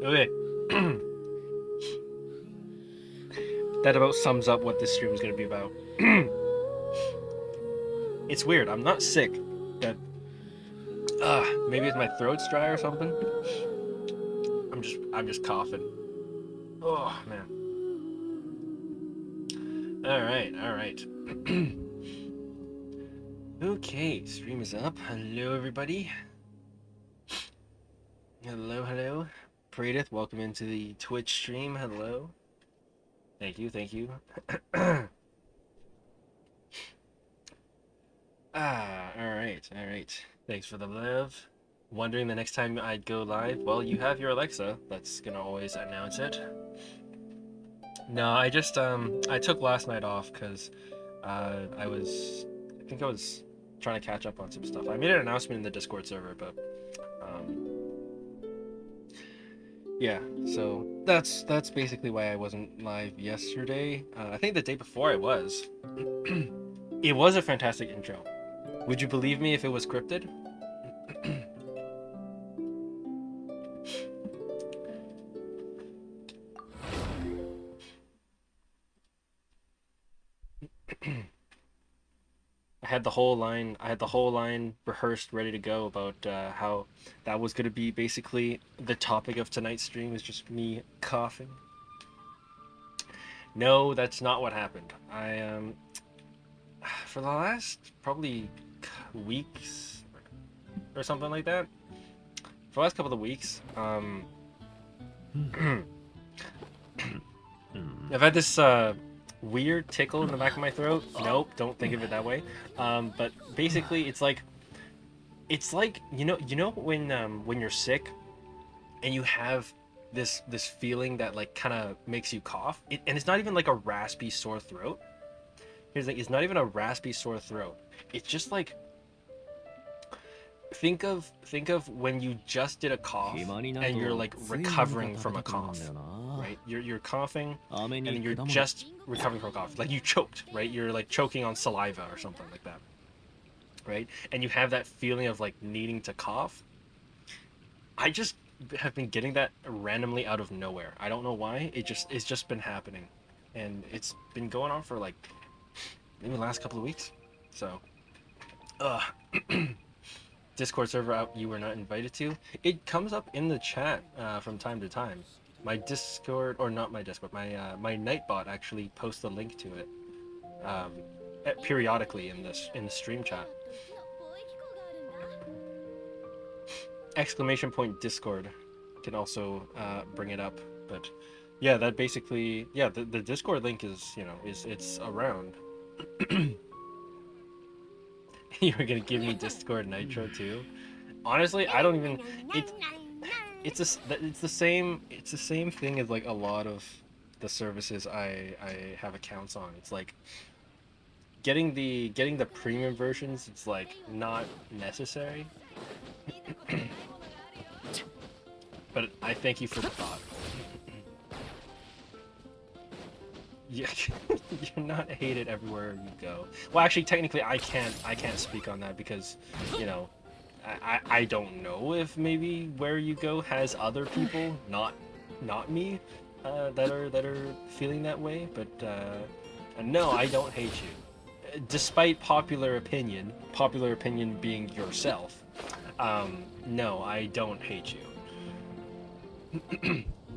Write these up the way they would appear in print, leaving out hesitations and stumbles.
Okay. That about sums up what this stream is going to be about. It's weird. I'm not sick, but maybe it's my throat's dry or something. I'm just coughing. Oh man. All right. Okay, stream is up. Hello everybody. Hello. Pradith, welcome into the Twitch stream. Hello. Thank you. All right. Thanks for the love. Wondering the next time I'd go live? Well, you have your Alexa. That's gonna always announce it. No, I just I took last night off because I think I was trying to catch up on some stuff. I made an announcement in the Discord server, but yeah, so that's basically why I wasn't live yesterday. I think the day before I was. It was a fantastic intro. Would you believe me if it was scripted? I had the whole line rehearsed, ready to go about how that was going to be basically the topic of tonight's stream, is just me coughing. No, that's not what happened. I for the last probably weeks or something like that, for the last couple of weeks, I've had this weird tickle in the back of my throat. Nope, don't think of it that way. But basically, it's like you know when you're sick and you have this feeling that like kind of makes you cough, and it's not even like a raspy sore throat. Here's the thing, it's not even a raspy sore throat. It's just like, think of when you just did a cough and you're like recovering from a cough, right? You're coughing and then you're just recovering from a cough, like you choked, right? You're like choking on saliva or something like that, right? And you have that feeling of like needing to cough. I just have been getting that randomly out of nowhere. I don't know why. It's just been happening, and it's been going on for like maybe the last couple of weeks. So Discord server out you were not invited to. It comes up in the chat from time to time. My Discord, or not my Discord, my Nightbot actually posts a link to it periodically in the stream chat. Exclamation point Discord can also bring it up, but yeah, that basically, yeah, the Discord link is, you know, it's around. You were gonna give me Discord Nitro too? Honestly, I don't even. It's the same thing as like a lot of the services I have accounts on. It's like getting the premium versions. It's like not necessary. But I thank you for the thought. Yeah, you're not hated everywhere you go. Well, actually, technically, I can't speak on that because, you know, I don't know if maybe where you go has other people, not me, that are feeling that way. But no, I don't hate you, despite popular opinion being yourself. No, I don't hate you.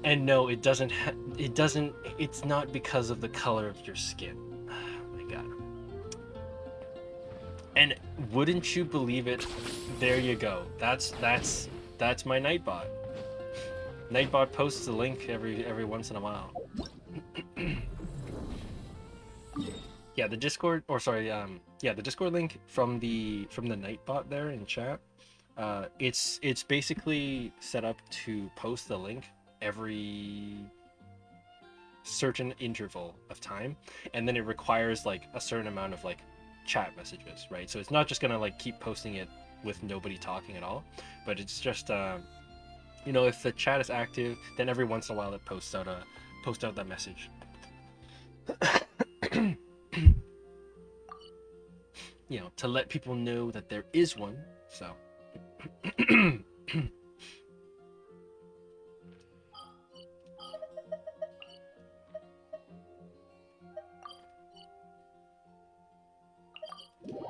And no, it doesn't. It's not because of the color of your skin. Oh my god. And wouldn't you believe it? There you go. That's my Nightbot. Nightbot posts a link every once in a while. Yeah, the Discord, or sorry, yeah, the Discord link from the Nightbot there in chat. It's basically set up to post the link every certain interval of time, and then it requires like a certain amount of like chat messages, right? So it's not just gonna like keep posting it with nobody talking at all, but it's just you know, if the chat is active, then every once in a while it posts out that message. You know, to let people know that there is one. So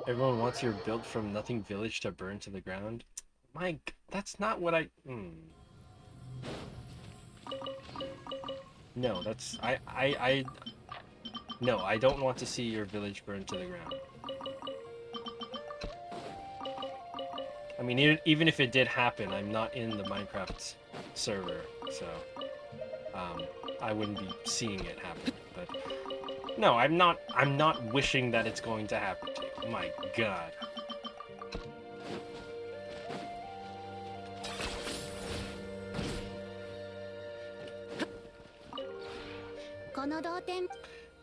everyone wants your build from nothing village to burn to the ground. Mike, that's not what I No, that's no, I don't want to see your village burn to the ground. I mean, even if it did happen, I'm not in the Minecraft server, so I wouldn't be seeing it happen. But no, I'm not wishing that it's going to happen to you. My God.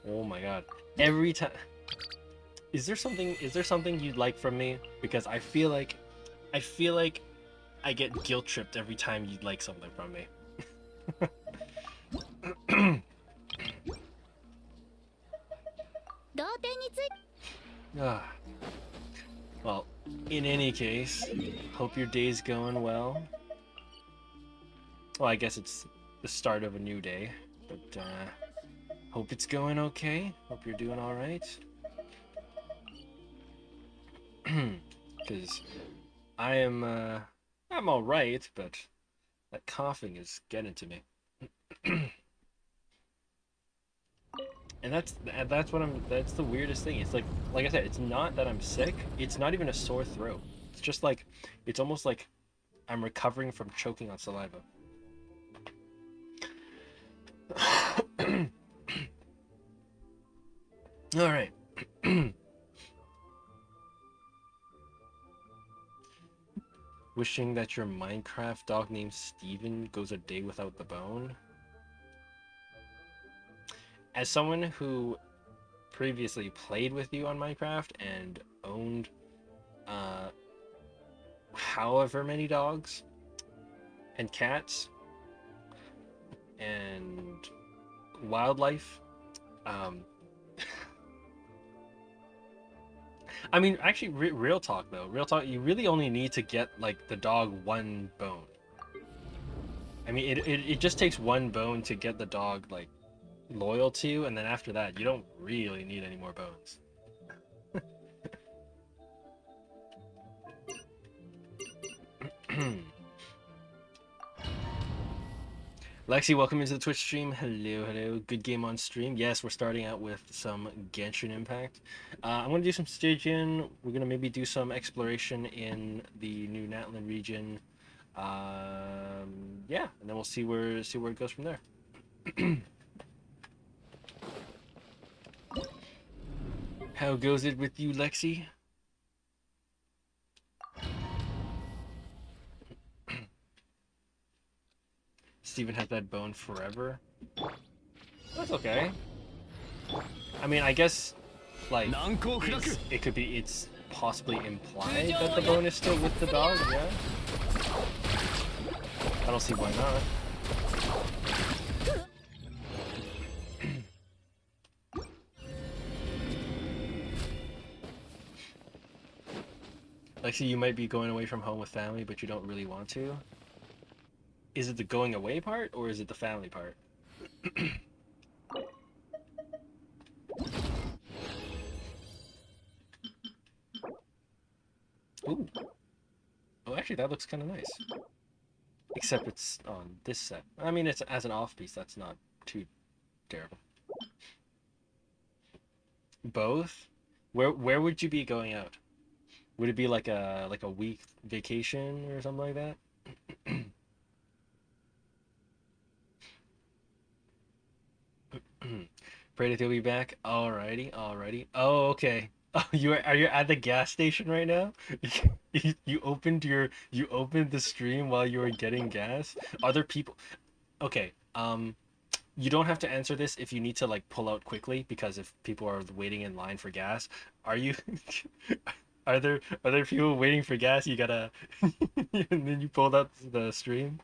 Oh my God. Every time. Is there something you'd like from me? Because I feel like I get guilt tripped every time you'd like something from me. Well, in any case, hope your day's going well. Well, I guess it's the start of a new day, but hope it's going okay. Hope you're doing all right. Because I'm all right, but that coughing is getting to me. And that's the weirdest thing. It's like I said, it's not that I'm sick. It's not even a sore throat. It's just like, it's almost like I'm recovering from choking on saliva. All right. Wishing that your Minecraft dog named Steven goes a day without the bone. As someone who previously played with you on Minecraft and owned however many dogs and cats and wildlife, I mean, actually, real talk though, you really only need to get like the dog one bone. I mean, it just takes one bone to get the dog like loyal to you, and then after that you don't really need any more bones. Lexi, welcome into the Twitch stream. Hello. Good game on stream. Yes, we're starting out with some Genshin Impact. I'm going to do some staging. We're going to maybe do some exploration in the new Natlan region. Yeah, and then we'll see where it goes from there. How goes it with you, Lexi? Steven had that bone forever. That's okay. I mean, I guess, like, it could be, it's possibly implied that the bone is still with the dog, yeah? I don't see why not. Lexi, you might be going away from home with family, but you don't really want to. Is it the going away part, or is it the family part? Ooh. Oh, actually, that looks kind of nice. Except it's on this set. I mean, it's as an off-piece, that's not too terrible. Both? Where would you be going out? Would it be like a week vacation or something like that? Pray that he'll be back. Alrighty, alrighty. Oh, okay. Oh, are you at the gas station right now? You opened the stream while you were getting gas. Other people. Okay. You don't have to answer this if you need to like pull out quickly, because if people are waiting in line for gas, are you? Are there people waiting for gas? You gotta, and then you pulled out the stream.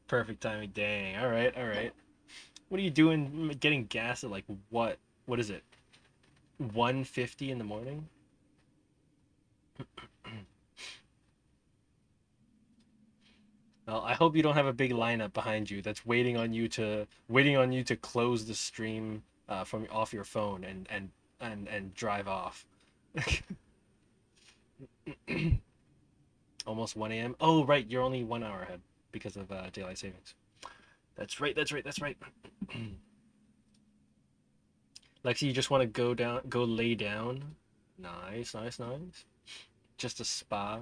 Perfect timing. Dang. All right. All right. What are you doing getting gas at like what? What is it? 1:50 in the morning? Well, I hope you don't have a big lineup behind you that's waiting on you to close the stream from off your phone and drive off. Almost 1 a.m. Oh, right, you're only 1 hour ahead because of daylight savings. That's right. That's right. That's right. Lexi, you just want to go lay down. Nice, nice, nice. Just a spa.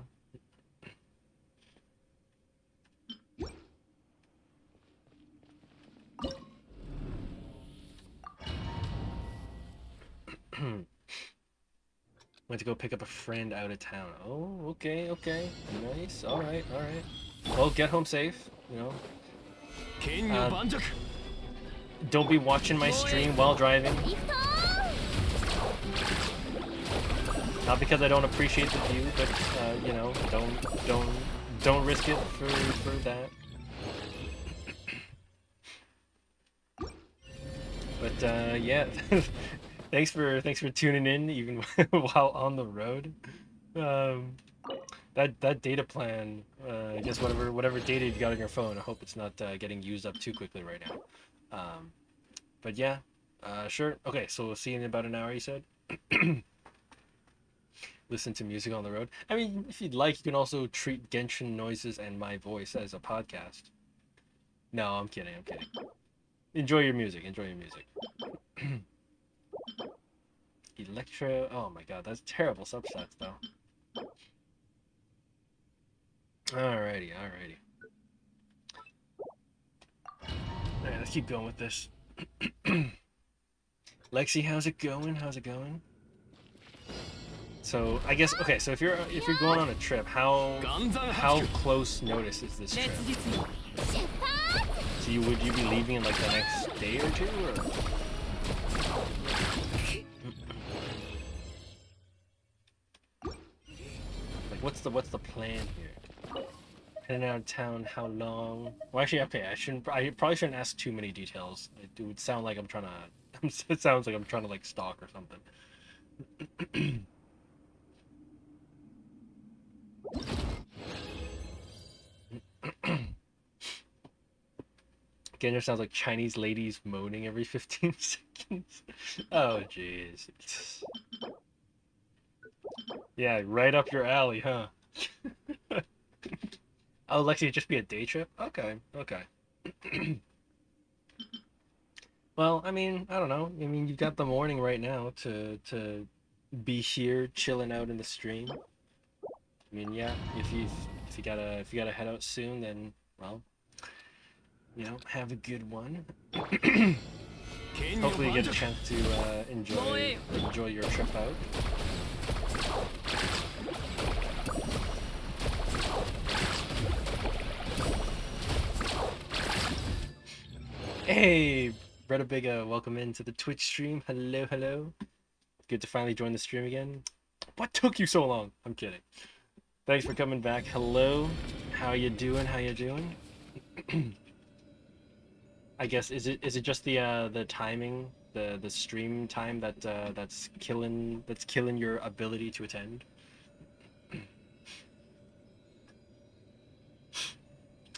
Went to go pick up a friend out of town. Oh, okay, okay. Nice. All right, all right. Well, get home safe, you know. Don't be watching my stream while driving. Not because I don't appreciate the view, but you know, don't risk it for that. But yeah, thanks for tuning in even while on the road. That data plan, I guess whatever data you got on your phone, I hope it's not getting used up too quickly right now. But yeah, sure. Okay, so we'll see you in about an hour, you said? Listen to music on the road. I mean, if you'd like, you can also treat Genshin noises and my voice as a podcast. No, I'm kidding, I'm kidding. Enjoy your music, enjoy your music. Electro, oh my god, that's terrible subsets though. Alrighty, alrighty. Alright, let's keep going with this. Lexi, how's it going? How's it going? So I guess okay. So if you're going on a trip, how close notice is this trip? So would you be leaving in like the next day or two, or? Like what's the plan here? Heading out of town, how long? Well, actually, okay. I probably shouldn't ask too many details. It would sound like I'm trying to. It sounds like I'm trying to like stalk or something. Again, it sounds like Chinese ladies moaning every 15 seconds. Oh, jeez. Yeah, right up your alley, huh? Oh, Lexi, just be a day trip? Okay, okay. Well, I mean, I don't know. I mean, you've got the morning right now to be here chilling out in the stream. I mean, yeah, if you gotta head out soon, then well, you know, have a good one. Hopefully you get a chance to enjoy your trip out. Hey, Bretta Big, welcome into the Twitch stream. Hello, hello. Good to finally join the stream again. What took you so long? I'm kidding. Thanks for coming back. Hello. How you doing? How you doing? I guess is it just the timing, the stream time that's killing your ability to attend?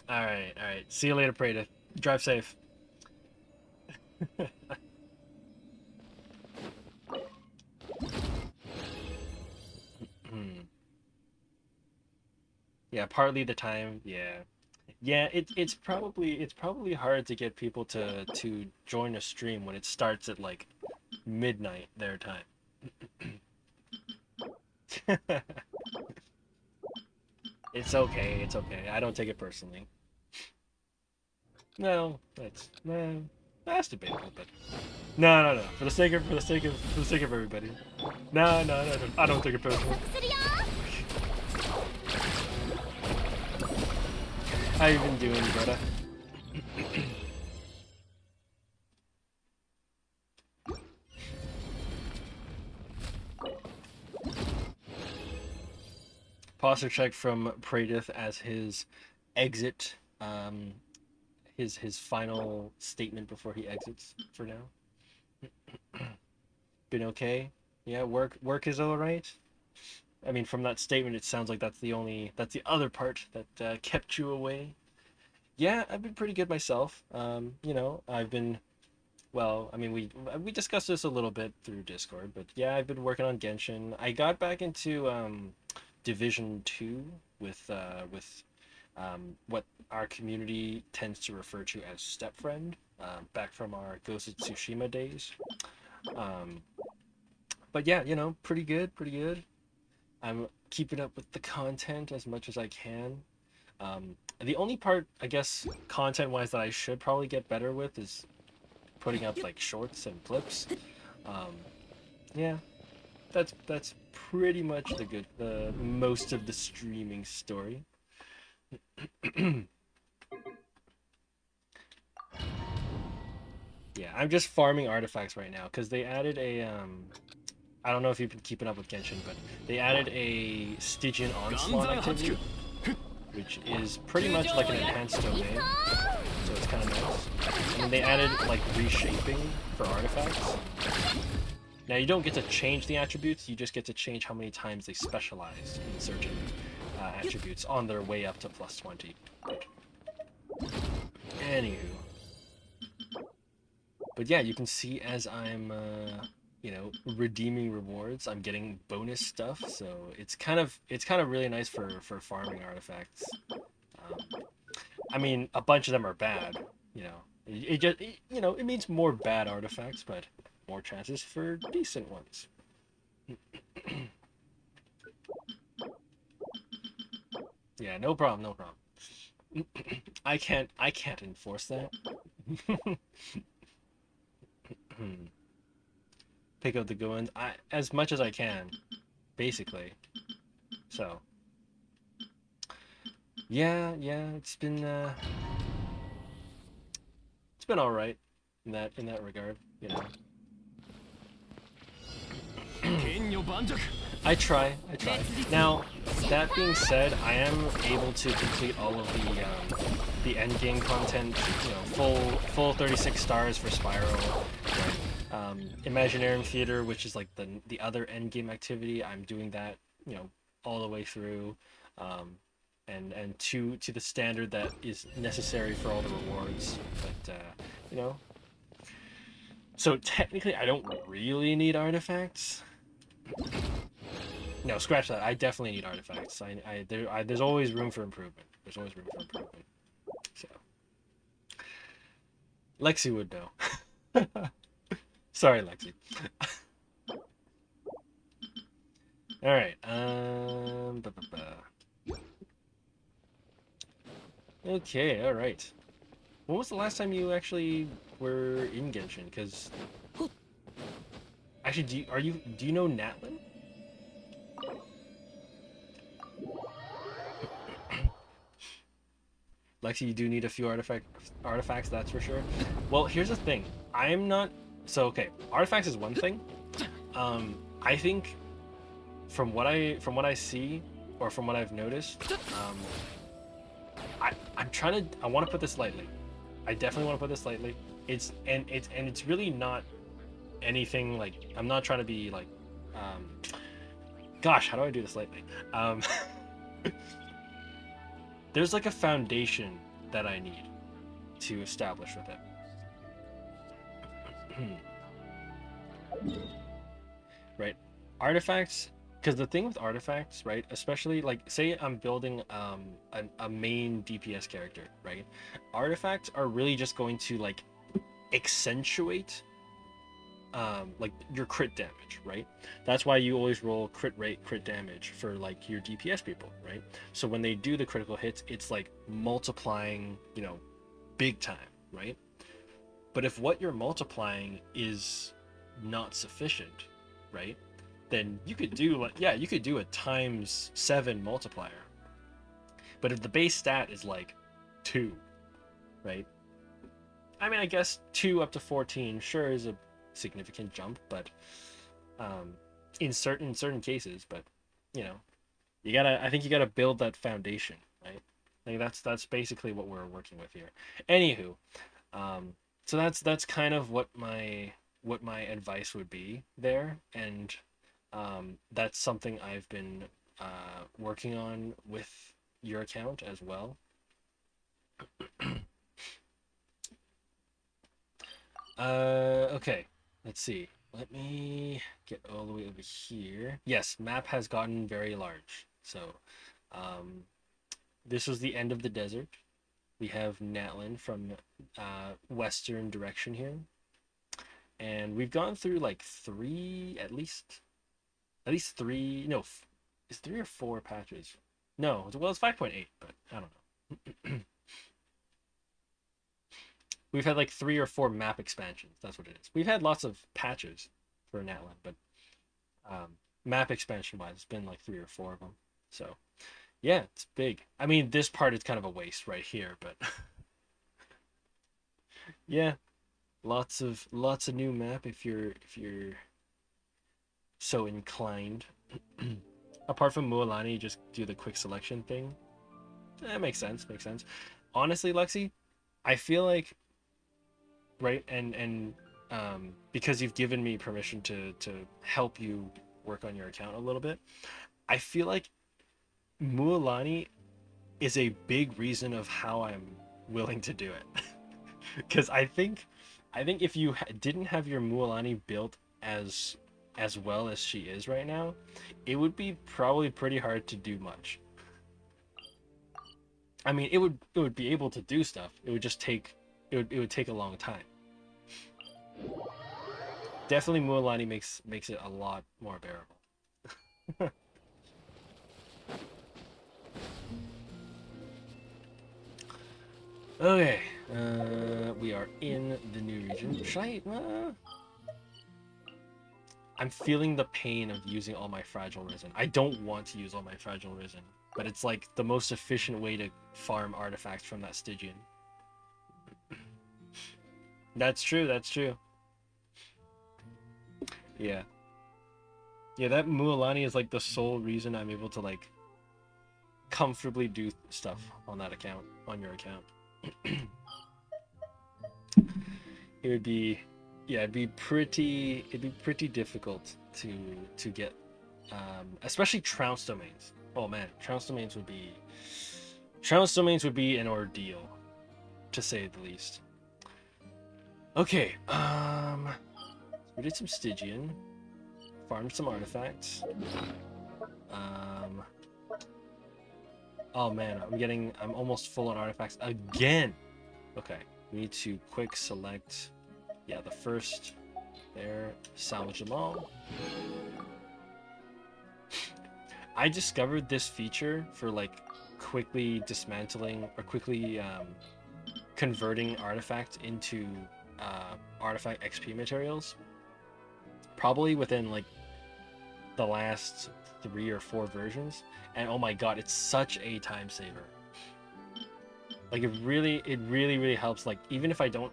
All right. See you later, Prada. Drive safe. Yeah, partly the time. Yeah. Yeah, it's probably hard to get people to join a stream when it starts at like midnight their time. It's okay, it's okay. I don't take it personally. No, that's debatable, but no. For the sake of everybody. No, I don't take it personally. How you been doing, brother? Posture check from Pradith as his exit, his final statement before he exits for now. Been okay? Yeah, work is all right. I mean, from that statement, it sounds like that's the other part that kept you away. Yeah, I've been pretty good myself. I've been well. I mean, we discussed this a little bit through Discord, but yeah, I've been working on Genshin. I got back into Division 2 with what our community tends to refer to as Stepfriend, back from our Ghost of Tsushima days. Um, but yeah, pretty good, pretty good. I'm keeping up with the content as much as I can. The only part, I guess, content-wise that I should probably get better with is putting up like shorts and clips. Um, yeah, that's pretty much the most of the streaming story. Yeah, I'm just farming artifacts right now because they added a I don't know if you've been keeping up with Genshin, but they added a Stygian Onslaught activity, which is pretty much like an enhanced domain, so it's kind of nice. And then they added like reshaping for artifacts. Now you don't get to change the attributes, you just get to change how many times they specialize in certain attributes on their way up to plus 20. Anywho. But yeah, you can see as I'm, redeeming rewards, I'm getting bonus stuff, so it's kind of really nice for farming artifacts. I mean, a bunch of them are bad, you know. It means more bad artifacts, but more chances for decent ones. Yeah, no problem, no problem. I can't enforce that. Pick up the good ones, as much as I can, basically. So, yeah, it's been all right in that regard, you know. I try. Now, that being said, I am able to complete all of the end game content. Full 36 stars for Spiral. Imaginarium Theater, which is like the other end game activity. I'm doing that, all the way through, and to the standard that is necessary for all the rewards. But so technically, I don't really need artifacts. No, scratch that. I definitely need artifacts. There's always room for improvement. So, Lexi would know. Sorry, Lexi. All right. Okay. All right. When was the last time you actually were in Genshin? Because actually, do you know Natlin? Lexi, you do need a few artifacts, that's for sure. Well, here's the thing. I'm not so okay. Artifacts is one thing. I think from what I see, or from what I've noticed, I want to put this lightly. I definitely want to put this lightly. It's really not anything like, I'm not trying to be like, gosh, how do I do this lightly? There's like a foundation that I need to establish with it. Right. Artifacts because the thing with artifacts, right, especially like say I'm building a main DPS character, right, artifacts are really just going to like accentuate like your crit damage, right? That's why you always roll crit rate, crit damage for like your DPS people, right? So when they do the critical hits, it's like multiplying, you know, big time, right? But if what you're multiplying is not sufficient, right, then you could do like, yeah, you could do a ×7 multiplier. But if the base stat is like 2, right? I mean, I guess 2 up to 14 sure is a significant jump, but in certain cases, but you know, I think you gotta build that foundation, right? I think that's basically what we're working with here. Anywho, so that's kind of what my advice would be there, and that's something I've been working on with your account as well. Okay, let's see. Let me get all the way over here. Yes, map has gotten very large. So, this was the end of the desert. We have Natlan from western direction here. And we've gone through like at least 3, no, it's 3 or 4 patches. No, well, it's 5.8, but I don't know. We've had like 3 or 4 map expansions. That's what it is. We've had lots of patches for Natlan, but map expansion wise, it's been like 3 or 4 of them. So yeah, it's big. I mean, this part is kind of a waste right here, but yeah, lots of new map if you're so inclined. Apart from Mualani, just do the quick selection thing. That makes sense. Makes sense. Honestly, Lexi, I feel like, right, and because you've given me permission to help you work on your account a little bit, I feel like Mualani is a big reason of how I'm willing to do it. Because I think if you didn't have your Mualani built as well as she is right now, it would be probably pretty hard to do much. I mean, it would be able to do stuff. It would just take it would take a long time. Definitely Mualani makes it a lot more bearable. Okay, we are in the new region. Should I? I'm feeling the pain of using all my fragile resin. I don't want to use all my fragile resin, but it's like the most efficient way to farm artifacts from that Stygian. That's true. That's true. Yeah. Yeah, that Mualani is like the sole reason I'm able to like comfortably do stuff on that account, on your account. It would be, yeah, it'd be pretty difficult to get, especially trounce domains. Oh man, trounce domains would be an ordeal, to say the least. Okay, we did some Stygian, farmed some artifacts. Oh man, I'm almost full on artifacts again. Okay, we need to quick select, yeah, the first there, salvage them all. I discovered this feature for like quickly dismantling or quickly converting artifacts into artifact XP materials, probably within like the last 3 or 4 versions, and oh my god, it's such a time saver. Like it really helps. Like even if I don't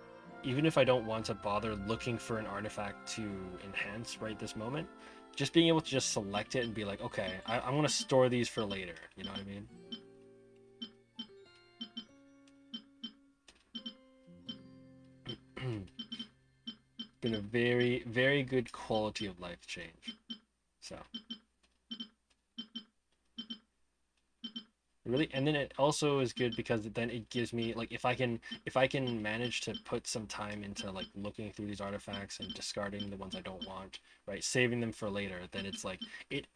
want to bother looking for an artifact to enhance right this moment, just being able to just select it and be like, okay, I want to store these for later, you know what I mean? Been a very good quality of life change. So really, and then it also is good because then it gives me like, if I can manage to put some time into like looking through these artifacts and discarding the ones I don't want, right, saving them for later, then it's like it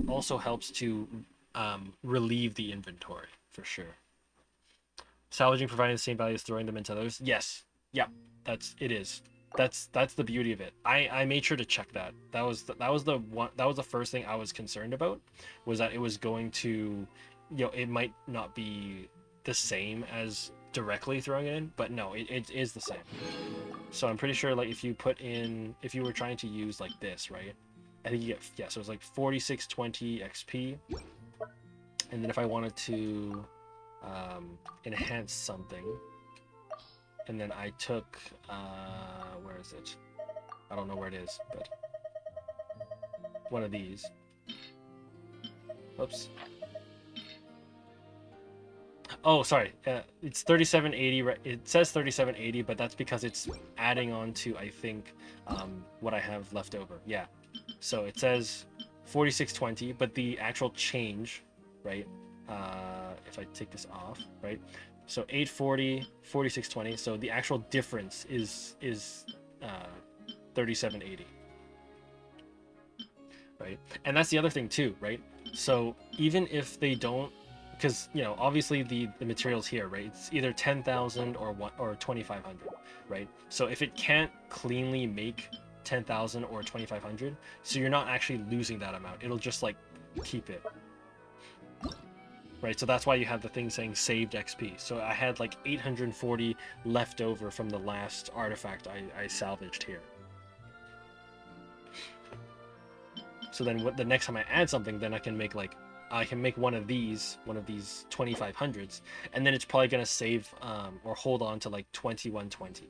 also helps to relieve the inventory for sure. Salvaging providing the same value as throwing them into others. Yes. Yep. It is. That's the beauty of it. I made sure to check that. That was the first thing I was concerned about, was that it was going to, it might not be the same as directly throwing it in, but no, it is the same. So I'm pretty sure, like, if you were trying to use like this, right? I think you get, yeah, so it's like 4620 XP. And then if I wanted to enhance something, and then I took, where is it? I don't know where it is, but one of these. Oops. Oh, sorry. It's 3780. It says 3780, but that's because it's adding on to, I think, what I have left over. Yeah. So it says 4620, but the actual change, right? If I take this off, right? So 840, 4620. So the actual difference is 3780. Right? And that's the other thing too, right? So even if they don't, because obviously the materials here, right? It's either 10,000 or 2,500, right? So if it can't cleanly make 10,000 or 2,500, so you're not actually losing that amount. It'll just like keep it. Right, so that's why you have the thing saying saved XP. So I had like 840 left over from the last artifact I salvaged here. So then the next time I add something, then I can make one of these 2500s, and then it's probably gonna save or hold on to like 2120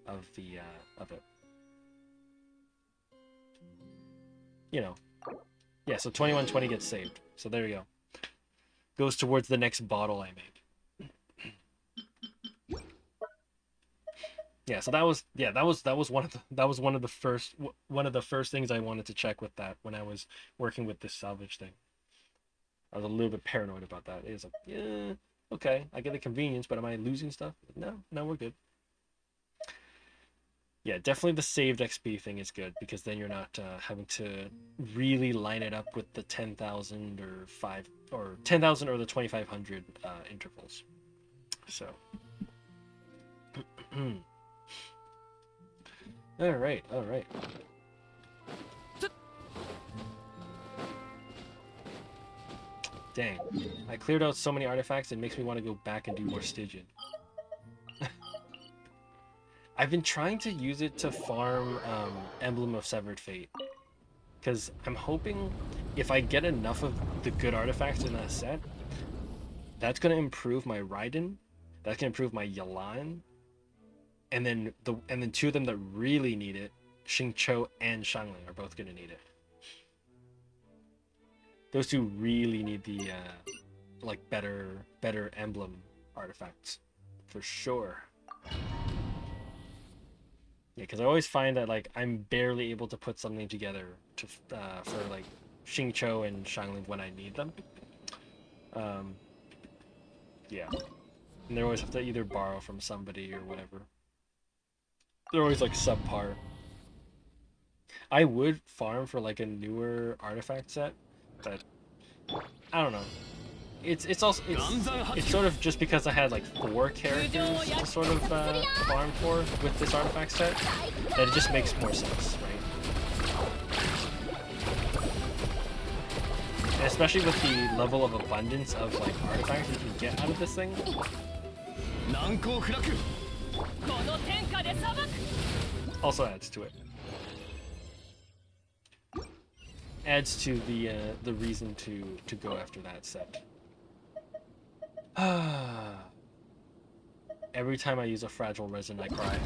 of the of it. Yeah, so 2120 gets saved. So there you go. Goes towards the next bottle I make. Yeah, so that was one of the first things I wanted to check with that when I was working with this salvage thing. I was a little bit paranoid about that. It was like, yeah, okay, I get the convenience, but am I losing stuff? No, we're good. Yeah, definitely the saved XP thing is good, because then you're not having to really line it up with the 10,000 or 10,000 or the 2,500 intervals. So, all right. Dang, I cleared out so many artifacts, it makes me want to go back and do more Stygian. I've been trying to use it to farm Emblem of Severed Fate, because I'm hoping if I get enough of the good artifacts in that set, that's going to improve my Raiden, that's going to improve my Yelan, and then two of them that really need it, Xingqiu and Xiangling, are both going to need it. Those two really need the like better emblem artifacts for sure. Yeah, because I always find that like I'm barely able to put something together to for like Xingqiu and Xiangling when I need them. Yeah, and they always have to either borrow from somebody or whatever. They're always like subpar. I would farm for like a newer artifact set, but I don't know. It's sort of just because I had like 4 characters to sort of farm for with this artifact set, that it just makes more sense, right? And especially with the level of abundance of like artifacts you can get out of this thing. Also adds to it. Adds to the reason to go after that set. Every time I use a fragile resin, I cry.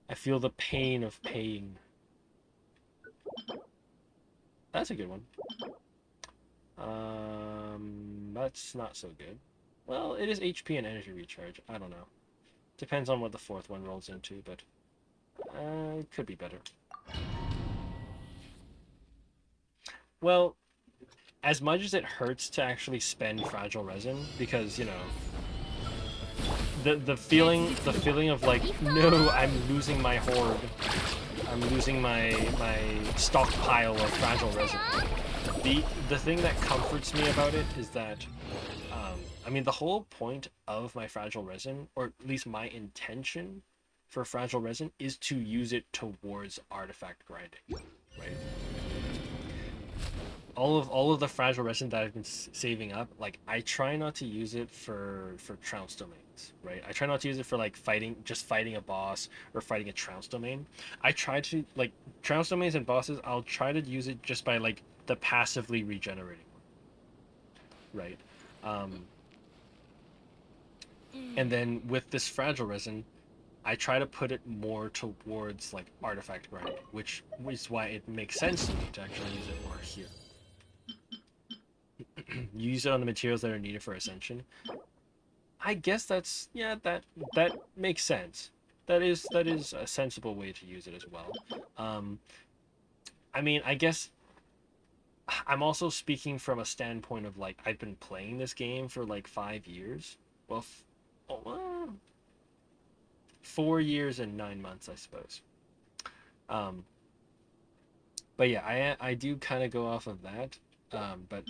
I feel the pain of paying. That's a good one. That's not so good. Well, it is HP and energy recharge. I don't know. Depends on what the 4th one rolls into, but it could be better. Well, as much as it hurts to actually spend fragile resin, because the feeling of like, no, I'm losing my horde I'm losing my stockpile of fragile resin. The thing that comforts me about it is that, I mean, the whole point of my fragile resin, or at least my intention for fragile resin, is to use it towards artifact grinding, right? All of the fragile resin that I've been saving up, like, I try not to use it for trounce domains, right? I try not to use it for like just fighting a boss or fighting a trounce domain. I try to, like, trounce domains and bosses, I'll try to use it just by like the passively regenerating one, right? And then with this fragile resin, I try to put it more towards like artifact grinding, which is why it makes sense to me to actually use it more here. You use it on the materials that are needed for ascension. I guess that's, yeah, that makes sense. That is a sensible way to use it as well. I mean, I guess I'm also speaking from a standpoint of like, I've been playing this game for like 5 years. Well, 4 years and 9 months, I suppose. But yeah, I do kind of go off of that. But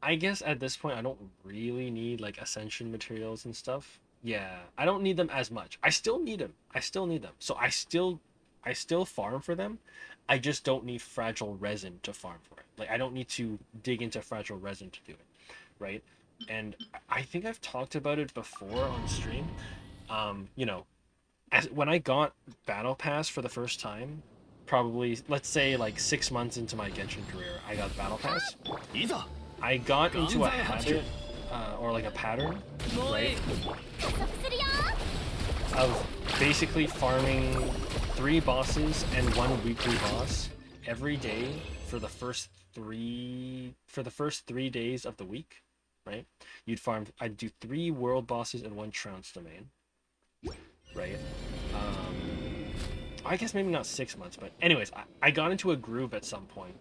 I guess at this point I don't really need like ascension materials and stuff. Yeah, I don't need them as much. I still need them. So I still farm for them. I just don't need fragile resin to farm for it. Like, I don't need to dig into fragile resin to do it, right? And I think I've talked about it before on stream. You know, when I got Battle Pass for the first time, probably, let's say, like 6 months into my Genshin career, I got Battle Pass. I got into a habit, or like a pattern, right, of basically farming 3 bosses and 1 weekly boss every day for the first 3 days of the week, right? I'd do 3 world bosses and 1 trounce domain, right? I guess maybe not 6 months, but anyways, I got into a groove at some point,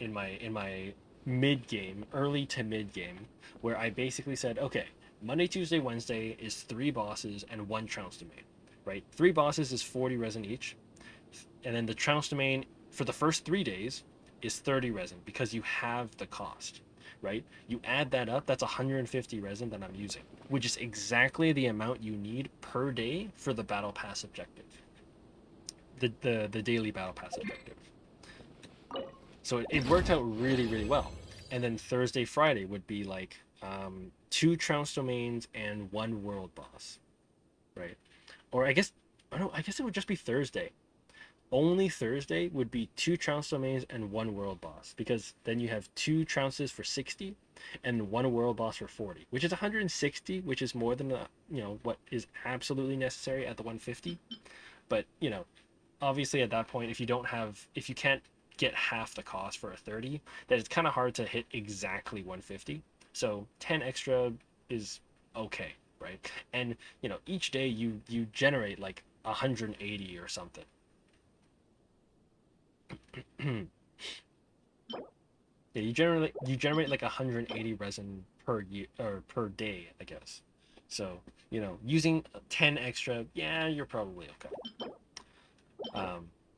in my mid-game, early to mid-game, where I basically said, okay, Monday, Tuesday, Wednesday is 3 bosses and 1 trounce domain, right? 3 bosses is 40 resin each, and then the trounce domain for the first 3 days is 30 resin, because you have the cost, right? You add that up, that's 150 resin that I'm using, which is exactly the amount you need per day for the Battle Pass objective. The daily Battle Pass objective. So it worked out really, really well. And then Thursday, Friday would be like 2 trounce domains and 1 world boss, right? Or I guess it would just be Thursday. Only Thursday would be 2 trounce domains and 1 world boss, because then you have 2 trounces for 60 and 1 world boss for 40, which is 160, which is more than what is absolutely necessary at the 150. But obviously at that point, if you can't get half the cost for a 30, then it's kind of hard to hit exactly 150. So 10 extra is okay, right? And each day you generate like 180 or something. Yeah, you generate like 180 resin per year, or per day, I guess. So using 10 extra, yeah, you're probably okay.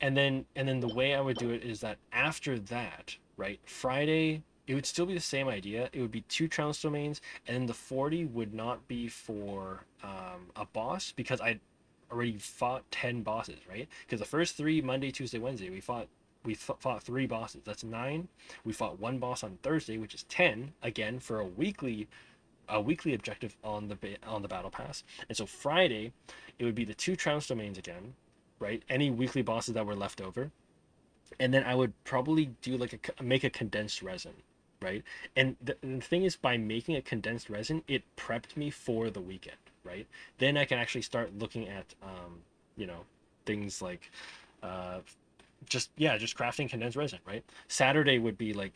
And then the way I would do it is that after that, right, Friday, it would still be the same idea. It would be 2 trounce domains, and then the 40 would not be for a boss, because I'd already fought 10 bosses, right? Because the first 3, Monday, Tuesday, Wednesday, we fought 3 bosses. That's 9. We fought 1 boss on Thursday, which is 10, again for a weekly objective on the Battle Pass. And so Friday, it would be the 2 trounce domains again, right? Any weekly bosses that were left over, and then I would probably do like make a condensed resin, right? And the thing is, by making a condensed resin, it prepped me for the weekend, right? Then I can actually start looking at things like just crafting condensed resin, right? Saturday would be like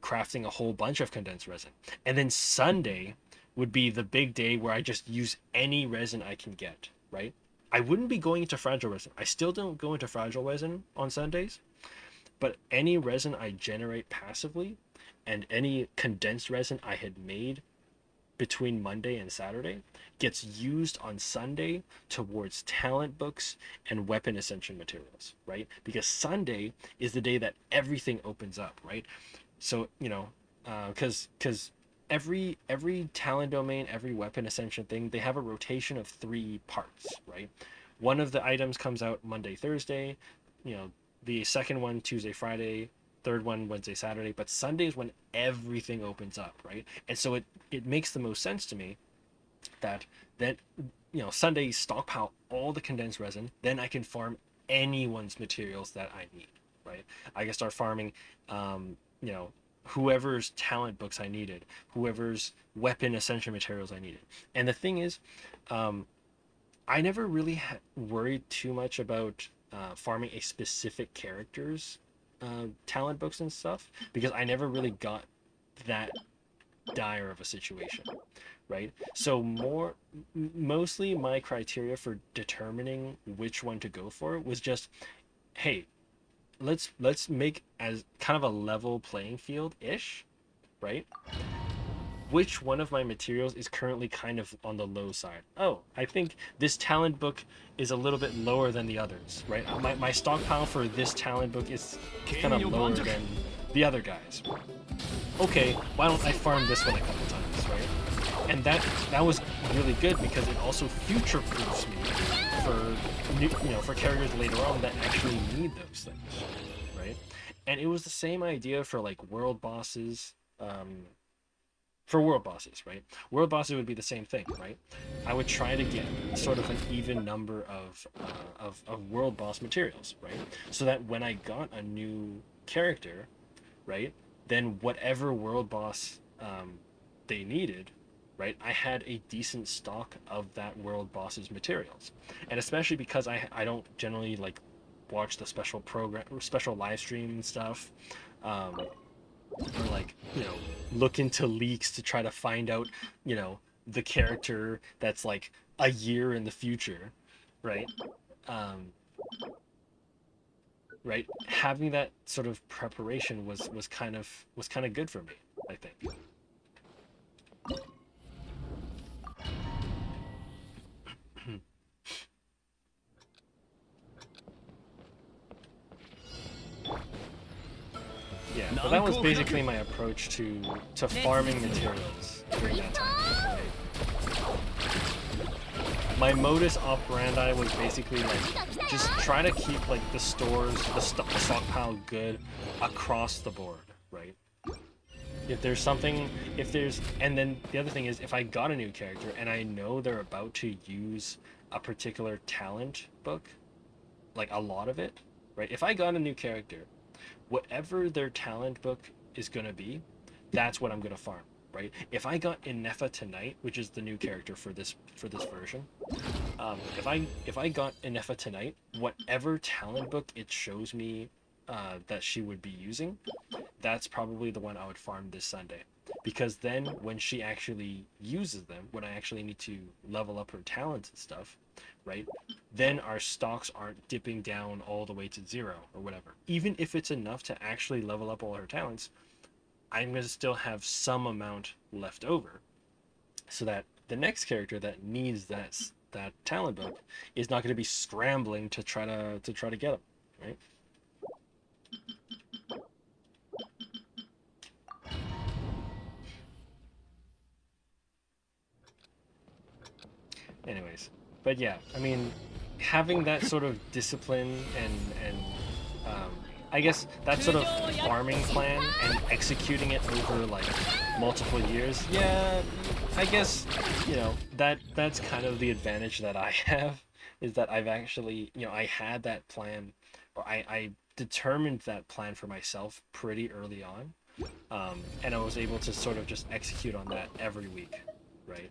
crafting a whole bunch of condensed resin, and then Sunday would be the big day where I just use any resin I can get, right? I wouldn't be going into fragile resin. I still don't go into fragile resin on Sundays, but any resin I generate passively and any condensed resin I had made between Monday and Saturday gets used on Sunday towards talent books and weapon ascension materials, right? Because Sunday is the day that everything opens up, right? So, you know, because every talent domain, every weapon ascension thing, they have a rotation of 3 parts, right? One of the items comes out Monday, Thursday, you know, the second one Tuesday, Friday, third one Wednesday, Saturday, but Sunday is when everything opens up, right? And so it makes the most sense to me that you know, Sunday stockpile all the condensed resin, then I can farm anyone's materials that I need, right? I can start farming you know, whoever's talent books I needed, whoever's weapon ascension materials I needed. And the thing is, I never really worried too much about farming a specific character's talent books and stuff, because I never really got that dire of a situation, right? So mostly my criteria for determining which one to go for was just, hey, let's make as kind of a level playing field ish, right? Which one of my materials is currently kind of on the low side? Oh, I think this talent book is a little bit lower than the others, right? My stockpile for this talent book is kind of lower than the other guys. Okay, why don't I farm this one a couple times, right? And that was really good because it also future proofs me for for characters later on that actually need those things, right? And it was the same idea for like world bosses. For world bosses, right? World bosses would be the same thing, right? I would try to get sort of an even number of world boss materials, right? So that when I got a new character, right, then whatever world boss they needed, right, I had a decent stock of that world boss's materials. And especially because I don't generally like watch the special program or special live stream stuff, or like, you know, look into leaks to try to find out, you know, the character that's like a year in the future, right? um right, having that sort of preparation was kind of good for me, I think. Yeah, but that was basically my approach to farming materials during that time, right? My modus operandi was basically like just try to keep like the stockpile good across the board, right? If there's something, and then the other thing is, if I got a new character and I know they're about to use a particular talent book, like a lot of it, right? If I got a new character, whatever their talent book is going to be, that's what I'm going to farm, right? If I got Inefa tonight, which is the new character for this version, if I got Inefa tonight, whatever talent book it shows me that she would be using, that's probably the one I would farm this Sunday. Because then when she actually uses them, when I actually need to level up her talents and stuff, right, then our stocks aren't dipping down all the way to 0 or whatever. Even if it's enough to actually level up all her talents, I'm going to still have some amount left over, so that the next character that needs that talent book is not going to be scrambling to try to get them, right? Anyways, but yeah, I mean, having that sort of discipline and I guess that sort of farming plan and executing it over like multiple years, yeah, I guess, you know, that's kind of the advantage that I have, is that I've actually, you know, I had that plan, or I determined that plan for myself pretty early on, and I was able to sort of just execute on that every week, right?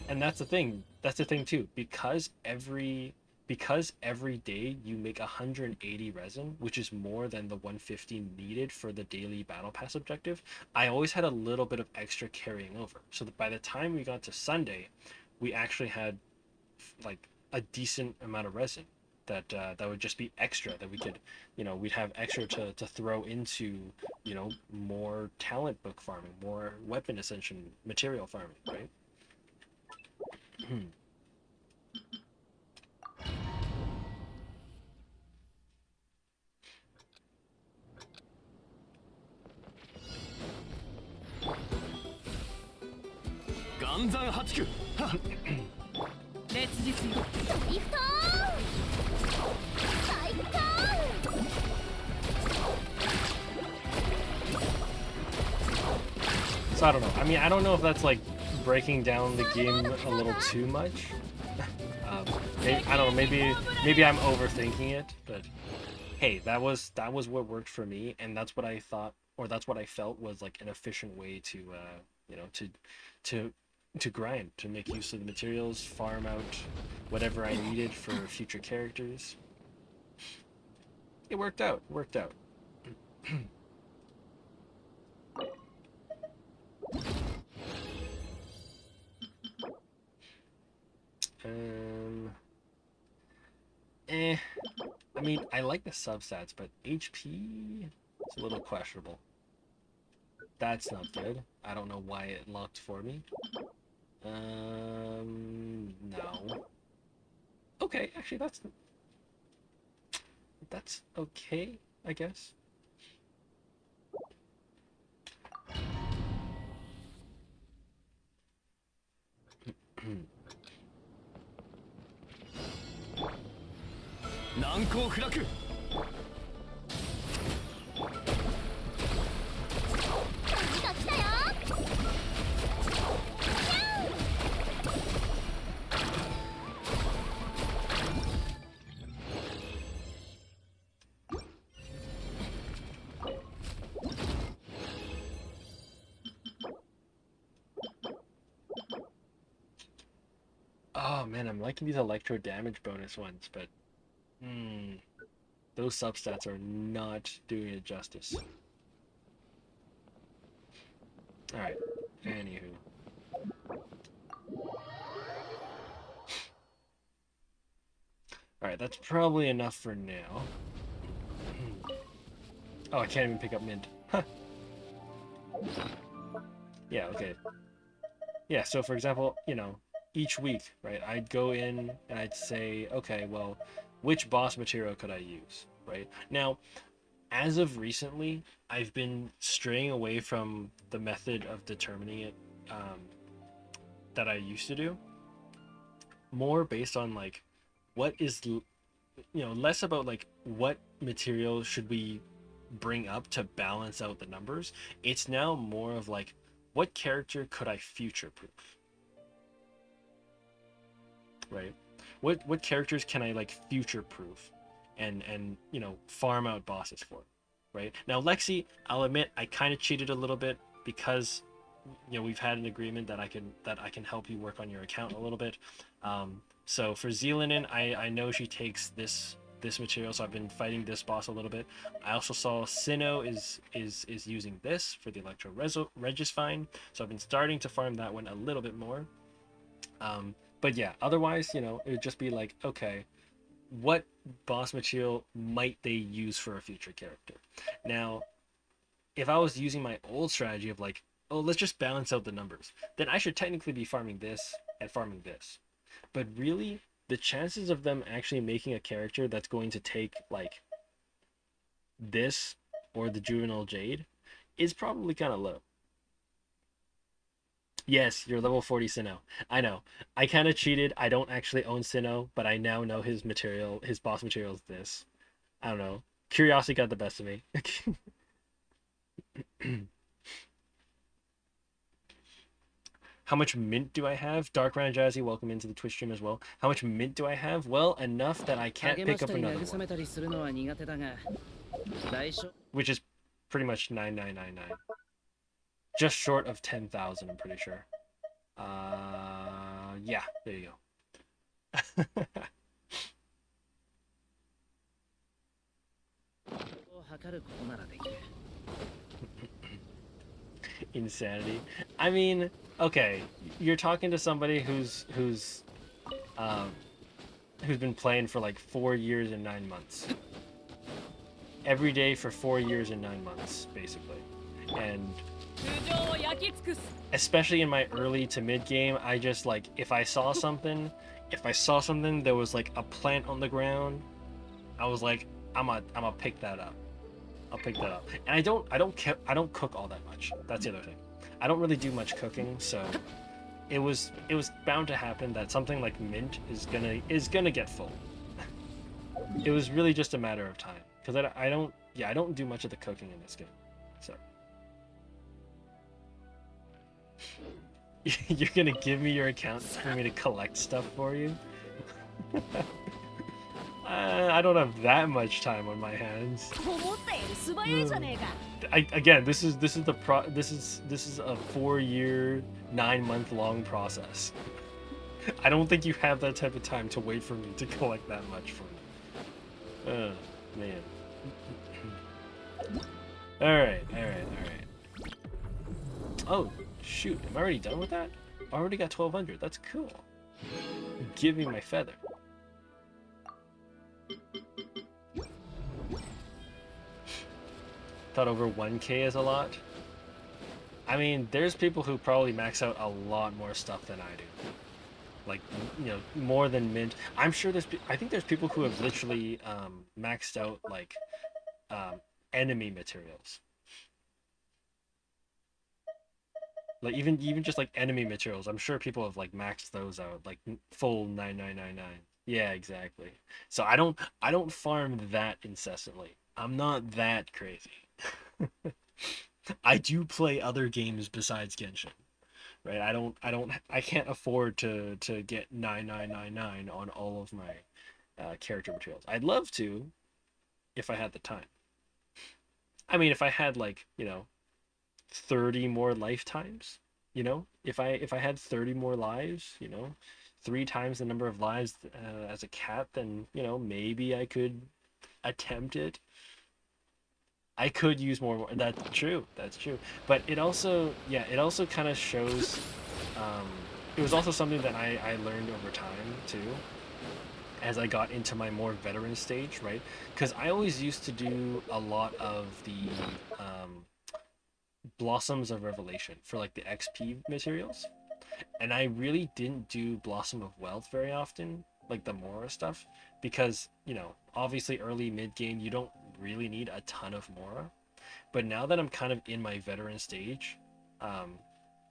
And that's the thing. That's the thing too. Because every day you make 180 resin, which is more than the 150 needed for the daily battle pass objective, I always had a little bit of extra carrying over. So that by the time we got to Sunday, we actually had like a decent amount of resin, that would just be extra, that we could, we'd have extra to throw into, more talent book farming, more weapon ascension material farming, right? So I don't know. I mean, I don't know if that's like breaking down the game a little too much. Maybe, I don't know. Maybe I'm overthinking it, but hey, that was what worked for me, and that's what I thought, or that's what I felt was like an efficient way to, to grind, to make use of the materials, farm out whatever I needed for future characters. It worked out. Worked out. I mean, I like the substats, but HP is a little questionable. That's not good. I don't know why it locked for me. No. Okay, actually, that's okay, I guess. Oh man, I'm liking these electro damage bonus ones, but those substats are not doing it justice. Alright, anywho. Alright, that's probably enough for now. Oh, I can't even pick up mint. Huh. Yeah, okay. Yeah, so for example, each week, right, I'd go in and I'd say, okay, well, which boss material could I use, right? Now, as of recently, I've been straying away from the method of determining it that I used to do. More based on, like, what is, less about, like, what material should we bring up to balance out the numbers. It's now more of, like, what character could I future-proof? Right? What characters can I like future proof and farm out bosses for, right? Now Lexi, I'll admit I kind of cheated a little bit because we've had an agreement that I can help you work on your account a little bit. So for Zealanin, I know she takes this material, so I've been fighting this boss a little bit. I also saw Sinnoh is using this for the Electro Regisfine, so I've been starting to farm that one a little bit more. But yeah, otherwise, it would just be like, okay, what boss material might they use for a future character? Now, if I was using my old strategy of like, oh, let's just balance out the numbers, then I should technically be farming this and farming this. But really, the chances of them actually making a character that's going to take like this or the Juvenile Jade is probably kind of low. Yes, you're level 40 Sinnoh. I know. I kind of cheated. I don't actually own Sinnoh, but I now know his boss material is this. I don't know. Curiosity got the best of me. How much mint do I have? Dark Ran Jazzy, welcome into the Twitch stream as well. How much mint do I have? Well, enough that I can't pick up another one. Which is pretty much 9999. Just short of 10,000, I'm pretty sure. Yeah, there you go. Insanity. I mean, okay, you're talking to somebody who's who's been playing for like 4 years and 9 months. Every day for 4 years and 9 months, basically. And especially in my early to mid game, I just like, if I saw something there was like a plant on the ground, I was like, I'm gonna pick that up. I'll pick that up. And I don't cook all that much. That's the other thing. I don't really do much cooking, so it was bound to happen that something like mint is gonna get full. It was really just a matter of time, because I don't do much of the cooking in this game, so. You're gonna give me your account for me to collect stuff for you? I don't have that much time on my hands. Again, this is a 4-year, 9-month-long process. I don't think you have that type of time to wait for me to collect that much for me. Man. Alright. Oh, shoot. Am I already done with that? I already got 1200. That's cool. Give me my feather. Thought over 1k is a lot. I mean, there's people who probably max out a lot more stuff than I do. Like, you know, more than mint. I'm sure I think there's people who have literally maxed out like enemy materials. Like even just like enemy materials, I'm sure people have like maxed those out, like full 9999. Yeah, exactly. So I don't farm that incessantly. I'm not that crazy. I do play other games besides Genshin, right? I can't afford to get 9999 on all of my character materials. I'd love to if I had the time. I mean, if I had like, you know, 30 more lifetimes, you know, if I had 30 more lives, you know, 3 times the number of lives as a cat, then, you know, maybe I could attempt it. I could use more. That's true. But it also kind of shows. It was also something that I learned over time too, as I got into my more veteran stage, right? Because I always used to do a lot of the Blossoms of Revelation for like the XP materials, and I really didn't do Blossom of Wealth very often, like the Mora stuff, because, you know, obviously early mid game you don't really need a ton of Mora. But now that I'm kind of in my veteran stage,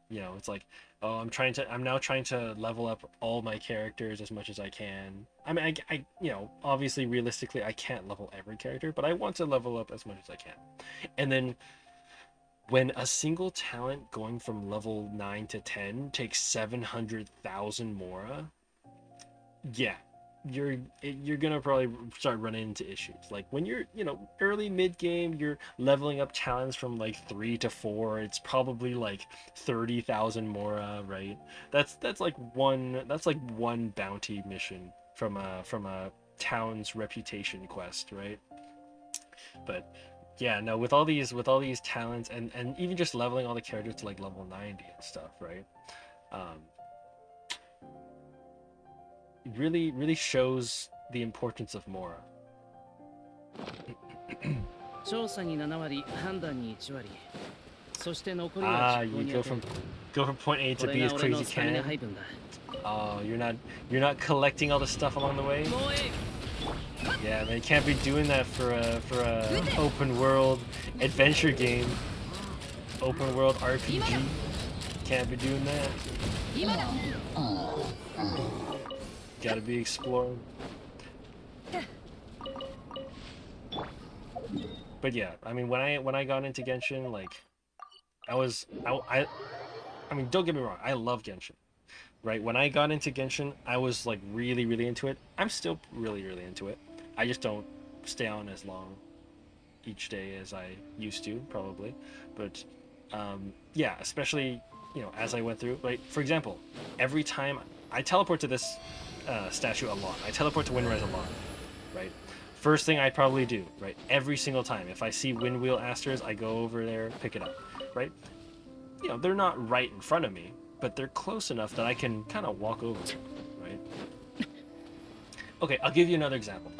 you know, it's like, oh, I'm now trying to level up all my characters as much as I can. I mean, I you know, obviously realistically I can't level every character, but I want to level up as much as I can. And then when a single talent going from level 9 to 10 takes 700,000 Mora, yeah, you're gonna probably start running into issues. Like when you're, you know, early mid game, you're leveling up talents from like 3 to 4. It's probably like 30,000 Mora, right? That's like one bounty mission from a town's reputation quest, right? But yeah, no, with all these talents and even just leveling all the characters to like level 90 and stuff, right? It really shows the importance of Mora. You go from point A to B as quick as you can. Oh, you're not collecting all the stuff along the way. Yeah, man, you can't be doing that for a open world adventure game, open world RPG. Can't be doing that. Gotta be exploring. But yeah, I mean, when I got into Genshin, like, I mean, don't get me wrong, I love Genshin, right? When I got into Genshin, I was like really into it. I'm still really into it. I just don't stay on as long each day as I used to, probably. But yeah, especially, you know, as I went through, like, for example, every time I teleport to this statue a lot, I teleport to Windrise a lot, right? First thing I probably do, right? Every single time, if I see Windwheel Asters, I go over there, pick it up, right? You know, they're not right in front of me, but they're close enough that I can kind of walk over them, right? Okay, I'll give you another example.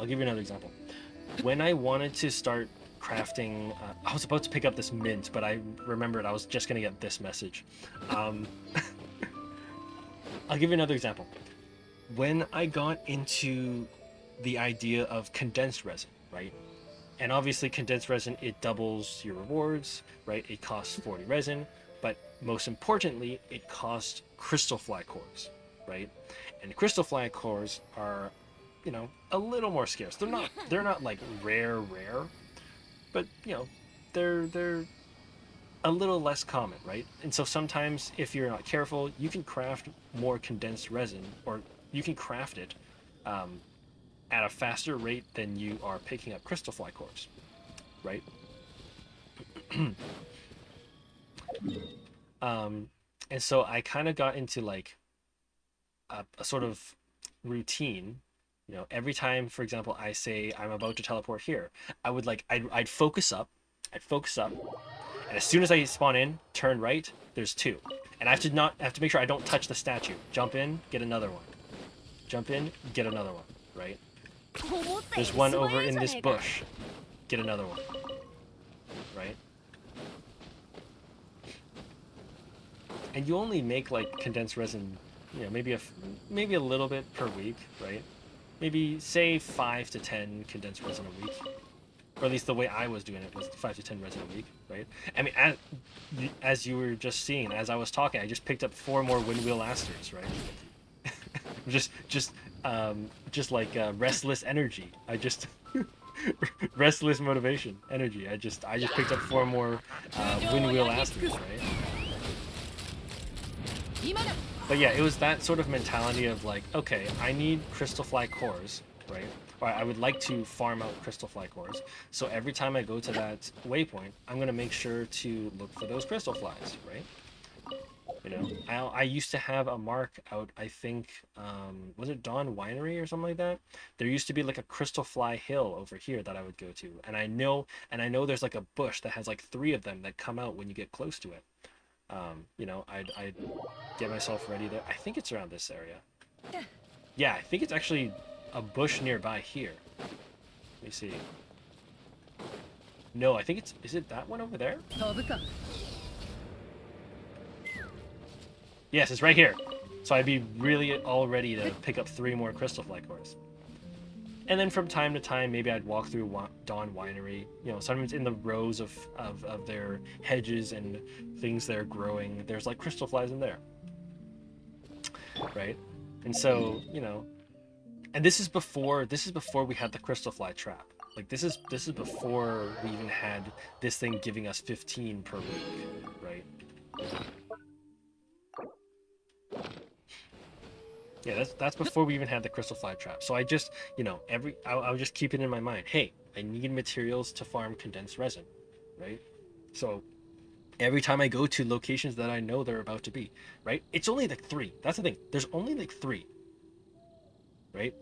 When I wanted to start crafting, I was about to pick up this mint, but I remembered I was just gonna get this message. I'll give you another example. When I got into the idea of condensed resin, right? And obviously condensed resin, it doubles your rewards, right? It costs 40 resin, but most importantly, it costs crystal fly cores, right? And crystal fly cores are, you know, a little more scarce. They're not like rare, but you know, they're a little less common, right? And so sometimes if you're not careful, you can craft more condensed resin, or you can craft it at a faster rate than you are picking up crystal fly cores, right? And so I kind of got into like a sort of routine. You know, every time, for example, I say I'm about to teleport here, I would like I'd focus up, and as soon as I spawn in, turn right. There's two, and I have to make sure I don't touch the statue. Jump in, get another one. Jump in, get another one. Right? There's one over in this bush. Get another one. Right? And you only make like condensed resin, you know, maybe a little bit per week, right? Maybe say 5 to 10 condensed resin a week, or at least the way I was doing it was 5 to 10 resin a week, right? I mean, as you were just seeing, as I was talking, I just picked up 4 more windwheel asters, right? just like restless energy. I just restless motivation energy. I just picked up 4 more windwheel asters, right? But yeah, it was that sort of mentality of like, okay, I need crystal fly cores, right? Or I would like to farm out crystal fly cores. So every time I go to that waypoint, I'm gonna make sure to look for those crystal flies, right? You know, I used to have a mark out, I think, was it Dawn Winery or something like that? There used to be like a crystal fly hill over here that I would go to, and I know there's like a bush that has like 3 of them that come out when you get close to it. You know, I'd get myself ready there. I think it's around this area. Yeah, I think it's actually a bush nearby here. Let me see. No, I think is it that one over there? Yes, it's right here. So I'd be really all ready to pick up 3 more crystal fly cores. And then from time to time, maybe I'd walk through Dawn Winery. You know, sometimes in the rows of their hedges and things they're growing, there's like crystal flies in there, right? And so, you know, and this is before we had the crystal fly trap. Like this is before we even had this thing giving us 15 per week, right? Yeah, that's before we even had the crystal fly trap. So I just, you know, I would just keep it in my mind. Hey, I need materials to farm condensed resin, right? So every time I go to locations that I know they're about to be, right? It's only like 3. That's the thing. There's only like 3, right?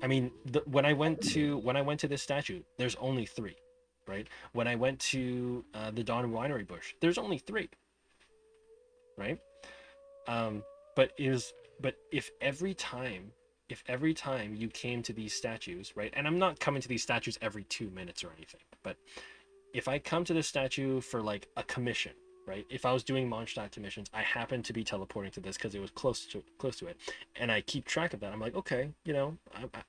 I mean, when I went to this statue, there's only 3, right? When I went to the Dawn Winery bush, there's only 3, right? But if every time you came to these statues, right? And I'm not coming to these statues every 2 minutes or anything, but if I come to this statue for like a commission, right? If I was doing Mondstadt missions, I happen to be teleporting to this because it was close to it, and I keep track of that. I'm like, okay, you know,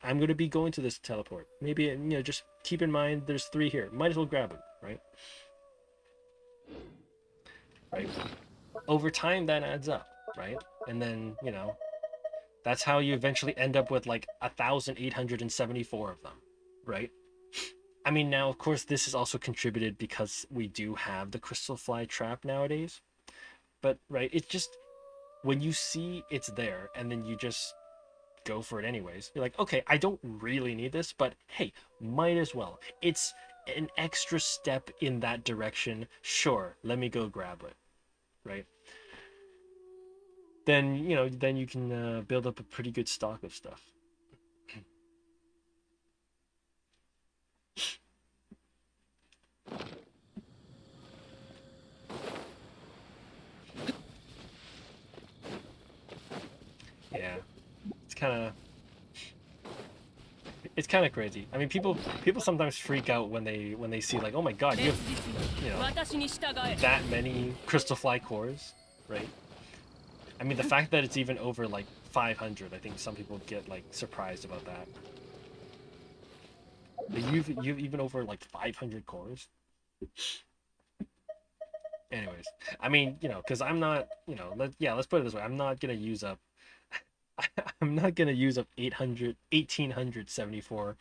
I'm going to be going to this teleport. Maybe, you know, just keep in mind there's 3 here. Might as well grab them, right? Right. Over time, that adds up, right? And then, you know, that's how you eventually end up with like 1,874 of them, right? I mean, now, of course, this is also contributed because we do have the crystal fly trap nowadays. But, right, it's just, when you see it's there and then you just go for it anyways, you're like, okay, I don't really need this, but hey, might as well. It's an extra step in that direction. Sure, let me go grab it, right? Then, you know, then you can build up a pretty good stock of stuff. Yeah, it's kind of, it's kind of crazy. I mean, people sometimes freak out when they see like, oh my god, you have, you know, that many crystal fly cores, right? I mean, the fact that it's even over like 500, I think some people get like surprised about that. But you've even over like 500 cores. Anyways, I mean, you know, because I'm not, you know, let's put it this way, I'm not gonna use up I'm not gonna use up 1874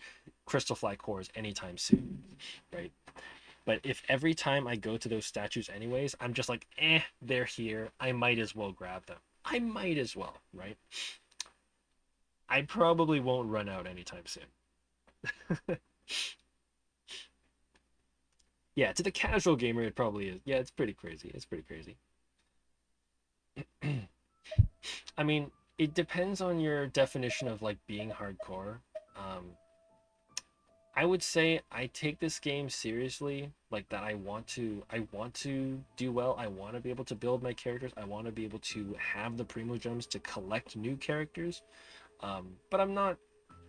crystal fly cores anytime soon, right? But if every time I go to those statues anyways, I'm just like, they're here, I might as well grab them. I might as well, right? I probably won't run out anytime soon. Yeah, to the casual gamer, it probably is. Yeah, it's pretty crazy. It's pretty crazy. I mean, it depends on your definition of like being hardcore. I would say I take this game seriously, like that I want to do well. I want to be able to build my characters. I want to be able to have the primo gems to collect new characters. But I'm not,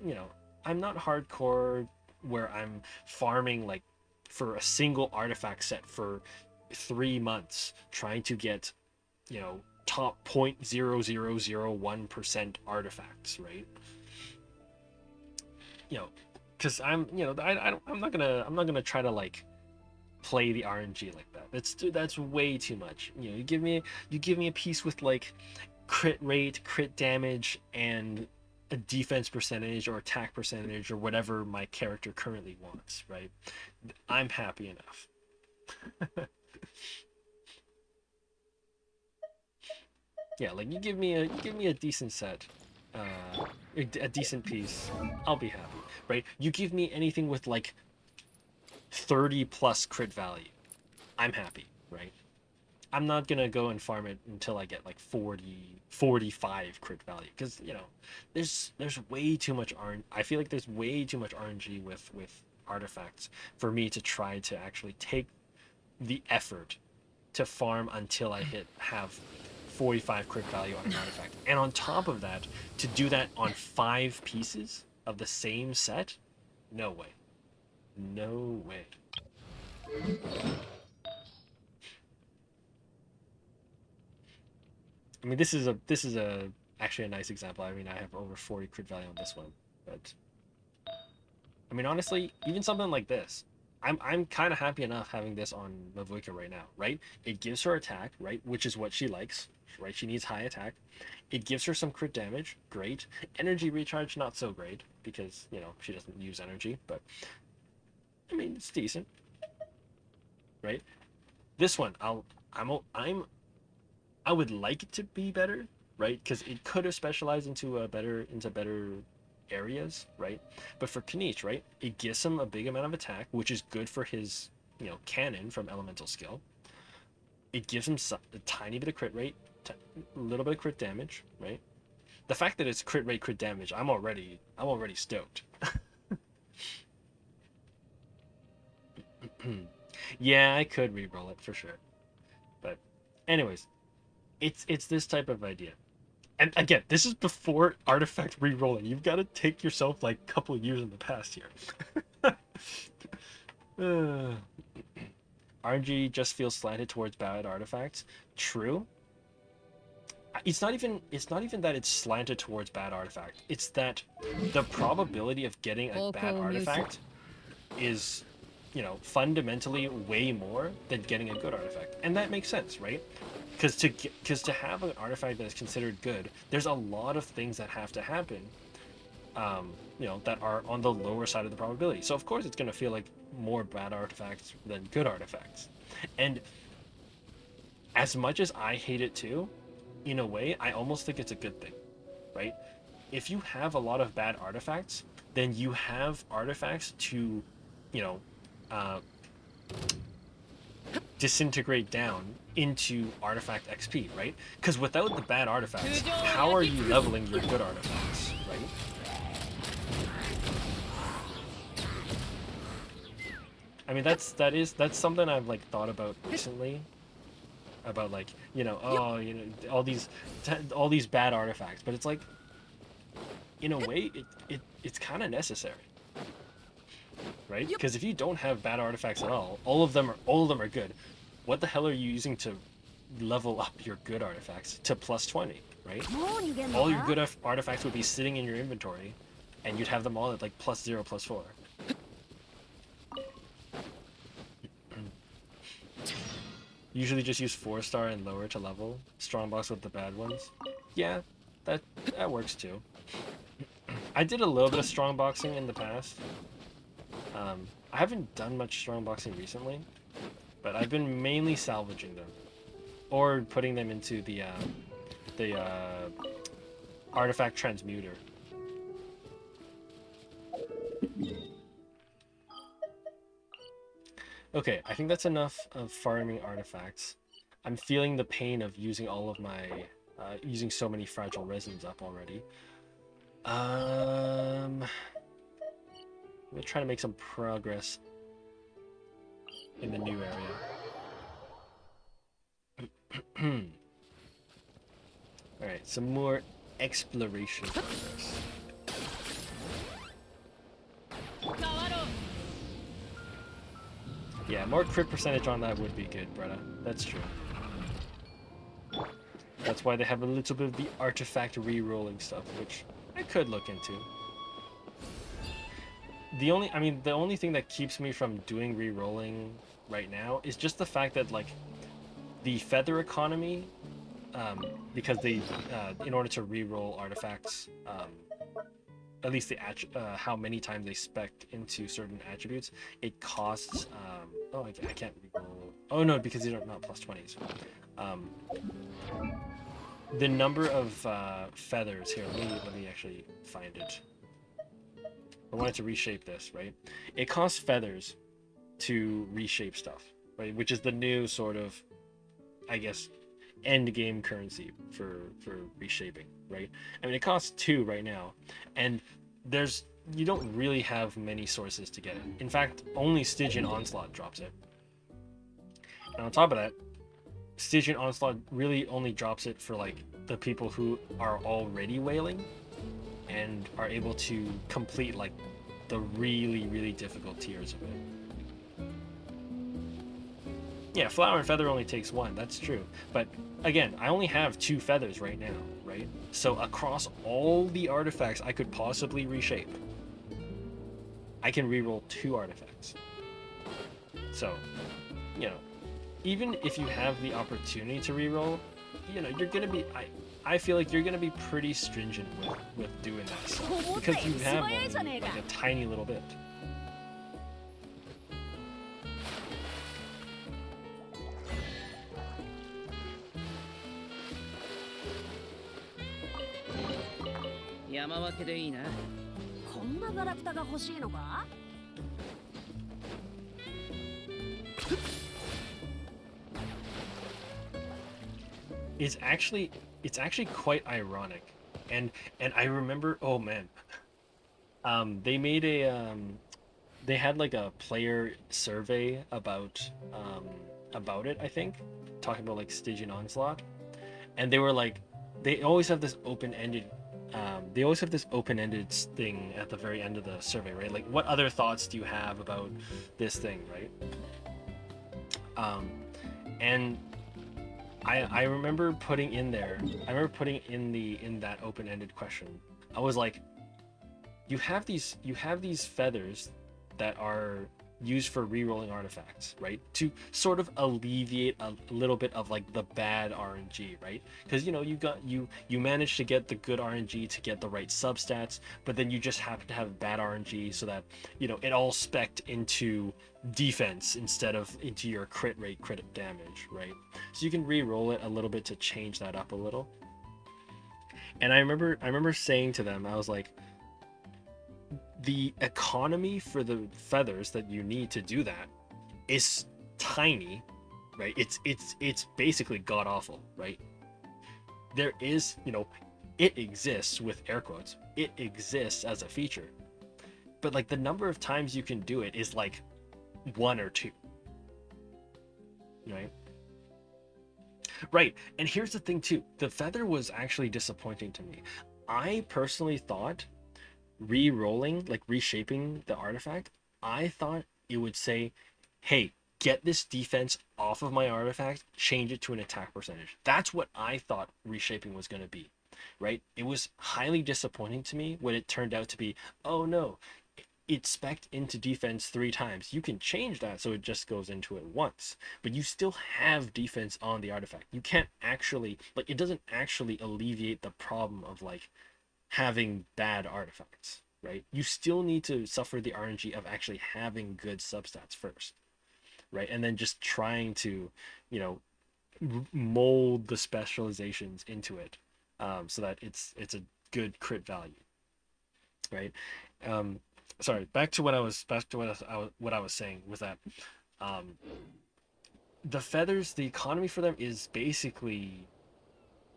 you know, I'm not hardcore where I'm farming like for a single artifact set for 3 months trying to get, you know, top 0.0001% artifacts, right? You know, because I'm, you know, I'm not gonna try to like play the RNG like that. That's way too much. You know, you give me a piece with like crit rate, crit damage, and a defense percentage or attack percentage or whatever my character currently wants, right? I'm happy enough. Yeah, like you give me a decent set, a decent piece, I'll be happy, right? You give me anything with like 30 plus crit value, I'm happy, right? I'm not gonna go and farm it until I get like 40, 45 crit value, because you know, there's way too much RNG. I feel like there's way too much RNG with artifacts for me to try to actually take the effort to farm until I have 45 crit value on an artifact. And on top of that, to do that on 5 pieces of the same set? No way. No way. I mean, this is actually a nice example. I mean, I have over 40 crit value on this one, but I mean, honestly, even something like this, I'm kind of happy enough having this on Mavuika right now, right? It gives her attack, right, which is what she likes, right? She needs high attack. It gives her some crit damage, great. Energy recharge, not so great, because, you know, she doesn't use energy, but I mean, it's decent, right? This one, I would like it to be better, right? Because it could have specialized into better areas, right? But for Knish, right, it gives him a big amount of attack, which is good for his, you know, cannon from elemental skill. It gives him a tiny bit of crit rate, a little bit of crit damage, right? The fact that it's crit rate, crit damage, I'm already stoked. Yeah, I could re-roll it for sure, but anyways, it's this type of idea. And again, this is before artifact re-rolling. You've got to take yourself like a couple of years in the past here. RNG just feels slanted towards bad artifacts. True. It's not even that it's slanted towards bad artifact. It's that the probability of getting a bad artifact is, you know, fundamentally way more than getting a good artifact. And that makes sense, right? Because to have an artifact that is considered good, there's a lot of things that have to happen, you know, that are on the lower side of the probability. So of course it's going to feel like more bad artifacts than good artifacts. And as much as I hate it too, in a way, I almost think it's a good thing, right? If you have a lot of bad artifacts, then you have artifacts to, you know, disintegrate down into artifact XP, right? Because without the bad artifacts, how are you leveling your good artifacts, right? I mean, that's something I've like thought about recently, about like, you know, oh, you know, all these bad artifacts, but it's like, in a way, it's kind of necessary, right? Because if you don't have bad artifacts at all of them are good. What the hell are you using to level up your good artifacts to plus 20, right? All your good artifacts would be sitting in your inventory, and you'd have them all at like plus 0, plus 4. Usually just use 4-star and lower to level. Strongbox with the bad ones. Yeah, that works too. I did a little bit of strongboxing in the past. I haven't done much strongboxing recently, but I've been mainly salvaging them or putting them into the artifact transmuter. Okay, I think that's enough of farming artifacts. I'm feeling the pain of using all of my using so many fragile resins up already. I'm gonna try to make some progress in the new area. Alright, some more exploration progress. Yeah, more crit percentage on that would be good, brother. That's true. That's why they have a little bit of the artifact re-rolling stuff, which I could look into. The only thing that keeps me from doing re-rolling right now is just the fact that, like, the feather economy, because they, in order to re-roll artifacts, at least the how many times they spec into certain attributes, it costs, oh, I can't re-roll. Oh no, because these are not plus 20s. The number of feathers here, let me actually find it. I wanted to reshape this, right? It costs feathers to reshape stuff, right? Which is the new sort of, I guess, end game currency for reshaping, right? I mean, it costs 2 right now, and you don't really have many sources to get it. In fact, only Stygian Onslaught drops it. And on top of that, Stygian Onslaught really only drops it for, like, the people who are already whaling and are able to complete, like, the really, really difficult tiers of it. Yeah, Flower and Feather only takes 1, that's true. But, again, I only have 2 feathers right now, right? So across all the artifacts I could possibly reshape, I can reroll 2 artifacts. So, you know, even if you have the opportunity to reroll, you know, you're gonna be, I feel like you're gonna be pretty stringent with doing that stuff, because you have only, like, a tiny little bit. It's actually quite ironic, and I remember, oh man, they made a they had like a player survey about it, I think, talking about like Stygian Onslaught, and they were like, they always have this open-ended thing at the very end of the survey, right? Like, what other thoughts do you have about this thing, right? And I remember putting in there, in that open-ended question, I was like, you have these feathers that are used for re-rolling artifacts, right? To sort of alleviate a little bit of like the bad RNG, right? Because, you know, you managed to get the good RNG to get the right substats, but then you just happen to have bad RNG so that, you know, it all spec'd into defense instead of into your crit rate, crit damage, right? So you can re-roll it a little bit to change that up a little. And I remember saying to them, I was like, the economy for the feathers that you need to do that is tiny, right? It's basically god awful, right? There is, you know, it exists with air quotes, it exists as a feature, but like the number of times you can do it is like 1 or 2, right? Right. And here's the thing too, the feather was actually disappointing to me. I personally thought re-rolling, like reshaping the artifact, I thought it would say, hey, get this defense off of my artifact, change it to an attack percentage. That's what I thought reshaping was going to be, right? It was highly disappointing to me when it turned out to be, oh no, it spec'd into defense 3 times. You can change that so it just goes into it once, but you still have defense on the artifact. You can't actually, like, it doesn't actually alleviate the problem of like having bad artifacts, right? You still need to suffer the RNG of actually having good substats first, right? And then just trying to, you know, mold the specializations into it, so that it's a good crit value, right? Um, Sorry, back to what I was saying was that, um, the feathers, the economy for them is basically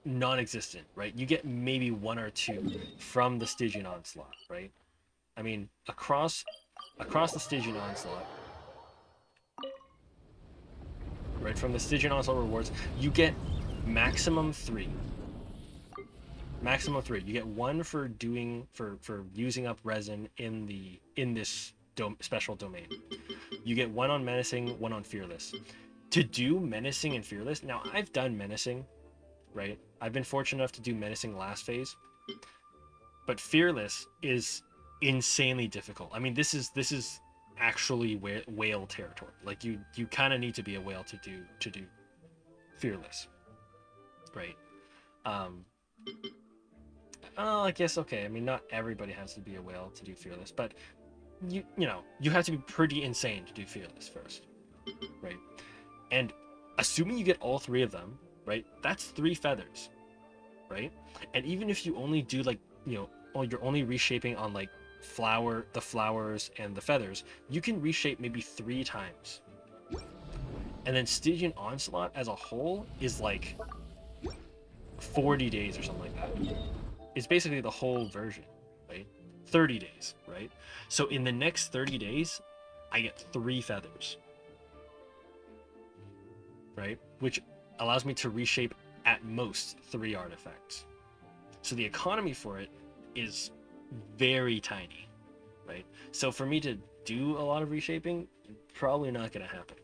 non-existent, right? You get maybe 1 or 2 from the Stygian Onslaught, right? I mean, across the Stygian Onslaught, right? From the Stygian Onslaught rewards, you get maximum 3. Maximum 3. You get 1 for doing for using up resin in this special domain. You get 1 on menacing, 1 on fearless. To do menacing and fearless, now I've done menacing, right? I've been fortunate enough to do menacing last phase, but fearless is insanely difficult. I mean, this is actually whale territory. Like you kind of need to be a whale to do fearless, right? Um, I guess okay. I mean, not everybody has to be a whale to do fearless, but you know you have to be pretty insane to do fearless first, right? And assuming you get all 3 of them, right? That's 3 feathers, right? And even if you only do like, you know, oh, you're only reshaping on like the flowers and the feathers, you can reshape maybe 3 times. And then Stygian Onslaught as a whole is like 40 days or something like that. It's basically the whole version, right? 30 days, right? So in the next 30 days, I get 3 feathers, right? Which allows me to reshape at most 3 artifacts. So the economy for it is very tiny, right? So for me to do a lot of reshaping, probably not going to happen.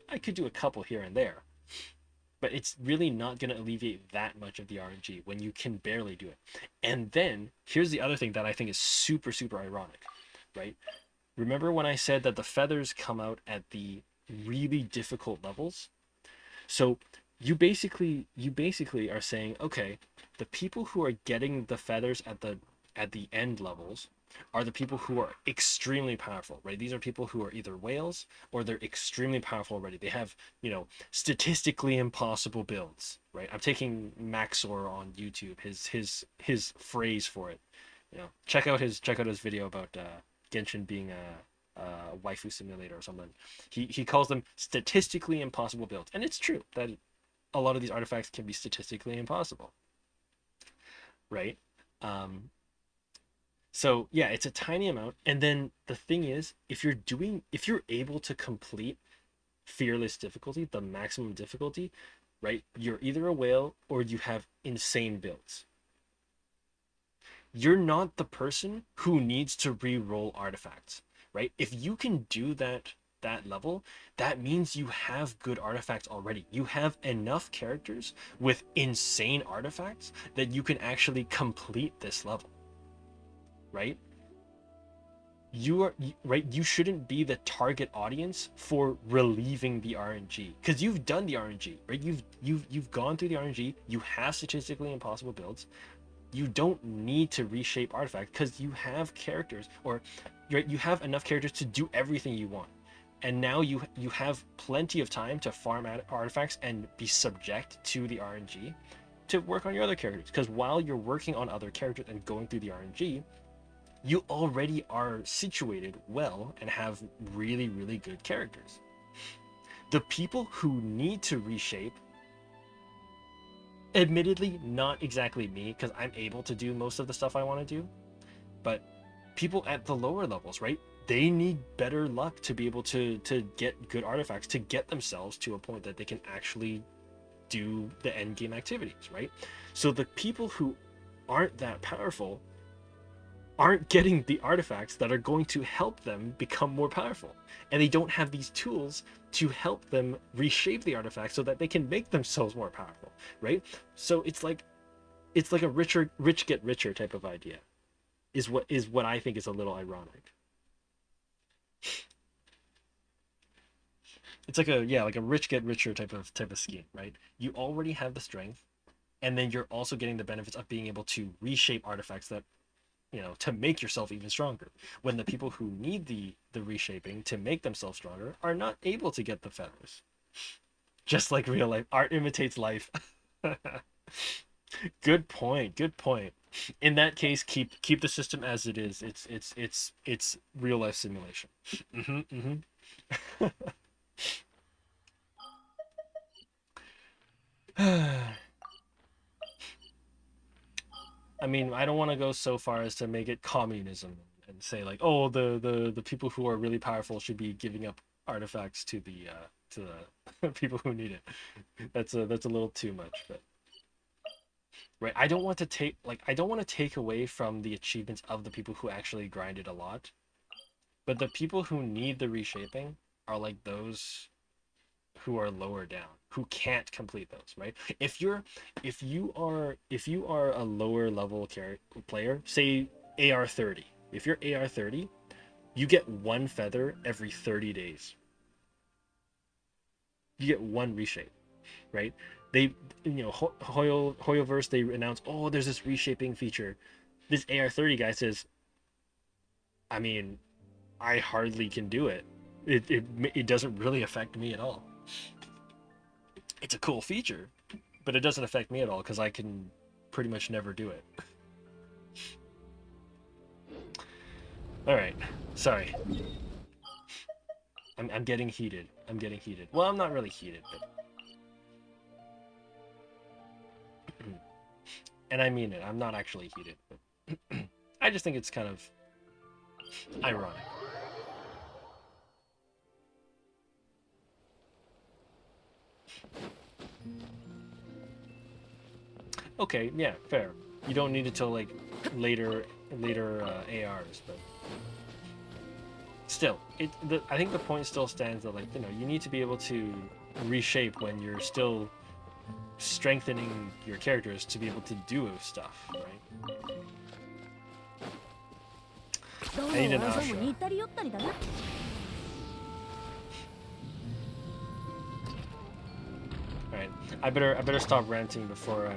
I could do a couple here and there, but it's really not going to alleviate that much of the RNG when you can barely do it. And then here's the other thing that I think is super, super ironic, right? Remember when I said that the feathers come out at the really difficult levels? So you basically are saying, okay, the people who are getting the feathers at the end levels are the people who are extremely powerful, right? These are people who are either whales or they're extremely powerful already. They have, you know, statistically impossible builds, right? I'm taking Maxor on YouTube, his phrase for it. You know, check out his video about Genshin being a waifu simulator or something. He calls them statistically impossible builds, and it's true that a lot of these artifacts can be statistically impossible, right? So yeah, it's a tiny amount. And then the thing is, if you're able to complete fearless difficulty, the maximum difficulty, right? You're either a whale or you have insane builds. You're not the person who needs to re-roll artifacts, right? If you can do that level, that means you have good artifacts already. You have enough characters with insane artifacts that you can actually complete this level, right? You shouldn't be the target audience for relieving the RNG, because you've done the RNG, right? You've gone through the RNG. You have statistically impossible builds. You don't need to reshape artifacts because you have characters, or you have enough characters to do everything you want. And now you have plenty of time to farm artifacts and be subject to the RNG to work on your other characters. Because while you're working on other characters and going through the RNG, you already are situated well and have really, really good characters. The people who need to reshape, admittedly, not exactly me, because I'm able to do most of the stuff I want to do, but people at the lower levels, right? They need better luck to be able to get good artifacts, to get themselves to a point that they can actually do the end game activities, right? So the people who aren't that powerful aren't getting the artifacts that are going to help them become more powerful, and they don't have these tools to help them reshape the artifacts so that they can make themselves more powerful, right? So it's like a rich get richer type of idea, is what I think is a little ironic. It's like a rich get richer type of scheme, right? You already have the strength, and then you're also getting the benefits of being able to reshape artifacts that, to make yourself even stronger, when the people who need the reshaping to make themselves stronger are not able to get the feathers. Just like real life, art imitates life. Good point, good point. In that case, keep the system as it is. It's real life simulation. I mean, I don't want to go so far as to make it communism and say like, oh, the people who are really powerful should be giving up artifacts to the people who need it. That's a little too much, but right. I don't want to take away from the achievements of the people who actually grind it a lot, but the people who need the reshaping are like those who are lower down, who can't complete those, right? If you are a lower level player, say AR30. If you're AR30, you get one feather every 30 days. You get one reshape, right? They, Hoyoverse, they announce, oh, there's this reshaping feature. This AR30 guy says, I mean, I hardly can do it. It doesn't really affect me at all. It's a cool feature, but it doesn't affect me at all because I can pretty much never do it. All right, sorry. I'm getting heated. I'm getting heated. Well, I'm not really heated, but and I mean it. I'm not actually heated, but I just think it's kind of ironic. Okay, yeah, fair. You don't need it till like later ARs, but still, I think the point still stands that, like, you need to be able to reshape when you're still strengthening your characters to be able to do stuff, right? I need an Asha. Alright, I better stop ranting before I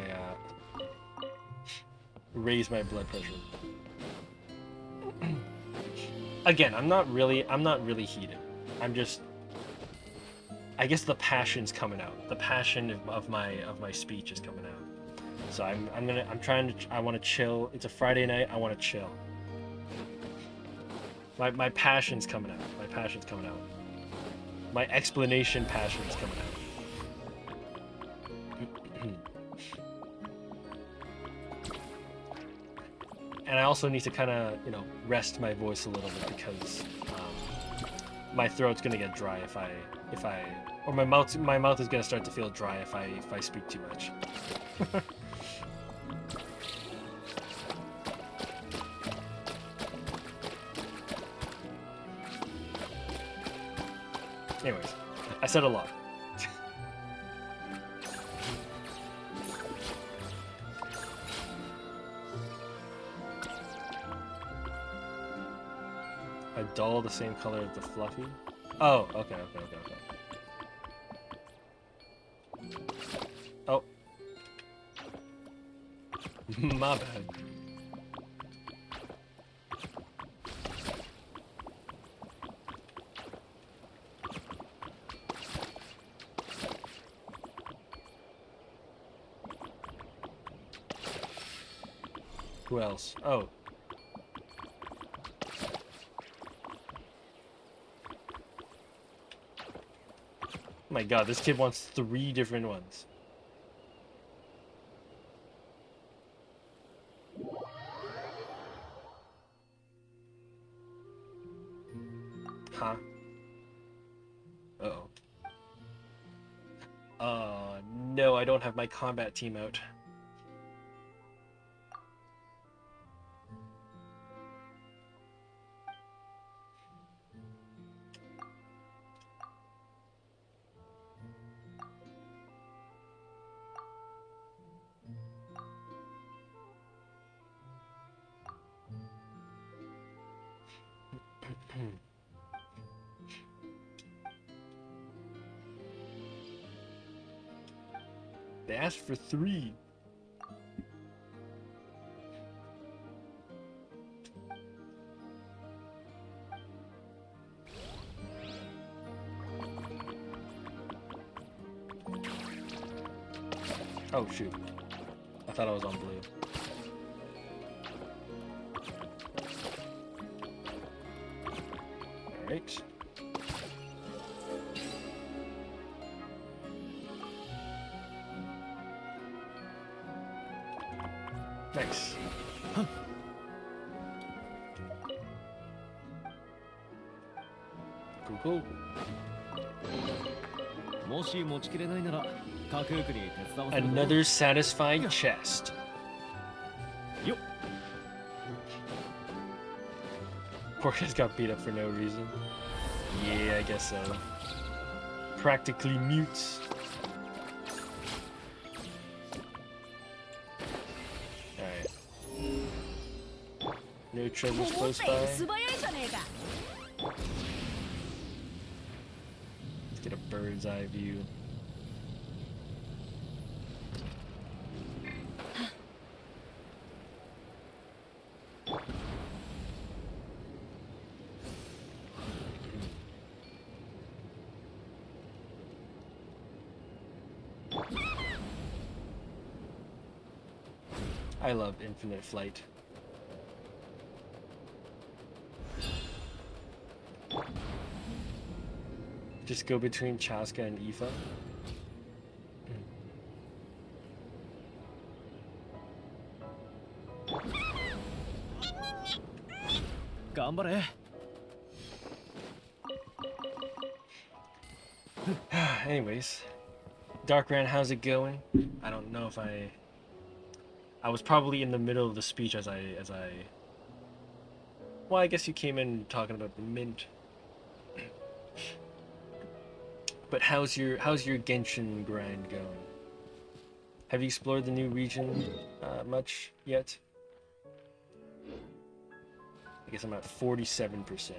raise my blood pressure. Again, I'm not really heated. I'm just, I guess the passion's coming out. The passion of my speech is coming out. So I want to chill. It's a Friday night. I want to chill. My passion's coming out. My passion's coming out. My explanation passion's coming out. And I also need to kind of, rest my voice a little bit because my throat's gonna get dry or my mouth is gonna start to feel dry if I speak too much. Anyways, I said a lot. A doll the same color as the fluffy? Oh, okay. Oh. My bad. Who else? Oh. My god, this kid wants 3 different ones. Huh? Uh-oh. No, I don't have my combat team out. They asked for 3. Oh shoot. I thought I was on blue. Alright. Nice. Cool. Another satisfied chest. Poor guy's got beat up for no reason. Yeah, I guess so. Practically mutes. Alright. No treasures close by. Let's get a bird's eye view. I love infinite flight. Just go between Chaska and Aoife. Anyways, Darkran, how's it going? I don't know if I was probably in the middle of the speech as I well, I guess you came in talking about the mint. But how's your Genshin grind going? Have you explored the new region much yet? I guess I'm at 47%.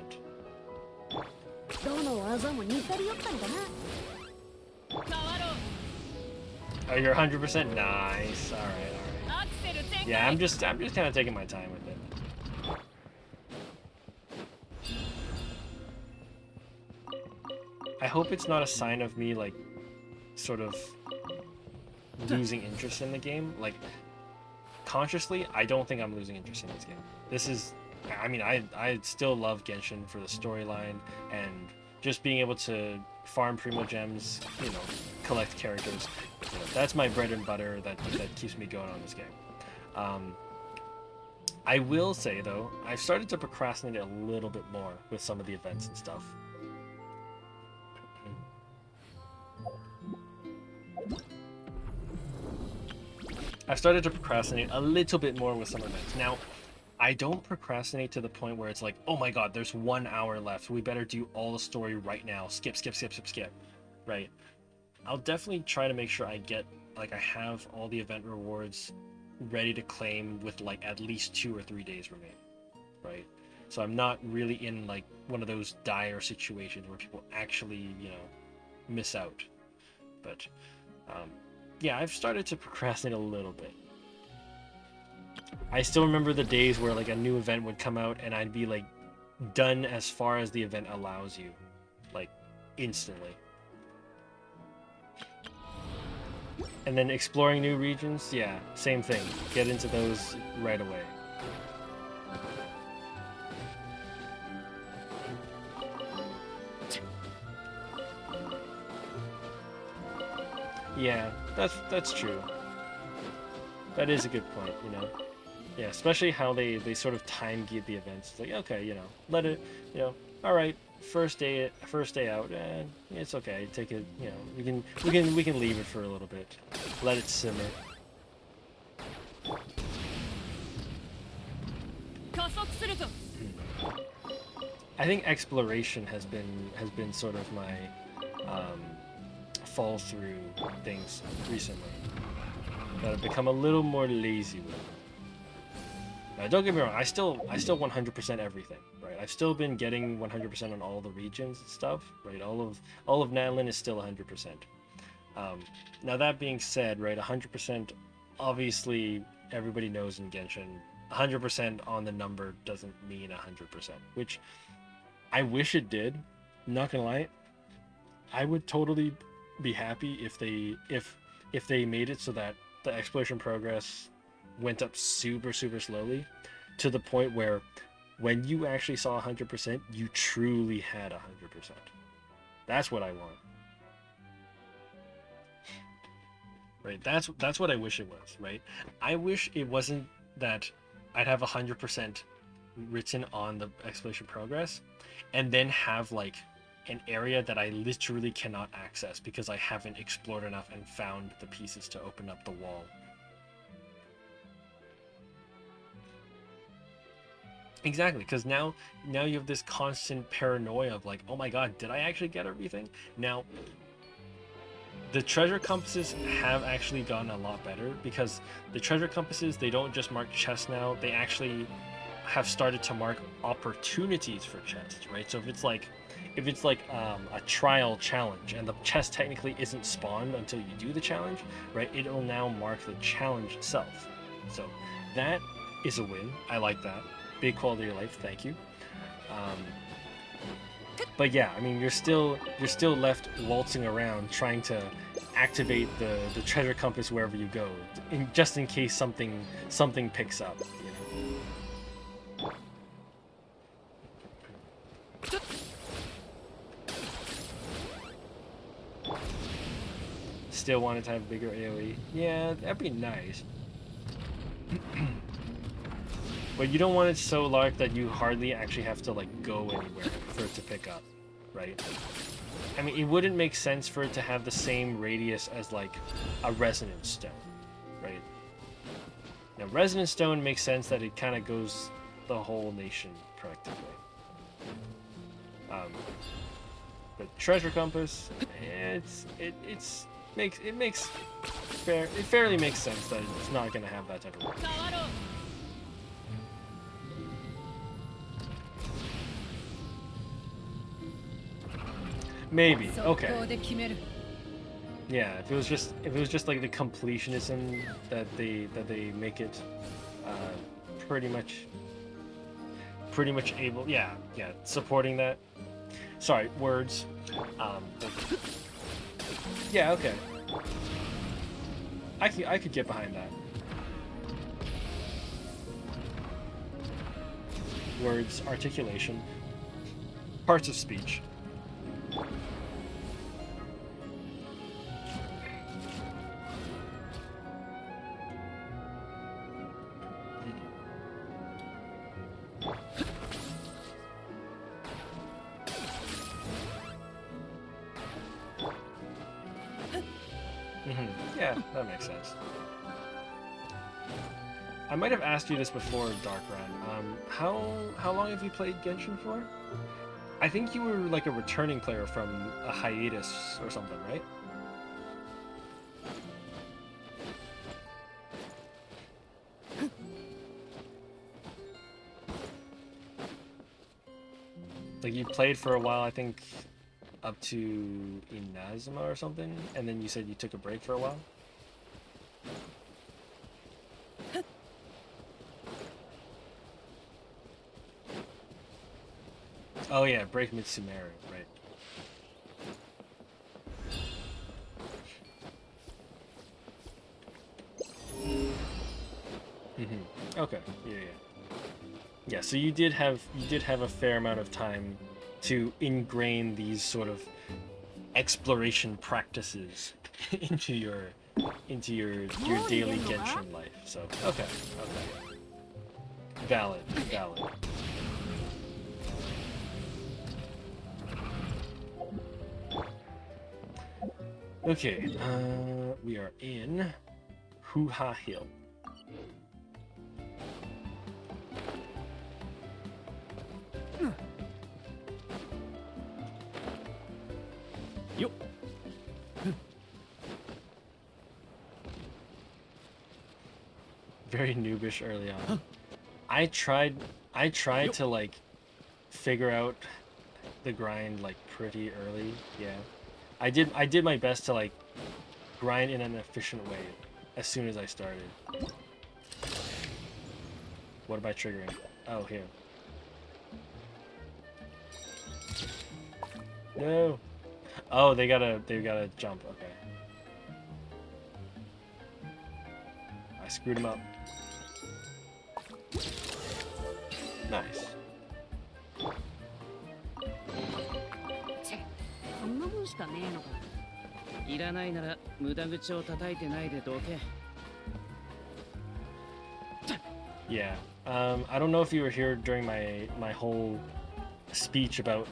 Oh, you're 100%? Nice. All right. Yeah, I'm just kind of taking my time with it. I hope it's not a sign of me, like, sort of losing interest in the game. Like, consciously, I don't think I'm losing interest in this game. This is, I mean, I still love Genshin for the storyline and just being able to farm Primo Gems, you know, collect characters. You know, that's my bread and butter that keeps me going on this game. I will say, though, I've started to procrastinate a little bit more with some of the events and stuff. I've started to procrastinate a little bit more with some events. Now, I don't procrastinate to the point where it's like, oh my god, there's 1 hour left. We better do all the story right now. Skip. Right? I'll definitely try to make sure I get, like, I have all the event rewards ready to claim with, like, at least 2 or 3 days remaining. Right? So I'm not really in, like, one of those dire situations where people actually, you know, miss out. But, yeah, I've started to procrastinate a little bit. I still remember the days where, like, a new event would come out and I'd be, like, done as far as the event allows you. Like, instantly. And then exploring new regions, yeah, same thing. Get into those right away. Yeah, that's true. That is a good point, you know. Yeah, especially how they sort of time guide the events. It's like, okay, you know, let it, you know, all right, first day out, it's okay. Take it, you know, we can leave it for a little bit, let it simmer. I think exploration has been sort of my fall through things recently. That I've become a little more lazy with. Now, don't get me wrong, I still 100% everything, right? right? I've still been getting 100% on all the regions and stuff, right? All of Nanlin is still 100%. Now that being said, right, 100%, obviously everybody knows in Genshin, 100% on the number doesn't mean 100%, which I wish it did. Not gonna lie, I would totally be happy if they made it so that the exploration progress went up super slowly, to the point where when you actually saw 100%, you truly had 100%. That's what I want. Right? That's what I wish it was, right? I wish it wasn't that I'd have 100% written on the exploration progress, and then have like an area that I literally cannot access because I haven't explored enough and found the pieces to open up the wall. Exactly, because now you have this constant paranoia of like, oh my god, did I actually get everything? Now, the treasure compasses have actually gotten a lot better, because the treasure compasses, they don't just mark chests now, they actually have started to mark opportunities for chests, right? So if it's like a trial challenge and the chest technically isn't spawned until you do the challenge, right, it'll now mark the challenge itself. So that is a win. I like that. Big quality of life, thank you. But yeah, I mean, you're still left waltzing around trying to activate the treasure compass wherever you go, just in case something picks up, you know. Still wanted to have bigger AoE. Yeah, that'd be nice. But you don't want it so large that you hardly actually have to like go anywhere for it to pick up, right? I mean, it wouldn't make sense for it to have the same radius as like a resonance stone, right? Now, resonance stone makes sense that it kind of goes the whole nation practically. But treasure compass, it fairly makes sense that it's not going to have that type of radius. Maybe. Okay. Yeah, if it was just like the completionism that they make it pretty much able, yeah, supporting that. Sorry, words. Yeah, okay. I could get behind that. Words, articulation, parts of speech. Yeah, that makes sense. I might have asked you this before, Dark Run. How long have you played Genshin for? I think you were like a returning player from a hiatus or something, right? Like you played for a while, I think, up to Inazuma or something, and then you said you took a break for a while? Oh yeah, break Mitsumeru, right. Okay, yeah. Yeah, so you did have a fair amount of time to ingrain these sort of exploration practices into your daily Genshin life. So okay. Valid. Okay, we are in Hoo-Ha Hill. Yup. Very noobish early on. I tried to like figure out the grind like pretty early. Yeah, I did my best to like grind in an efficient way as soon as I started. What am I triggering? Oh, here. No. Oh, they gotta jump. Okay. I screwed him up. Nice. Yeah. I don't know if you were here during my whole speech about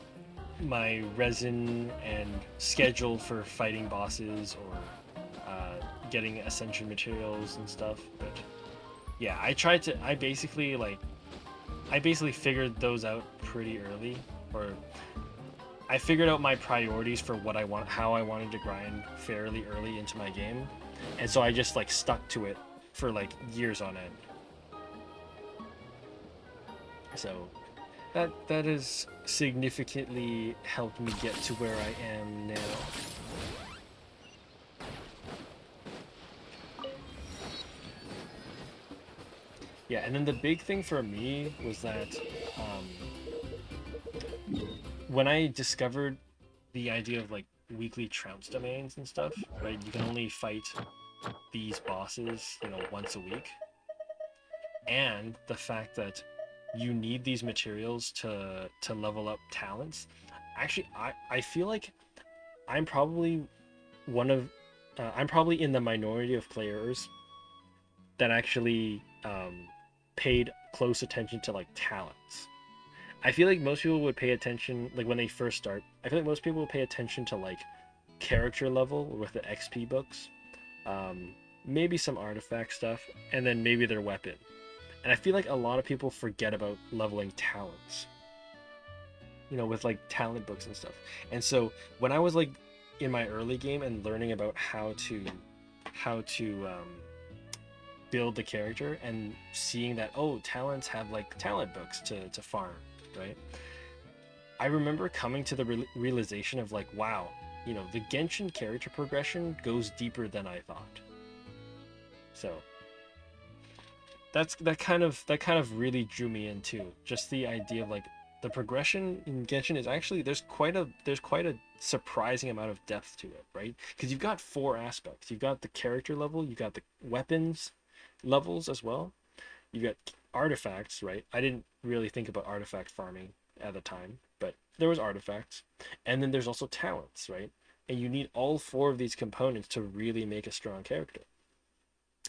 my resin and schedule for fighting bosses or getting ascension materials and stuff, but yeah, I basically figured those out pretty early, or I figured out my priorities for how I wanted to grind fairly early into my game, and so I just like stuck to it for like years on end. So that has significantly helped me get to where I am now. Yeah, and then the big thing for me was that when I discovered the idea of like weekly trounce domains and stuff, right? You can only fight these bosses, you know, once a week. And the fact that you need these materials to level up talents. Actually, I feel like I'm probably I'm probably in the minority of players that actually paid close attention to like talents. I feel like most people would pay attention, like when they first start, I feel like most people would pay attention to like character level with the XP books, maybe some artifact stuff, and then maybe their weapon. And I feel like a lot of people forget about leveling talents, you know, with like talent books and stuff. And so when I was like in my early game and learning about how to build the character and seeing that, oh, talents have like talent books to farm, right? I remember coming to the realization of like, wow, you know, the Genshin character progression goes deeper than I thought. So that kind of really drew me in too. Just the idea of like the progression in Genshin is actually there's quite a surprising amount of depth to it, right? Because you've got 4 aspects. You've got the character level, you've got the weapons levels as well. You've got artifacts, right? I didn't really think about artifact farming at the time, but there was artifacts. And then there's also talents, right? And you need all 4 of these components to really make a strong character.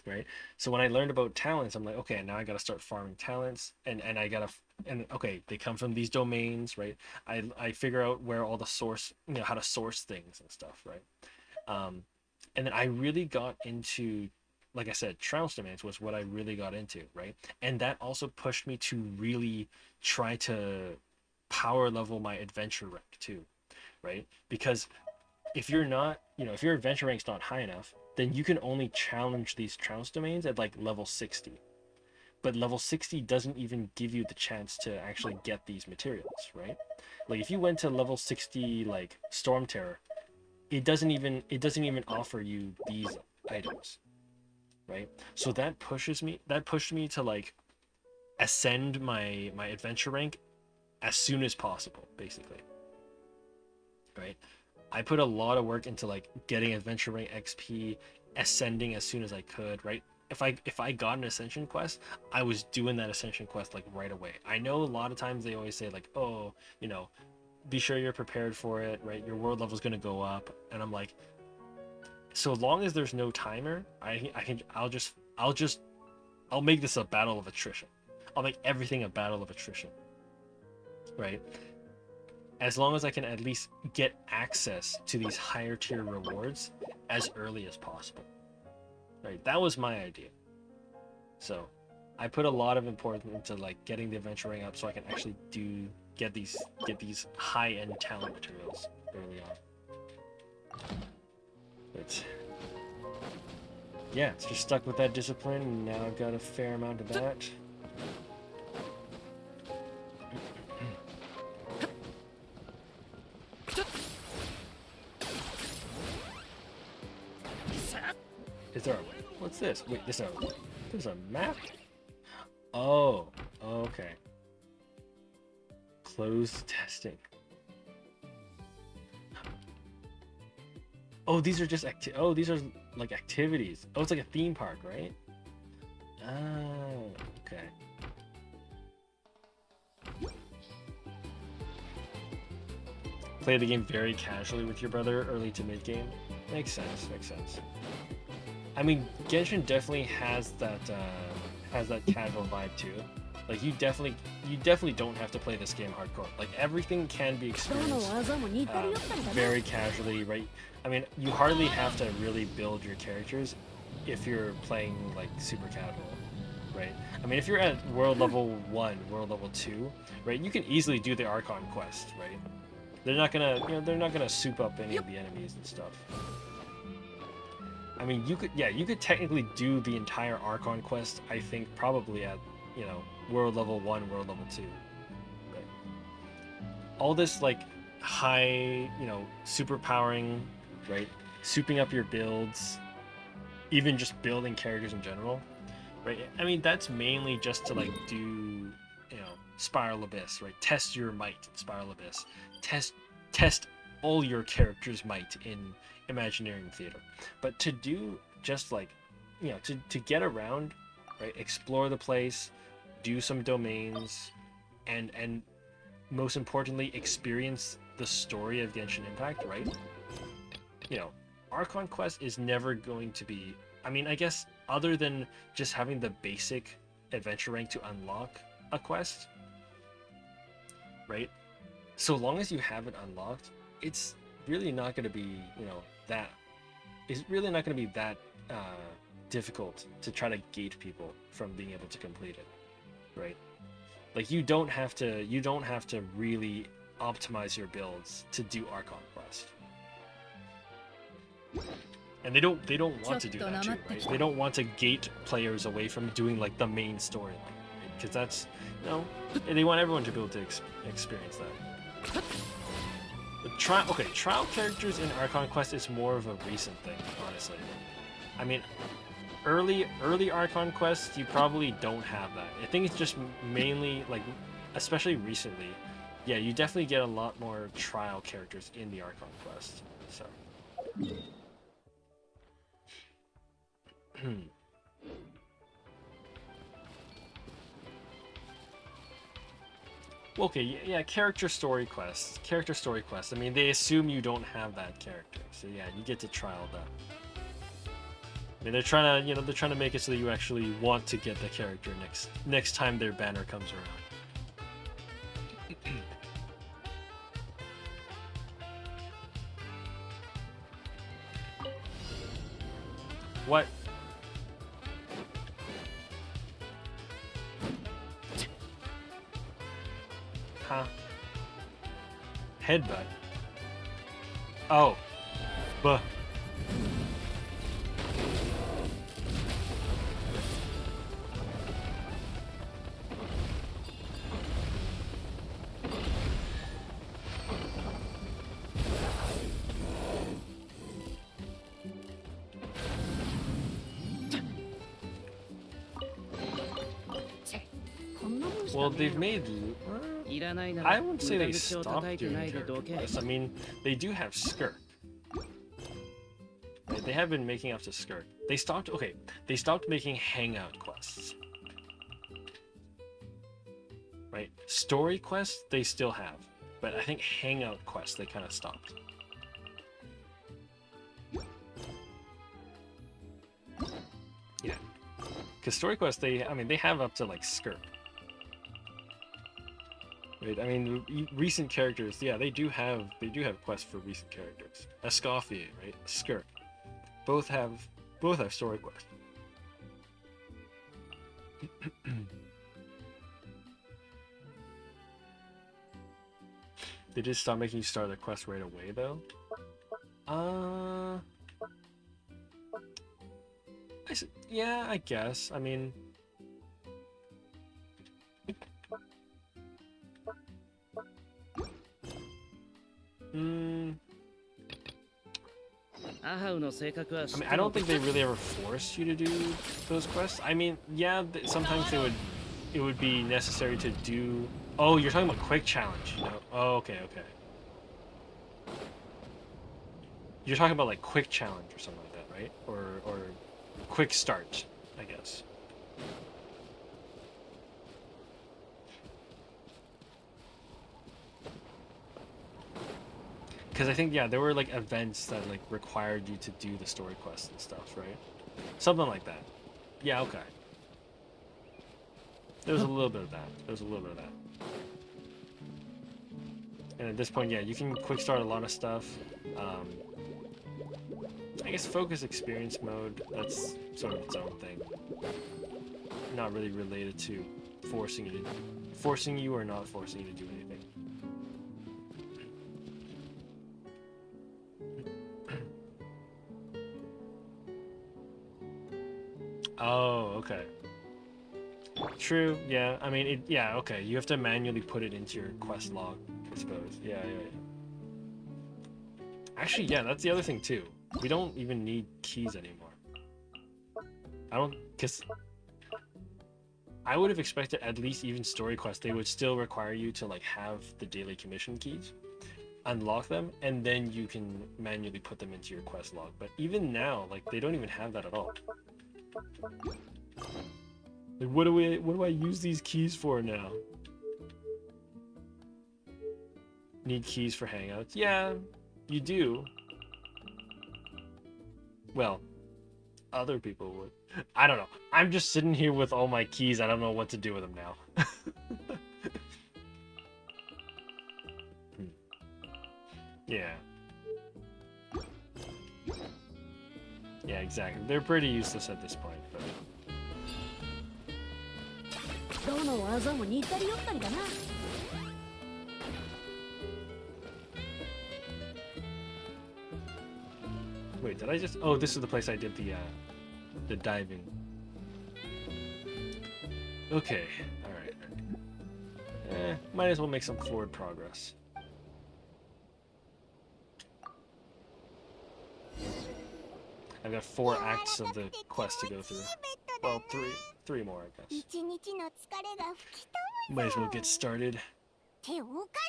Right, so when I learned about talents, I'm like, okay, now I got to start farming talents, and I gotta, and okay, they come from these domains, right? I figure out where all the source, you know, how to source things and stuff, right? And then I really got into, like I said, trounce domains was what I really got into, right? And that also pushed me to really try to power level my adventure rank too, right? Because if you're not, you know, if your adventure rank's not high enough, then you can only challenge these trounce domains at like level 60. But level 60 doesn't even give you the chance to actually get these materials, right? Like if you went to level 60 like Storm Terror, it doesn't even offer you these items, right? So that pushed me to like ascend my adventure rank as soon as possible, basically. Right? I put a lot of work into like getting adventure rank XP, ascending as soon as I could, right? If I got an ascension quest, I was doing that ascension quest like right away. I know a lot of times they always say like, oh, you know, be sure you're prepared for it, right? Your world level is going to go up, and I'm like, so long as there's no timer, I'll make this a battle of attrition. I'll make everything a battle of attrition, right? As long as I can at least get access to these higher tier rewards as early as possible, right? That was my idea. So I put a lot of importance into like getting the adventure rank up so I can actually get these high-end talent materials early on. But yeah, it's just stuck with that discipline, and now I've got a fair amount of that. Is there a way? What's this? Wait, there's a map? Oh, okay. Closed testing. Oh, these are just these are like activities. Oh, it's like a theme park, right? Oh, okay. Play the game very casually with your brother, early to mid game. Makes sense. Makes sense. I mean, Genshin definitely has that casual vibe too. Like you definitely don't have to play this game hardcore. Like everything can be experienced very casually, right? I mean, you hardly have to really build your characters if you're playing like super casual, right? I mean, if you're at world level 1, world level 2, right, you can easily do the Archon quest, right? They're not gonna soup up any of the enemies and stuff. I mean, you could technically do the entire Archon quest, I think, probably at, world level 1, world level 2. Right? All this, like, high, super powering, right? Souping up your builds, even just building characters in general, right? I mean, that's mainly just to, like, do, Spiral Abyss, right? Test your might in Spiral Abyss. Test all your characters' might in Imagineering Theater. But to do just like, to get around, right? Explore the place, do some domains, and most importantly, experience the story of Genshin Impact, right? Archon Quest is never going to be, I mean, I guess other than just having the basic adventure rank to unlock a quest, right? So long as you have it unlocked, it's really not going to be, it's really not going to be that difficult to try to gate people from being able to complete it, right? Like you don't have to really optimize your builds to do Archon Quest. And they don't want to do that too, right? They don't want to gate players away from doing like the main storyline, right? Because that's, they want everyone to be able to experience that. Trial characters in Archon Quest is more of a recent thing, honestly. I mean, early Archon Quests, you probably don't have that. I think it's just mainly, like, especially recently, yeah, you definitely get a lot more trial characters in the Archon Quest, so. Okay, yeah, character story quests. I mean, they assume you don't have that character, so yeah, you get to trial that. I mean, they're trying to make it so that you actually want to get the character next time their banner comes around. What? Huh? Headbutt. Oh. Buh. Well, they've made... I wouldn't say they stopped doing character quests. I mean, they do have Skirt. Right? They have been making up to Skirt. They stopped making hangout quests. Right? Story quests, they still have. But I think hangout quests, they kind of stopped. Yeah. Because story quests, they have up to, like, Skirt. Right, I mean, recent characters, yeah, they do have quests for recent characters. Escoffier, right? Skirt. Both have story quests. They just stop making you start the quest right away, though. Yeah, I guess. I mean. I mean, I don't think they really ever force you to do those quests. I mean, yeah, sometimes it would be necessary to do. Oh, you're talking about quick challenge, you know? Oh, okay, okay. You're talking about like quick challenge or something like that, right? Or quick start, I guess. Because I think, yeah, there were like events that like required you to do the story quests and stuff, right? Something like that. Yeah, okay. There was a little bit of that. There was a little bit of that. And at this point, yeah, you can quick start a lot of stuff. I guess focus experience mode, that's sort of its own thing. Not really related to forcing you or not forcing you to do anything. Oh, okay. True, yeah. I mean, yeah, okay. You have to manually put it into your quest log, I suppose. Yeah. Actually, yeah, that's the other thing, too. We don't even need keys anymore. Because I would have expected at least even story quests, they would still require you to, like, have the daily commission keys, unlock them, and then you can manually put them into your quest log. But even now, like, they don't even have that at all. Like, what do I use these keys for now? Need keys for hangouts? Yeah, you do. Well, other people would. I don't know. I'm just sitting here with all my keys. I don't know what to do with them now. Yeah. Yeah, exactly. They're pretty useless at this point, but... Wait, did I just... Oh, this is the place I did the diving. Okay, alright. Might as well make some forward progress. I've got 4 acts of the quest to go through. Well, three more, I guess. Might as well get started.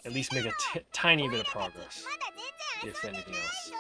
At least make a tiny bit of progress, if anything else.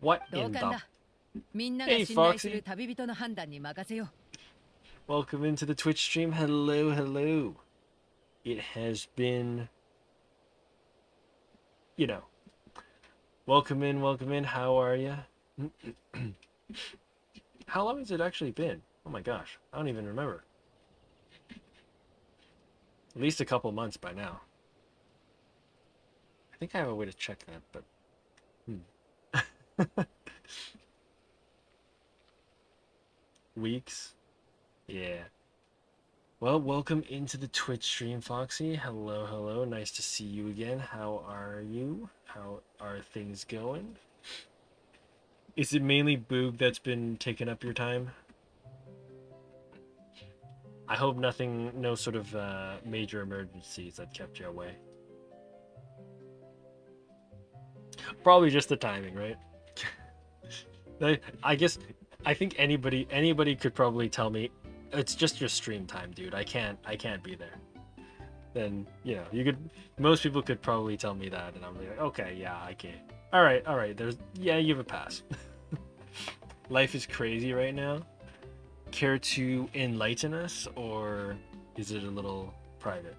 What in the... Hey, Foxy. Welcome into the Twitch stream. Hello, hello. It has been... You know. Welcome in, welcome in. How are you? How long has it actually been? Oh my gosh. I don't even remember. At least a couple months by now. I think I have a way to check that, but... Weeks? Yeah. Well, welcome into the Twitch stream, Foxy. Hello, hello. Nice to see you again. How are you? How are things going? Is it mainly Boog that's been taking up your time? I hope no sort of major emergencies that kept you away. Probably just the timing, right? I think anybody could probably tell me it's just your stream time, dude. I can't be there. Then, you know, most people could probably tell me that, and I'm like, okay, yeah, I can't. All right, you have a pass. Life is crazy right now. Care to enlighten us, or is it a little private?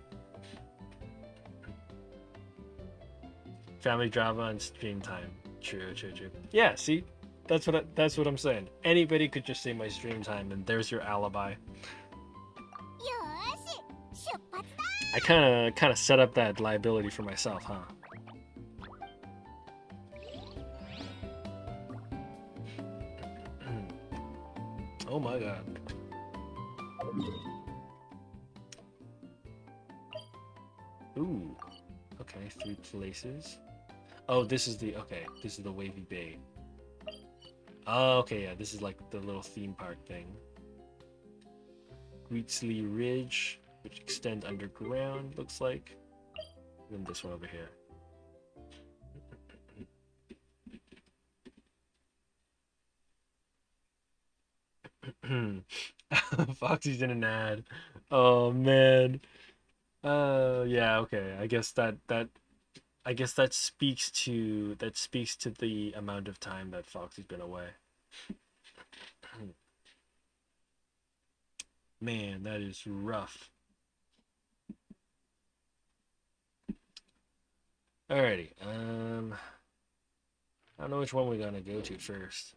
Family drama and stream time. True. Yeah, see, that's what I'm saying. Anybody could just say my stream time, and there's your alibi. I kind of set up that liability for myself, huh? Oh my god. Ooh. Okay, 3 places. Oh, this is the Wavy Bay. Oh, okay, yeah, this is like the little theme park thing. Greetsley Ridge, which extends underground, looks like. And then this one over here. Foxy's in an ad. Oh man. Yeah, okay. I guess that speaks to the amount of time that Foxy's been away. Man, that is rough. Alrighty. I don't know which one we're gonna go to first.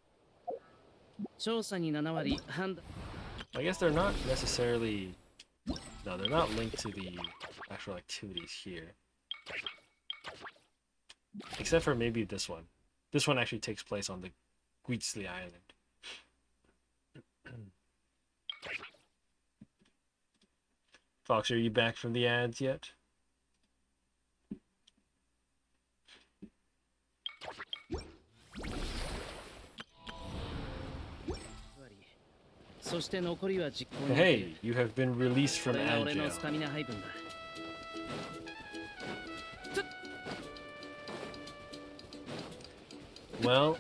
I guess they're not necessarily... No, they're not linked to the actual activities here. Except for maybe this one. This one actually takes place on the Greetsley Island. Fox, are you back from the ads yet? Hey, you have been released from ad jail. Well,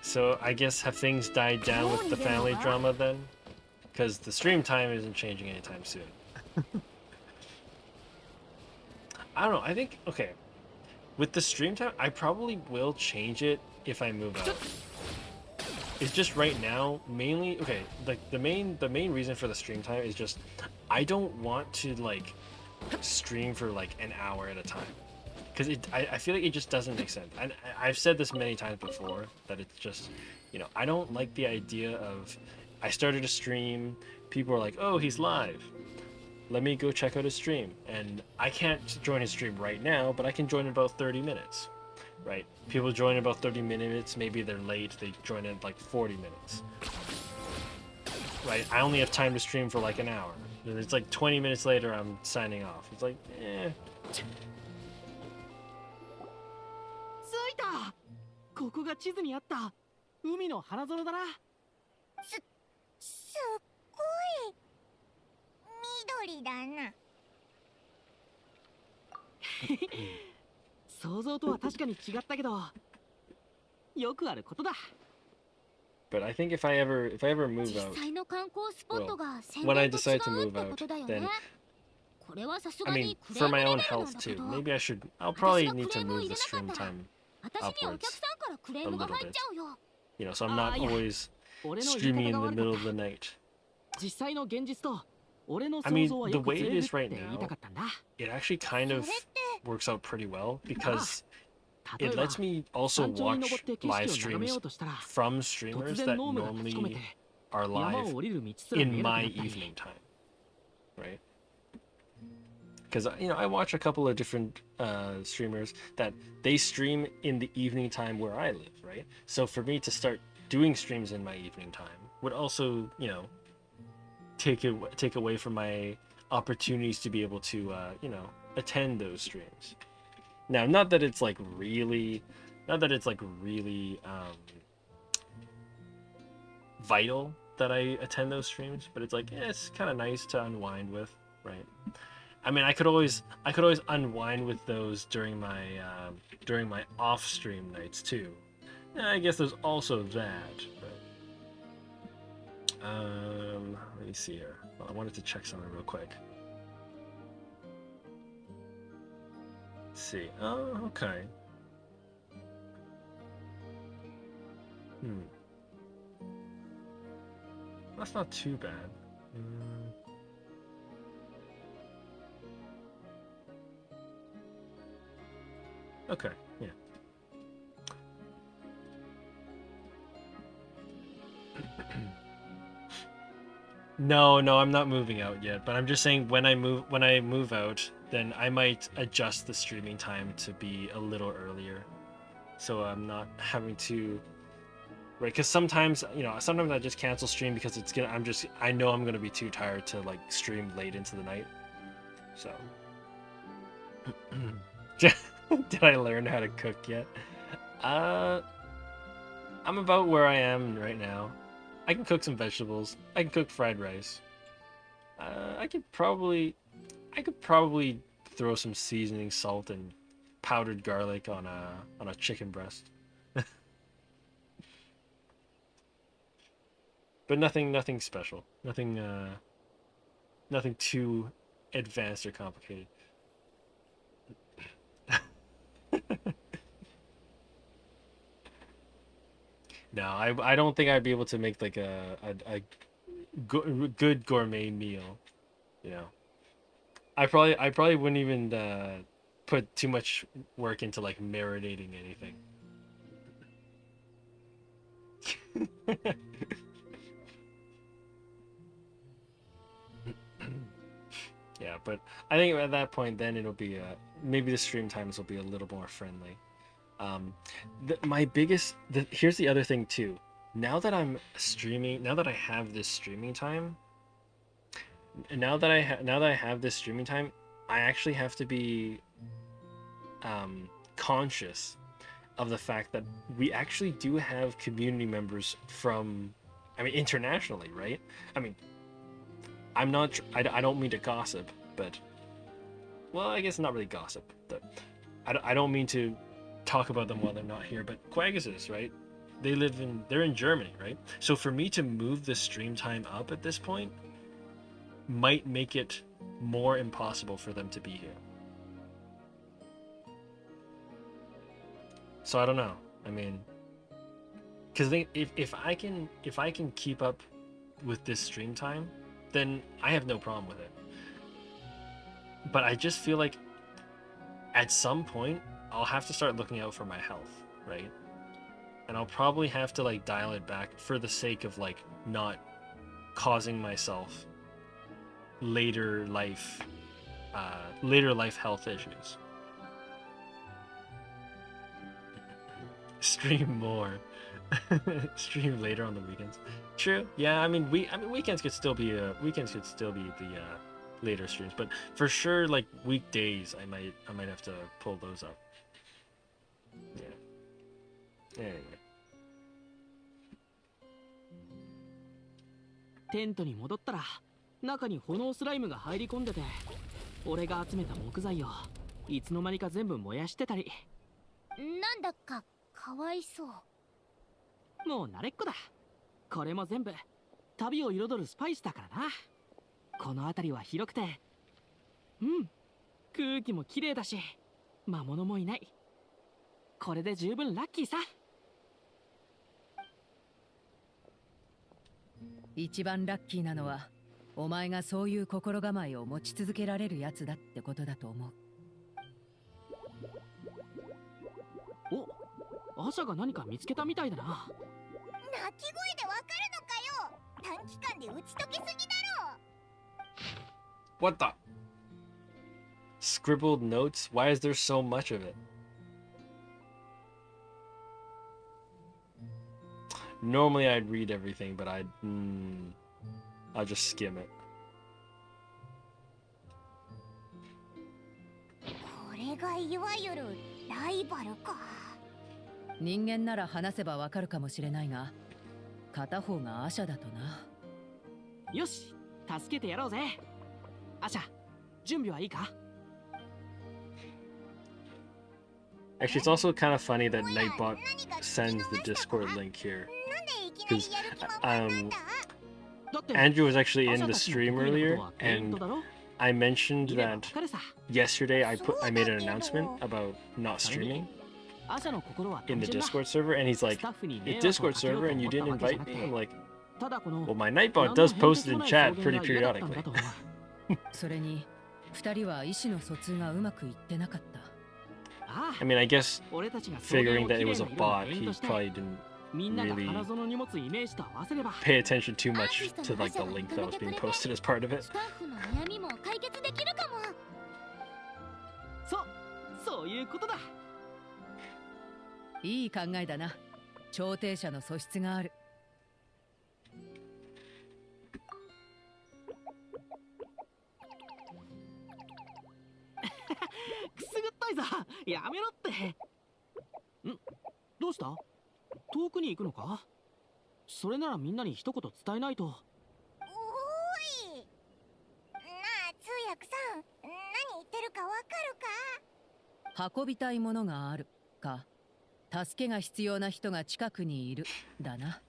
so I guess have things died down with the family drama then? Because the stream time isn't changing anytime soon. I don't know, I think, okay, with the stream time, I probably will change it if I move out. It's just right now, mainly, okay, like the main reason for the stream time is just, I don't want to like stream for like an hour at a time. Because I feel like it just doesn't make sense. And I've said this many times before, that it's just, you know, I don't like the idea of, I started a stream, people are like, oh, he's live. Let me go check out his stream. And I can't join his stream right now, but I can join in about 30 minutes. Right? People join in about 30 minutes, maybe they're late, they join in like 40 minutes. Right? I only have time to stream for like an hour. And it's like 20 minutes later, I'm signing off. It's like, eh. ここが地図にあった海の花園だな。すっごい緑だな。想像とは確かに違ったけど、よくあることだ。But I think if I ever move out, well, when I decide to move out, then I mean, for my own health too, maybe I'll probably need to move the stream time upwards a little bit. You know, so I'm not always streaming in the middle of the night. I mean, the way it is right now, it actually kind of works out pretty well because it lets me also watch live streams from streamers that normally are live in my evening time, right? because you know I watch a couple of different streamers that they stream in the evening time where I live, right? So for me to start doing streams in my evening time would also, you know, take away from my opportunities to be able to you know, attend those streams. Now, not that it's like really vital that I attend those streams, but it's like, yeah, it's kind of nice to unwind with, right? I mean, I could always unwind with those during my off stream nights too. Yeah, I guess there's also that. But, let me see here. Well, I wanted to check something real quick. Let's see. Oh, okay. That's not too bad. Okay, yeah. No, I'm not moving out yet, but I'm just saying when I move out, then I might adjust the streaming time to be a little earlier. So I'm not having to, right? Because sometimes, you know, sometimes I just cancel stream because I know I'm gonna be too tired to like stream late into the night. So did I learn how to cook yet? I'm about where I am right now. I can cook some vegetables. I can cook fried rice. I could probably throw some seasoning, salt, and powdered garlic on a chicken breast. But nothing special. Nothing too advanced or complicated. No, I don't think I'd be able to make like a good gourmet meal. You know, I probably wouldn't even put too much work into like marinating anything. Yeah, but I think at that point, then it'll be maybe the stream times will be a little more friendly. Here's the other thing too. Now that I'm streaming, now that I have this streaming time, I actually have to be conscious of the fact that we actually do have community members from, I mean, internationally, right? I mean, I don't mean to gossip, but, well, I guess not really gossip, but I don't mean to talk about them while they're not here, but Quaggases, right? They're in Germany, right? So for me to move the stream time up at this point might make it more impossible for them to be here. So I don't know. I mean, because if I can keep up with this stream time, then I have no problem with it. But I just feel like at some point I'll have to start looking out for my health, right? And I'll probably have to like dial it back for the sake of like not causing myself later life health issues. Stream more. Stream later on the weekends. True. Yeah, I mean weekends could still be the later streams, but for sure like weekdays I might have to pull those up. Yeah. Anyway. テントに戻ったら中に炎スライムが入り込んでて、俺が集めた木材をいつの間にか全部燃やしてたり。なんだかかわいそう。もう慣れっこだ。これも全部旅を彩るスパイスだからな。この辺りは広くて、空気もきれいだし、魔物もいない。これで十分ラッキーさ。一番ラッキーなのはお前がそういう心構えを持ち続けられるやつだってことだと思う。お、アシャが何か見つけたみたいだな。鳴き声でわかるのかよ。短期間で打ち解けすぎだろ。What the? scribbled notes? Why is there so much of it? Normally I'd read everything, but I'll just skim it. これがいわゆるライバルか。人間なら話せばわかるかもしれないが、片方がアシャだとな。よし、助けてやろうぜ。アシャ、準備はいいか？ Actually, it's also kind of funny that Nightbot sends the Discord link here. Because Andrew was actually in the stream earlier, and I mentioned that yesterday I made an announcement about not streaming in the Discord server, and he's like, "It's Discord server and you didn't invite me?" I'm like, "Well, my Nightbot does post it in chat pretty periodically." それに、二人は意思の疎通がうまくいってなかった。I mean, I guess figuring that it was a bot, he probably didn't really pay attention too much to like the link that was being posted as part of it. そういうことだ。いい考えだな。調停者の素質がある。くすぐったいぞ。やめろって。どうした？遠くに行くのか？それならみんなに一言伝えないと。おーい。なあ、通訳さん、何言ってるかわかるか？運びたいものがあるか、助けが必要な人が近くにいるだな。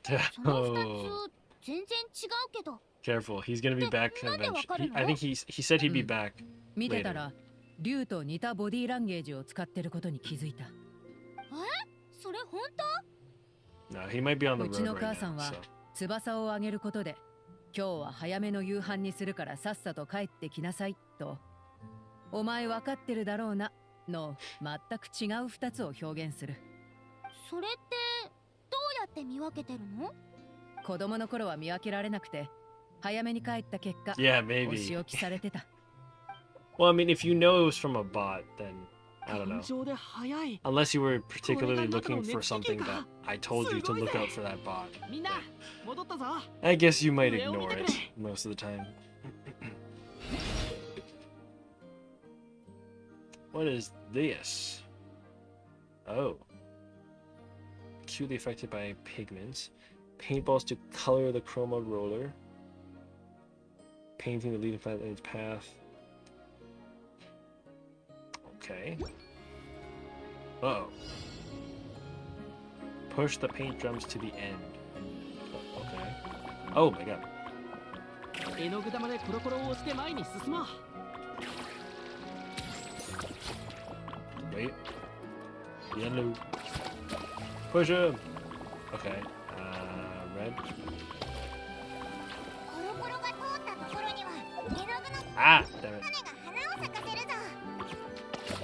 その二つ全然違うけど。 Careful, he's gonna be back eventually. I think he said he'd be back 見てた later. ら、竜と似たボディーランゲージを使ってることに気づいた。それ本当？ No, he might be on the うち road の right 母さん now. は So. 翼を上げることで、今日は早めの夕飯にするからさっさと帰ってきなさいと、お前分かってるだろうなの全く違う二つを表現する。それってどうやって見分けてるの？子供の頃は見分けられなくて、早めに帰った結果、 Yeah, お maybe. 仕置きされてた。Well, I mean, if you know it was from a bot, then I don't know. 感情で早い。 Unless you were particularly looking for something that I told you to look out for that bot. みんな、戻ったぞ。 I guess you might ignore it most of the time. What is this? Oh. Acutely affected by pigments. Paintballs to color the chroma roller. Painting the leading plant in its path. Okay. Uh-oh. Push the paint drums to the end. Okay. Oh my god. 絵の具玉でコロコロを押して前に進もう。 Wait. Yellow. Push him! Okay. Red. コロコロが通ったところには絵の具の Ah! Damn it. 種が花を咲かせるぞ。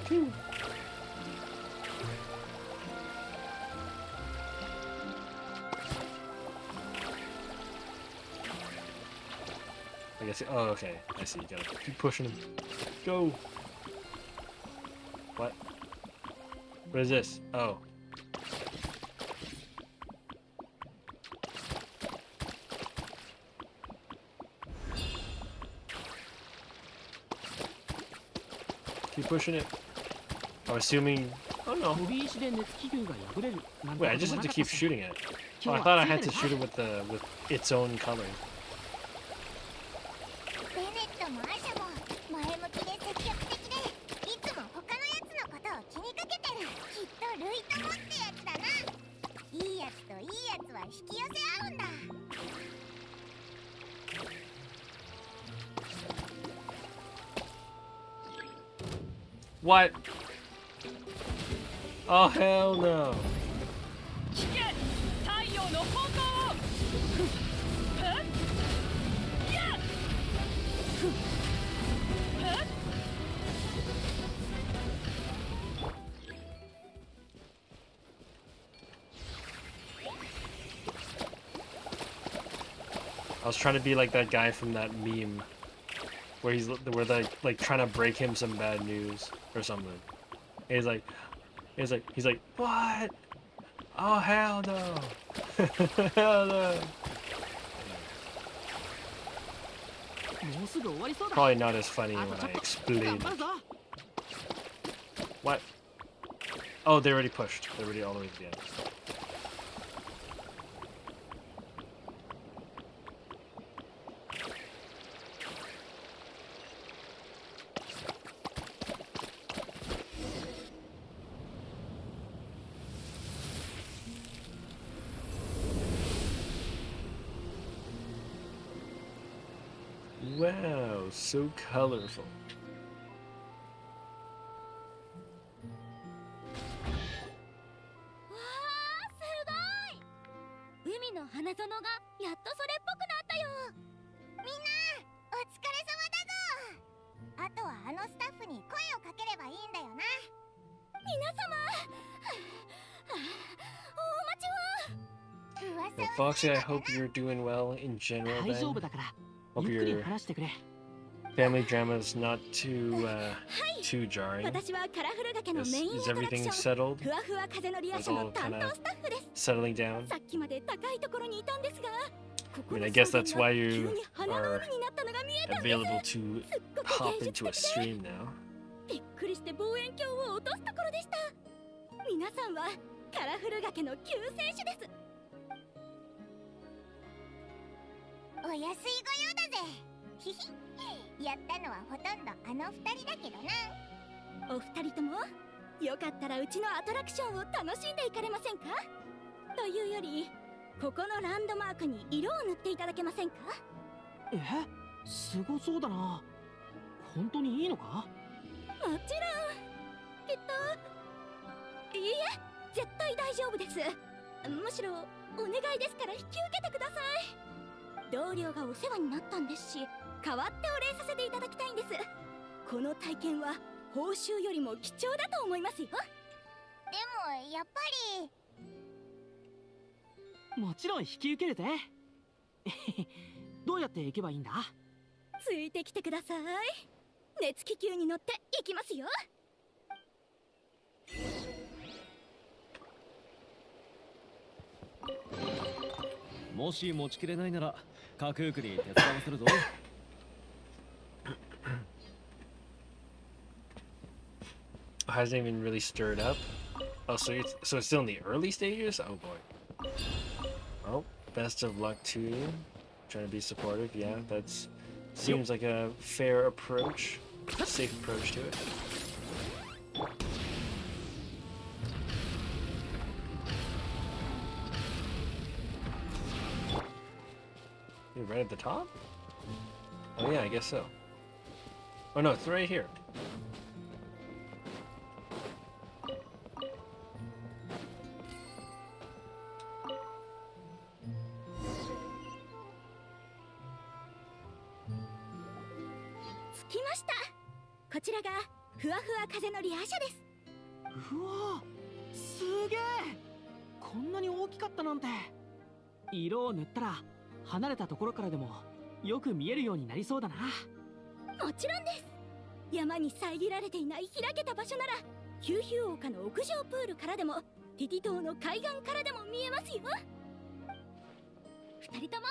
Phew. I guess. Oh, okay. I see. You gotta keep pushing him. Go. What? What is this? Oh. Keep pushing it. I'm assuming. Oh no. 飛び石で熱気球が破れる。なんて Wait, I こと just も have な to かった keep し shooting it. Oh, I thought I had to shoot it with its own color. ベネットもアシャも前向きで積極的でいつも他のやつのことを気にかけてる。きっとルイ友ってやつだな。いいやつといいやつは引き寄せ合うんだ。 What? Oh hell no. 聞け、太陽の方向を。いや。I was trying to be like that guy from that meme where they like trying to break him some bad news or something. And he's like, what? Oh hell no! Hell no! Probably not as funny when I explain it. What? Oh, they already pushed. They're already all the way to the end. Wow, so colorful. 花園がやっとそれっぽくなったよ。みんなお疲れ様だぞ。あとはあのスタッフに声をかければいいんだよな。皆様お待ちを。 Foxy, I hope you're doing well in general then. Hope your family drama is not too jarring. Is everything settled? Is all kind of settling down? I mean, I guess that's why you are available to hop into a stream now. びっくりして望遠鏡を落とすところでした。皆さんはカラフル崖の救世主です。お安いご用だぜ。ひひ。やったのはほとんどあの二人だけどな。お二人ともよかったらうちのアトラクションを楽しんでいかれませんか？というよりここのランドマークに色を塗っていただけませんか？え、すごそうだな。本当にいいのか？もちろん。きっと。いいえ、絶対大丈夫です。むしろお願いですから引き受けてください。同僚がお世話になったんですし、代わってお礼させていただきたいんです。この体験は報酬よりも貴重だと思いますよ。でもやっぱり。もちろん引き受けるぜ。どうやって行けばいいんだ？ついてきてください。熱気球に乗って行きますよ。もし持ちきれないなら架空区に手伝わせるぞ。Hasn't even really stirred up. Oh, so it's still in the early stages? Oh boy. Oh, best of luck to you. Trying to be supportive. Yeah, that's seems like a fair approach, safe approach to it. You're right at the top? Oh yeah, I guess so. Oh no, it's right here.うわ、すげえ。こんなに大きかったなんて。色を塗ったら離れたところからでもよく見えるようになりそうだな。もちろんです。山に遮られていない開けた場所ならヒューヒュー丘の屋上プールからでもティティ島の海岸からでも見えますよ。二人とも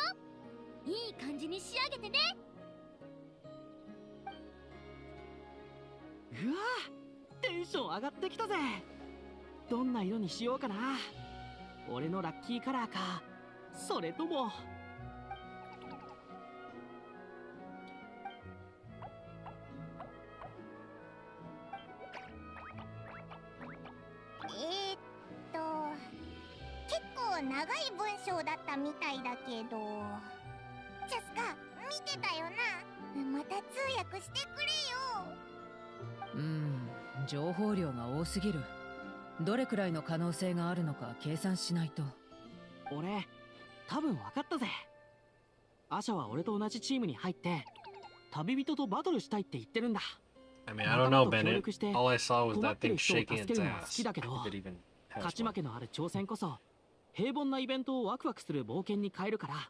いい感じに仕上げてね。うわ、テンション上がってきたぜ。どんな色にしようかな。俺のラッキーカラーか、それとも。結構長い文章だったみたいだけど。ジャスカ、見てたよな。また通訳してくれよ。情報量が多すぎる。どれくらいの可能性があるのか計算しないと。俺、多分分かったぜ。アシャは俺と同じチームに入って旅人とバトルしたいって言ってるんだ。I mean, I don't know, Bennett. All I saw was that thing shaking its ass. 好きだけど、勝ち負けのある挑戦こそ平凡なイベントをワクワクする冒険に変えるから、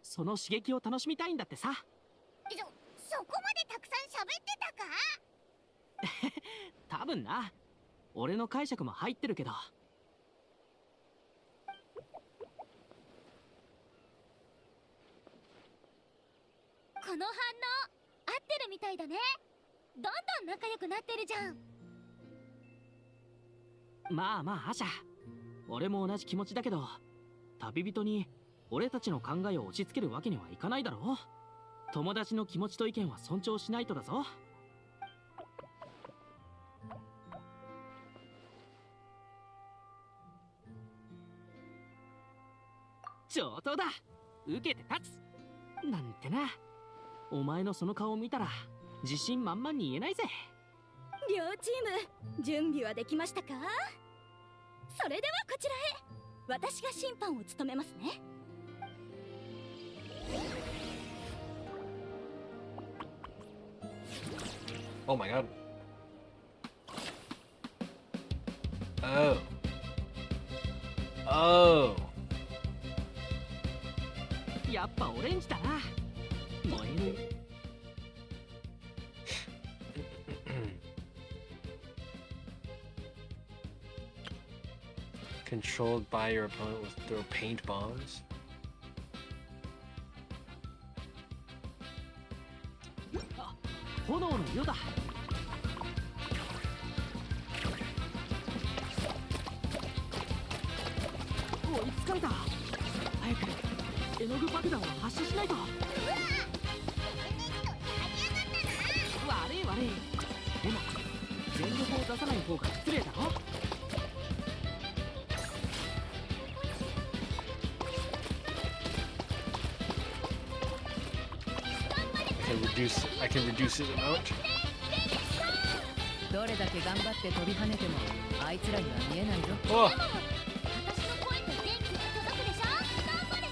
その刺激を楽しみたいんだってさ。そこまでたくさん喋ってたか？多分な。俺の解釈も入ってるけど。この反応合ってるみたいだね。どんどん仲良くなってるじゃん。まあまあアシャ、俺も同じ気持ちだけど、旅人に俺たちの考えを押し付けるわけにはいかないだろう。友達の気持ちと意見は尊重しないとだぞ。上等だ。受けて立つなんてな。お前のその顔を見たら自信満々に言えないぜ。両チーム準備はできましたか？それではこちらへ。私が審判を務めますね。Oh my god. Oh. Oh. やっぱオレンジだな。燃える。Controlled by your opponent with throw paint bombs. あ、炎の色だ。追いつかれた。早く絵の具爆弾を発射しないと。悪い悪い。でも全力を出さない方が失礼だろ。I can reduce his amount. どれだけ頑張って飛び跳ねてもあいつらには見えないぞ。Oh. 私の声と電気が届くでしょ。頑張れ頑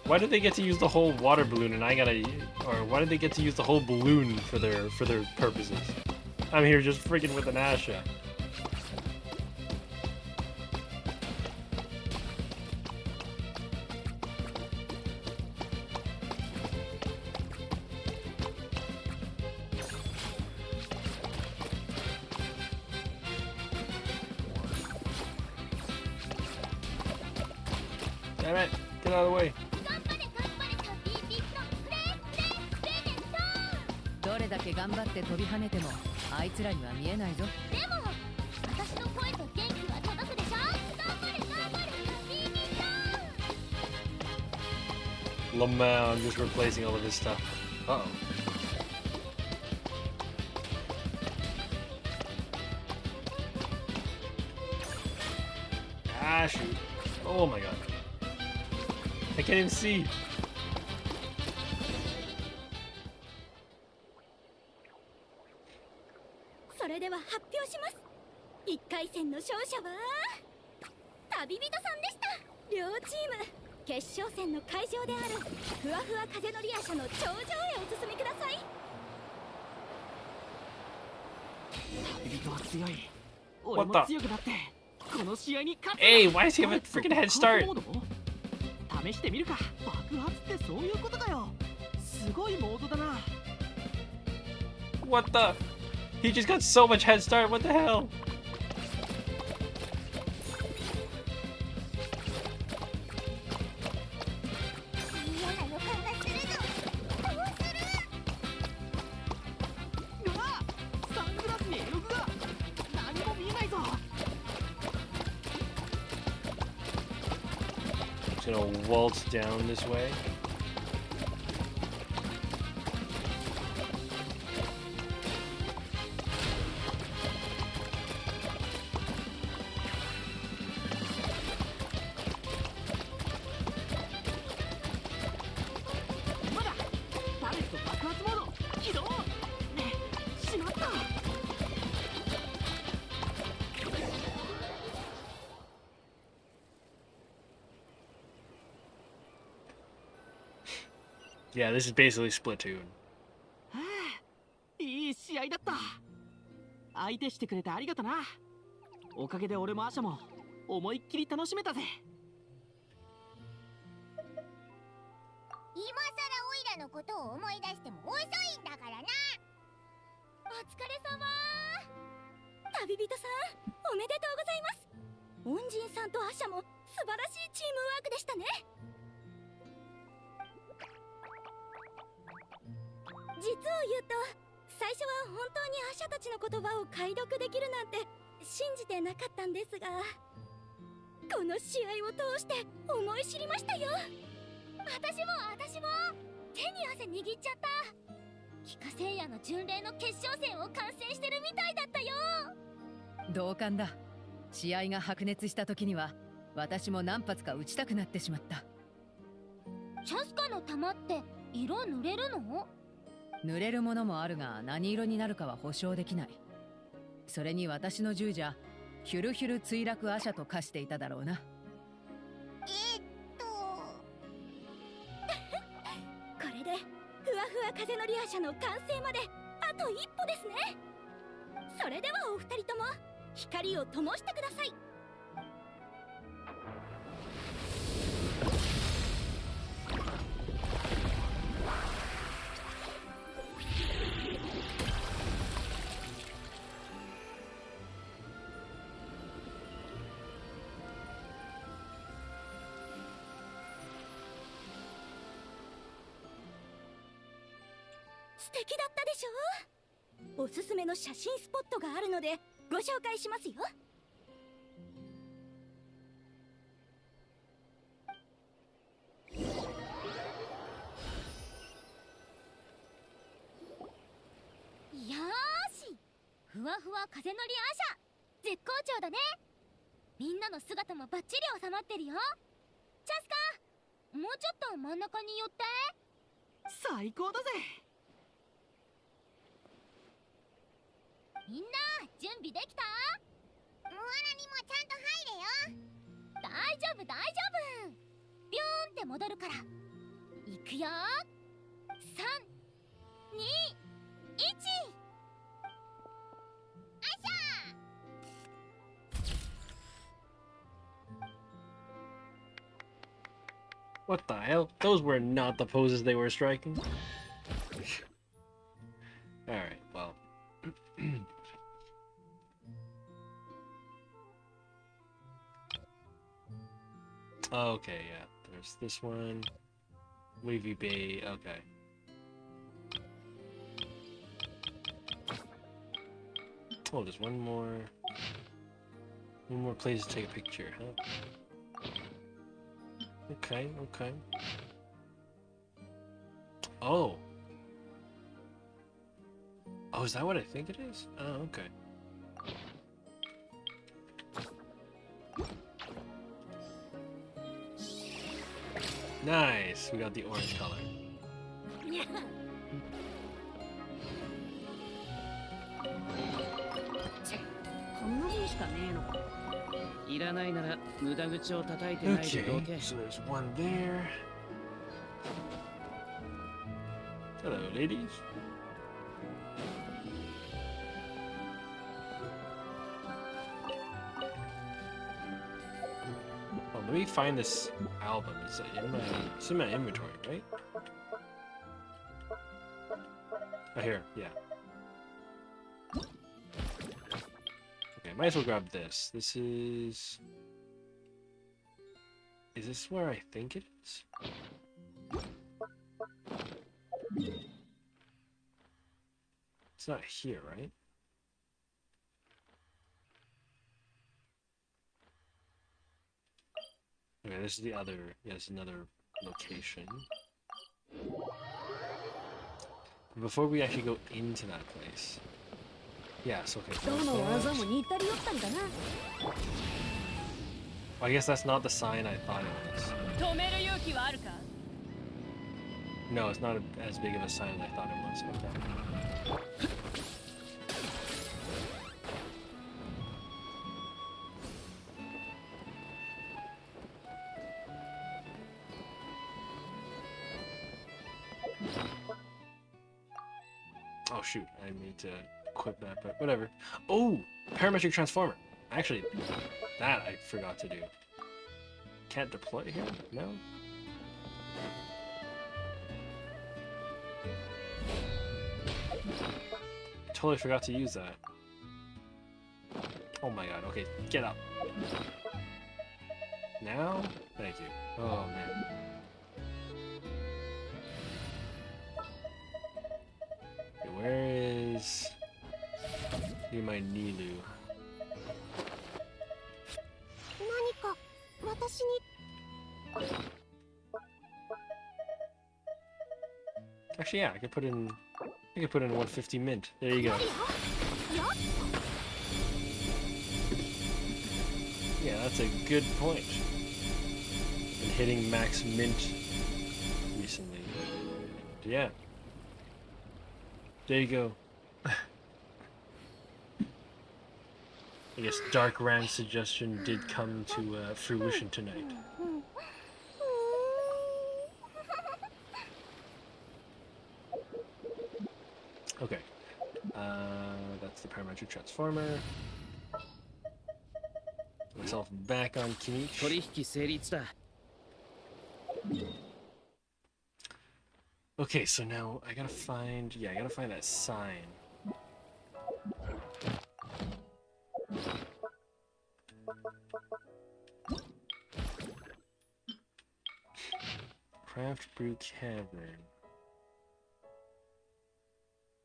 張れ。Why did they get to use the whole water balloon and I gotta, or why did they get to use the whole balloon for their purposes? I'm here just freaking with an Asha. Damn it! Get out of the way. どれだけ頑張って飛び跳ねてもあいつらには見えないぞ。でも私の声と電気は届くでしょ。頑張れ頑張れ。Lamau, I'm just replacing all of his stuff. Uh-oh. Ah, shoot. Oh my god. I can't even see. それでは発表します。1回戦の勝者は旅人さんでした。両チーム決勝戦の会場であるふわふわ風のリア車の頂上へお進みください。旅人は強い。俺も強くなってこの試合に勝つ。Hey, why does he have a freaking head start? 試してみるか。爆発ってそういうことかよ。すごいモードだな。What the? He just got so much head start. What the hell? 嫌な予感がするぞ。どうする？うわ！サングラスに絵の具が。何も見えないぞ。Just gonna waltz down this way. Yeah, this is basically Splatoon. いい試合だった。相手してくれてありがとな。おかげで俺もアシャも思いっきり楽しめたぜ。のことを思い出しても遅いんだからな。お疲れ様。旅人さん、おめでとうございます。恩人さんとアシャも素晴らしいチームワークでしたね。実を言うと、最初は本当にアシャたちの言葉を解読できるなんて信じてなかったんですが、この試合を通して思い知りましたよ。私も手に汗握っちゃった。帰化聖夜の巡礼の決勝戦を観戦してるみたいだったよ。同感だ。試合が白熱した時には私も何発か撃ちたくなってしまった。チャスカの弾って色塗れるの？塗れるものもあるが何色になるかは保証できない。それに私の銃じゃヒュルヒュル墜落アシャと化していただろうな。これでふわふわ風のリアシャの完成まであと一歩ですね。それではお二人とも光を灯してください。素敵だったでしょ。おすすめの写真スポットがあるのでご紹介しますよ。よーし、ふわふわ風のリアーシャ絶好調だね。みんなの姿もバッチリ収まってるよ。チャスカ、もうちょっと真ん中に寄って。最高だぜ。みんな準備できた？モアナにもちゃんと入れよ。大丈夫大丈夫。ビューンって戻るから。いくよ。3、2、1。あしゃー。 What the hell? Those were not the poses they were striking. Alright, well. Okay, yeah. There's this one. Wavy Bay, okay. Oh, there's one more. One more place to take a picture, huh? Okay, okay. Oh. Oh, is that what I think it is? Oh, okay. Nice! We got the orange color. こんなもんしかねえのか。いらないなら無駄口を叩いてないでどけ。 Okay, so there's one there. Hello, ladies. Oh, let me find this album. It's in my inventory, right? Oh, here, yeah. Okay, might as well grab this. This is... Is this where I think it is? It's not here, right? Okay, this is the other... Yeah, this is another location. Before we actually go into that place... Yes, okay. I guess that's not the sign I thought it was. No, it's not as big of a sign as I thought it was. Okay. Oh shoot, I need to equip that, but whatever. Oh! Parametric transformer! Actually, that I forgot to do. Can't deploy here? No? totally forgot to use that. Oh my god, okay, get up. Now? Thank you. Oh man. Okay, where is... You're my Nilu. 何か私に Actually, yeah, I could put in 150 mint. There you go. Yeah, that's a good point. Been hitting max mint recently. Yeah. There you go. I guess Dark Rand's suggestion did come to fruition tonight. Okay. That's the parametric transformer. Myself back on Kinich. Okay, so now I gotta find that sign. Craft Brew Cavern.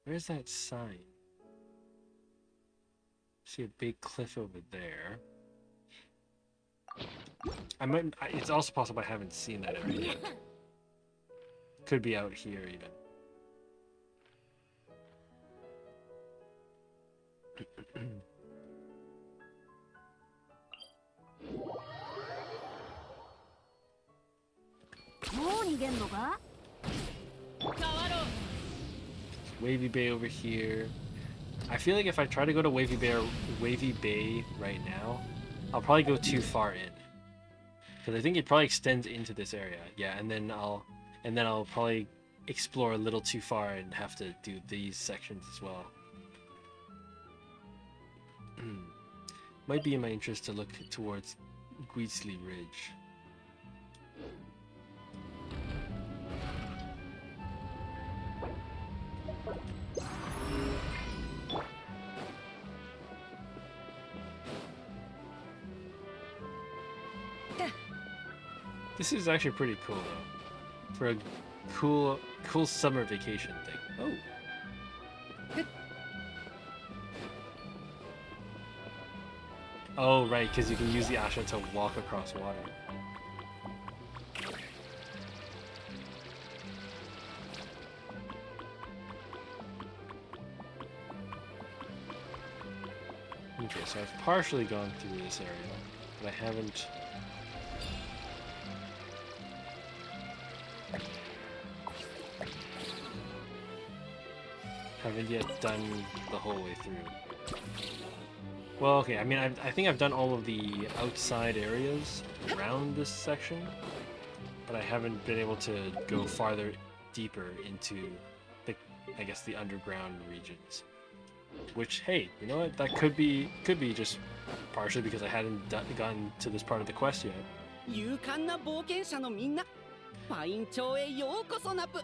Where's that sign? See a big cliff over there. It's also possible I haven't seen that area yet. Could be out here even. Wavy Bay over here. I feel like if I try to go to Wavy Bay right now, I'll probably go too far in. Because I think it probably extends into this area. Yeah, and then I'll probably explore a little too far and have to do these sections as well. Might be in my interest to look towards Guisley Ridge. This is actually pretty cool though, for a cool summer vacation thing. Oh right, because you can use the Asha to walk across water. Okay, so I've partially gone through this area, but I haven't. Haven't yet done the whole way through. Well, okay, I mean, I think I've done all of the outside areas around this section, but I haven't been able to go farther deeper into I guess the underground regions. Which, hey, you know what? That could be just partially because I hadn't gotten to this part of the quest yet. 勇敢な冒険者のみんな、パイン町へようこそナプ。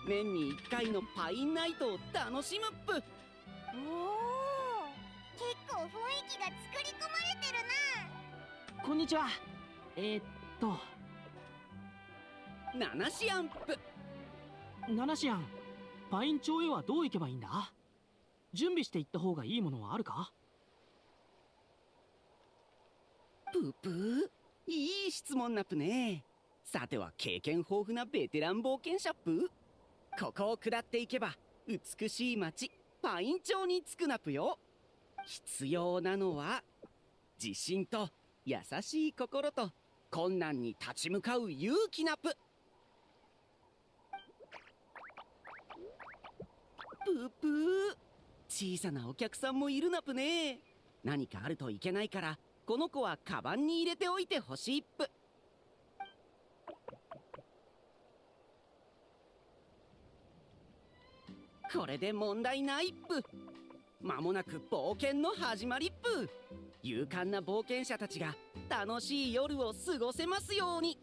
年に1回のパインナイトを楽しむっぷ。おお、結構雰囲気が作り込まれてるな。こんにちは。ナナシアンプ。ナナシアン、パイン町へはどう行けばいいんだ？準備して行った方がいいものはあるか？ププー、いい質問ナプね。さては経験豊富なベテラン冒険者っぷ。ここを下っていけば美しい町パイン町に着くナプよ。必要なのは自信と優しい心と困難に立ち向かう勇気ナプ。ププー、小さなお客さんもいるナプね。何かあるといけないからこの子はカバンに入れておいてほしいっぷ。これで問題ないっぷ。間もなく冒険の始まりっぷ。勇敢な冒険者たちが楽しい夜を過ごせますように。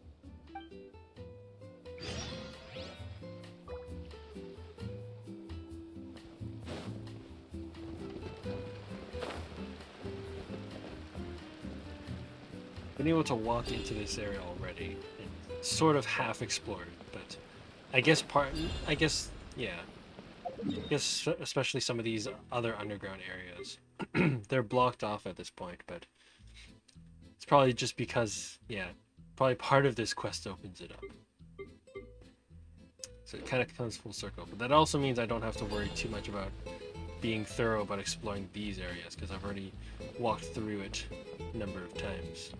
been able to walk into this area already and sort of half explored, but I guess yeah. I guess especially some of these other underground areas, they're blocked off at this point, but it's probably just because, yeah, probably part of this quest opens it up. So it kind of comes full circle, but that also means I don't have to worry too much about being thorough about exploring these areas, because I've already walked through it a number of times.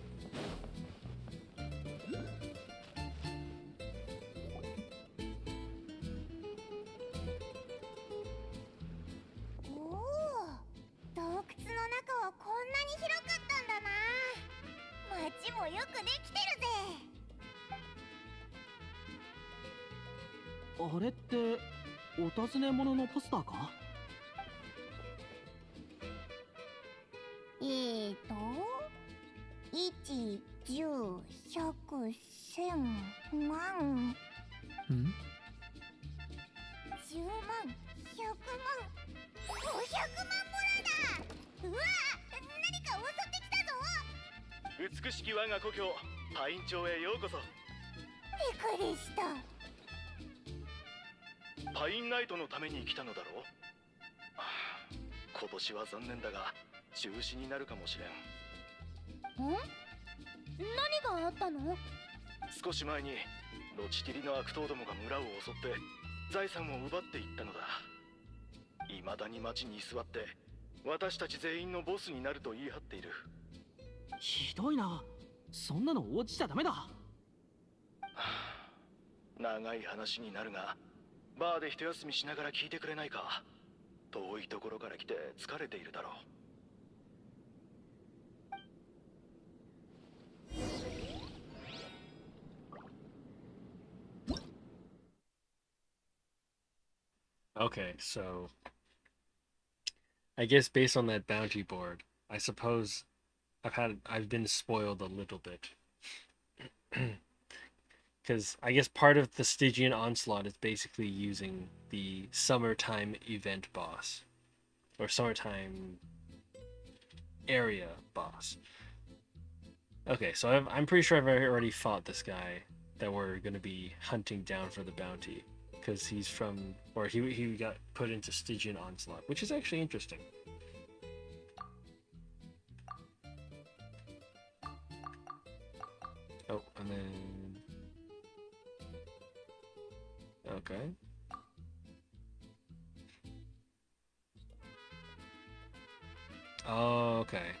あれってお尋ね者のポスターか？1、10、100、1000万。うん？ 10万、100万、500万ボラだ。うわ、何か襲ってきたぞ。美しき我が故郷パイン町へようこそ。びっくりした。パインナイトのために来たのだろう。今年は残念だが中止になるかもしれん。ん？何があったの？少し前にロチティリの悪党どもが村を襲って財産を奪っていったのだ。未だに町に居座って私たち全員のボスになると言い張っている。ひどいな。そんなの応じちゃダメだ。長い話になるが、バーで一休みしながら聞いてくれないか。遠いところから来て疲れているだろう。Okay, so I guess based on that bounty board, I suppose I've been spoiled a little bit. Because I guess part of the Stygian Onslaught is basically using the summertime event boss, or summertime area boss. Okay, so I'm pretty sure I've already fought this guy that we're going to be hunting down for the bounty, because he's from, or he got put into Stygian Onslaught, which is actually interesting. Oh, and then... Okay. Oh, okay.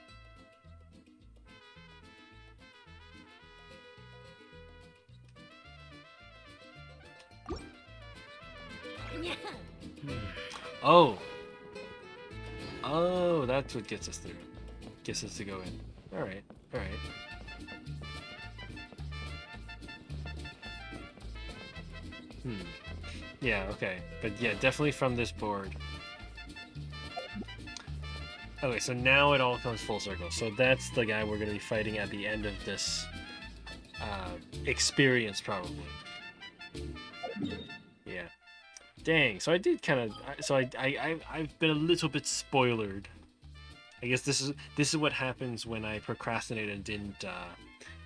Oh. Oh, that's what gets us through. Gets us to go in. Alright, alright. Yeah, okay. But yeah, definitely from this board. Okay, so now it all comes full circle. So that's the guy we're going to be fighting at the end of this experience, probably. Yeah. Dang, so I did kind of... So I've been a little bit spoilered. I guess this is what happens when I procrastinated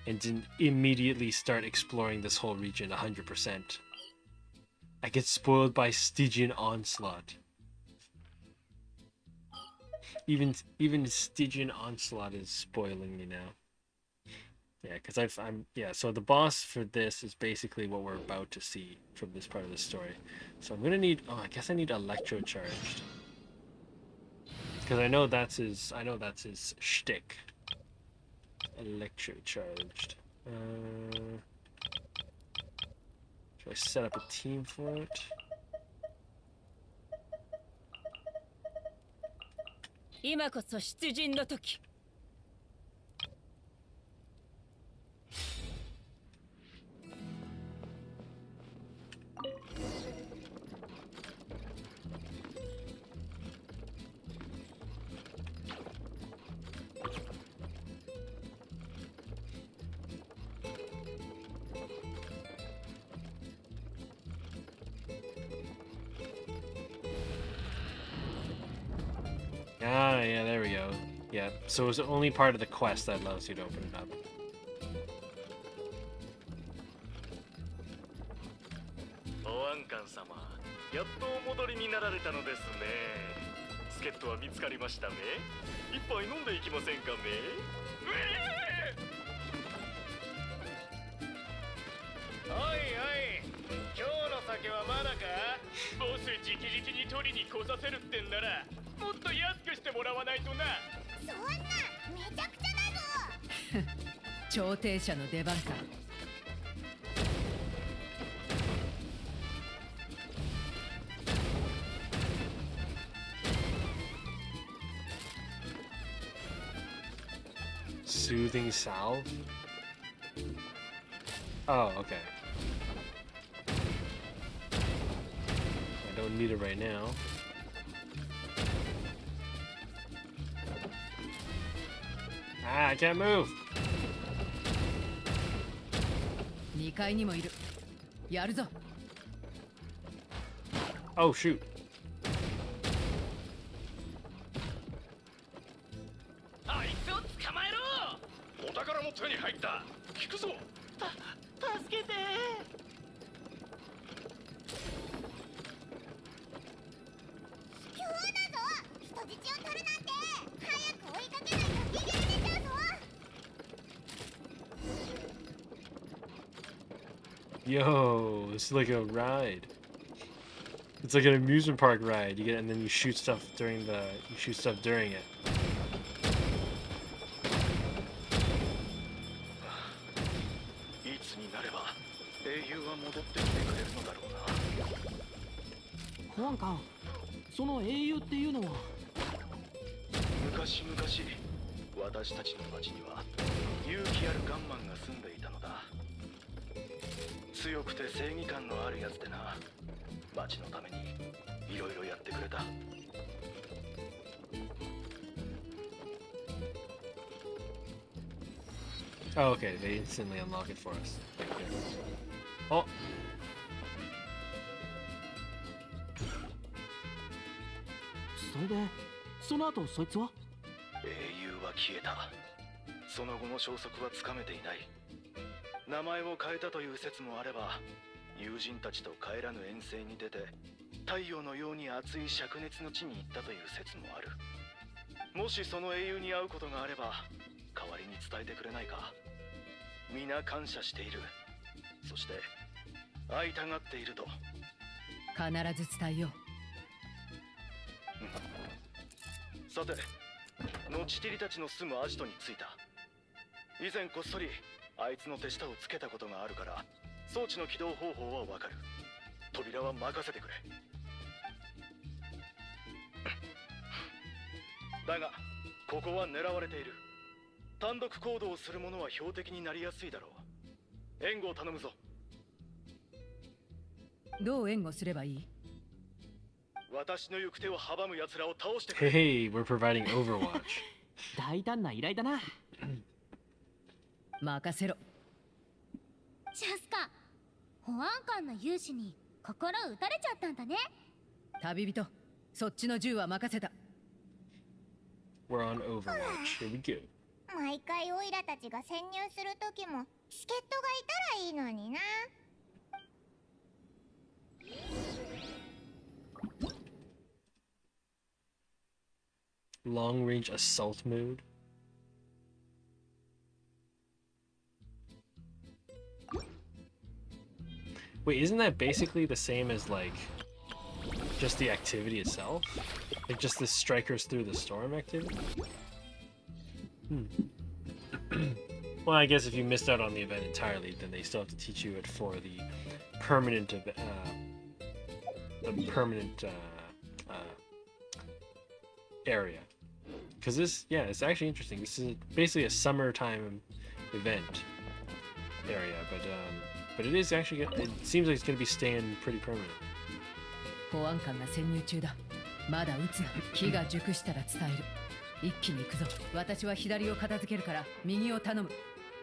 and didn't immediately start exploring this whole region 100%. I get spoiled by Stygian Onslaught. Even Stygian Onslaught is spoiling me now. Yeah, because so the boss for this is basically what we're about to see from this part of the story. So I'm gonna need, I guess I need Electro Charged. Because I know that's his shtick. Electro Charged. Should I set up a team for it? Ah, yeah, there we go. Yeah, so it was only part of the quest that allows you to open it up. 保安官様、やっとお戻りになられたのですね。助っ人は見つかりましたね。一杯飲んでいきませんかね。おいおい、今日の酒はまだか。ボス直々に取りに来させるってんならもっと安くしてもらわないとな。そんなめちゃくちゃだぞ。調停者の出番か。Soothing salve? Oh, okay. I don't need it right now. Ah, I can't move! 2階にもいる。やるぞ。Oh, shoot. あいつを捕まえろ。お宝も手に入った。聞くぞ。助けて。急だぞ。人質を取るなんて。早く追いかけないと逃げられちゃうぞ。Yo, it's like a ride. It's like an amusement park ride. You get and then you shoot stuff during it. いつになれば英雄は戻ってきてくれるのだろうな。保安官、その英雄っていうのは。昔々、私たちの町には勇気あるガンマンが住んでいたのだ。強くて正義感のあるやつでな。町のためにいろいろやってくれた。Oh, okay. They instantly unlock it for us. Oh. それで、その後そいつは？英雄は消えた。その後の消息はつかめていない。名前を変えたという説もあれば、友人たちと帰らぬ遠征に出て太陽のように熱い灼熱の地に行ったという説もある。もしその英雄に会うことがあれば代わりに伝えてくれないか。皆感謝している。そして会いたがっていると。必ず伝えよう。さて、ノチティリたちの住むアジトに着いた。以前こっそりあいつの手下をつけたことがあるから装置の起動方法はわかる。扉は任せてくれ。だがここは狙われている。単独行動をする者は標的になりやすいだろう。援護を頼むぞ。どう援護すればいい？私の行く手を阻む奴らを倒してくれ。Hey, we're providing Overwatch. 大胆な依頼だな。任せろ。シャスカ、保安官の勇士に心打たれちゃったんだね。旅人、そっちの銃は任せた。We're on Overwatch. Here we go. 毎回オイラたちが潜入する時も助っ人がいたらいいのにな。Long range assault mode. Wait, isn't that basically the same as like just the activity itself? Like just the strikers through the storm activity? Well, I guess if you missed out on the event entirely, then they still have to teach you it for the permanent area. Because this, yeah, it's actually interesting. This is basically a summertime event area, but it is actually, it seems like it's going to be staying pretty permanent. 保安官が潜入中だ。まだ撃つな。火が熟したら伝える。一気に行くぞ。私は左を片付けるから右を頼む。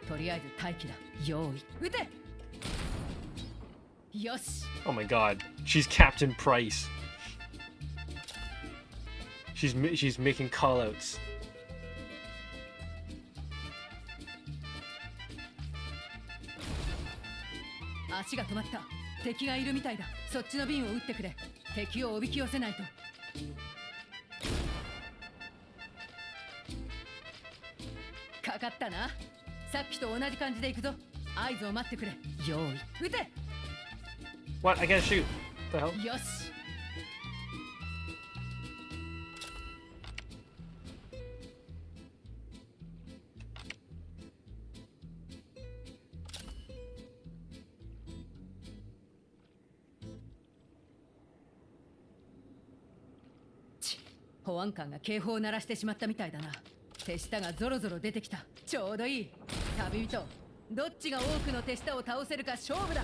とりあえず待機だ。用意。撃て。よし。Oh my god, she's Captain Price. She's making callouts. 足が止まった。敵がいるみたいだ。そっちの瓶を撃ってくれ。敵をおびき寄せないと。かかったな。さっきと同じ感じで行くぞ。合図を待ってくれ。用意撃て。 What? I gotta shoot. What the hell? よし。保安官が警報を鳴らしてしまったみたいだな。手下がゾロゾロ出てきた。ちょうどいい。旅人、どっちが多くの手下を倒せるか勝負だ。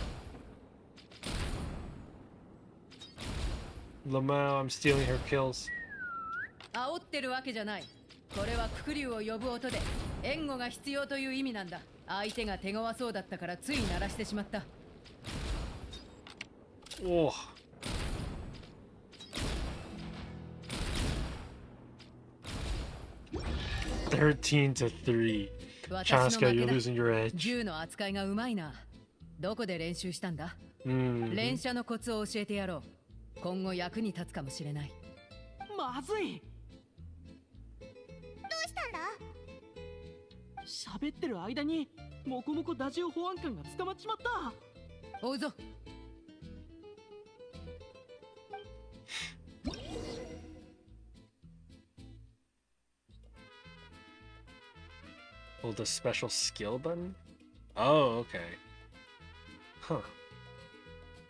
Lamau, I'm stealing her kills. 煽ってるわけじゃない。これはククリュウを呼ぶ音で援護が必要という意味なんだ。相手が手強そうだったからつい鳴らしてしまった。 Oh. $13 to 3. Chaska, you're losing your edge. 銃の扱いがうまいな。どこで練習したんだ？ 連射のコツを教えてやろう。今後役に立つかもしれない。まずい。どうしたんだ？喋ってる間にモコモコダジオ保安官が捕まっちまった。追うぞ。 Hold the special skill button? Oh, okay. Huh.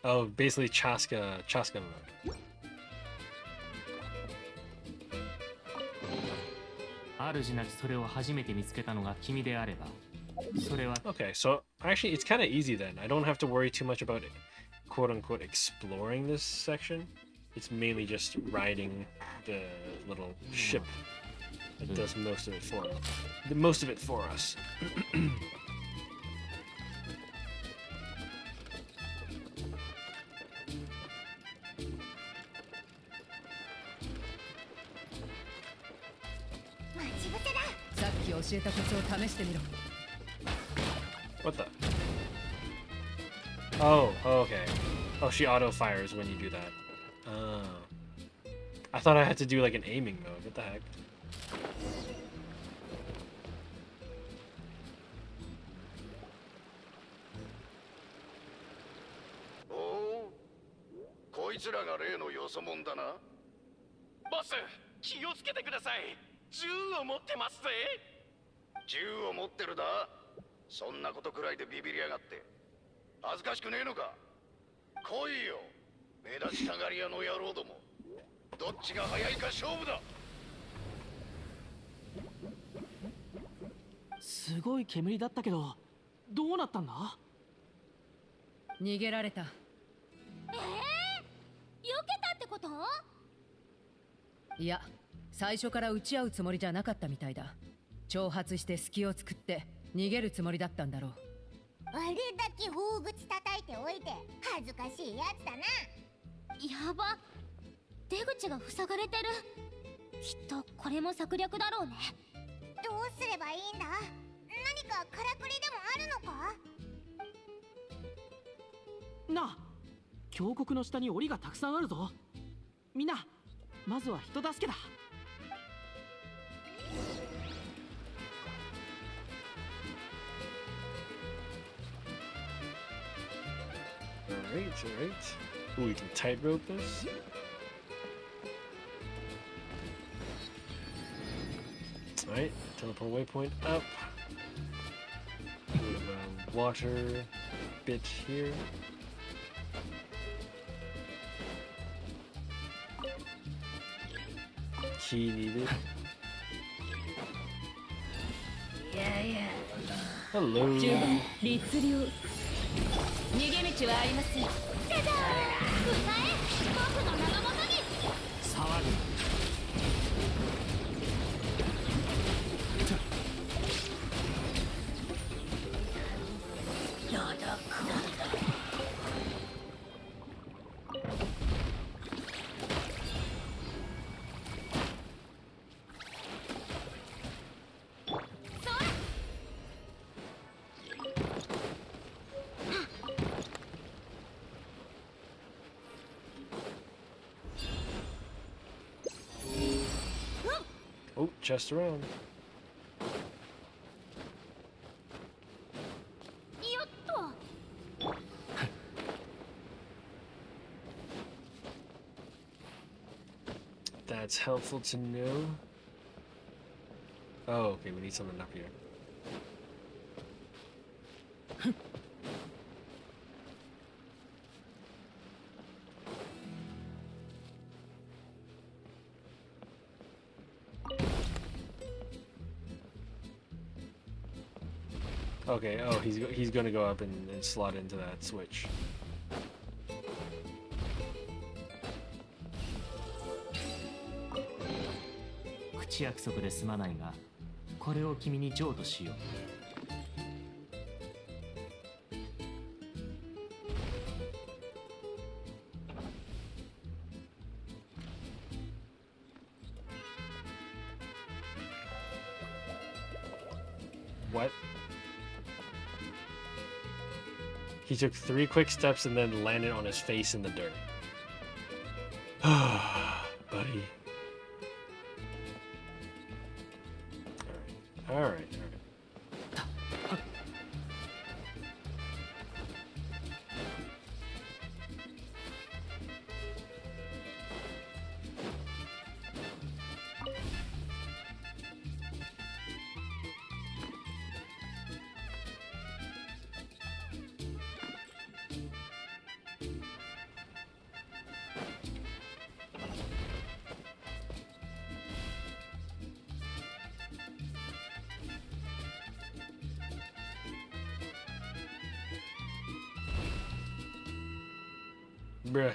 Oh, basically Chaska mode. Okay, so actually it's kind of easy then. I don't have to worry too much about it, quote-unquote exploring this section. It's mainly just riding the little ship. It does most of it for us. さっき教えたコツを試してみろ。 What the? Oh, okay. Oh, she auto fires when you do that. Oh. I thought I had to do like an aiming mode. What the heck? Oh, こいつらが例のよそ者だな。ボス、気をつけてください。銃を持ってますぜ。銃を持ってるだ。そんなことくらいでビビりやがって。恥ずかしくねえのか。来いよ。目立ちたがり屋の野郎ども。どっちが早いか勝負だ。すごい煙だったけど、どうなったんだ？逃げられた。避けたってこと？いや、最初から撃ち合うつもりじゃなかったみたいだ。挑発して隙を作って逃げるつもりだったんだろう。あれだけ大口叩いておいて恥ずかしいやつだな。やば、出口が塞がれてる。きっとこれも策略だろうね。どうすればいいんだ？何かからくりでもあるのか？なあ、峡谷の下に檻がたくさんあるぞ。みんな、まずは人助けだ。Alright, alright. Ooh, we can tightrope this. Alright, teleport waypoint up. We have a water bit here. Key needed. Hello. 律流。逃げ道はありません。じゃじゃーん、歌え、僕の名のもとに。騒ぐ。chest around. That's helpful to know. Oh, okay, we need something up here. Okay, oh, he's gonna go up and slot into that switch. 口約束ですまないが、これを君に譲渡しよう。What? He took 3 quick steps and then landed on his face in the dirt. Buddy. Alright. Bruh.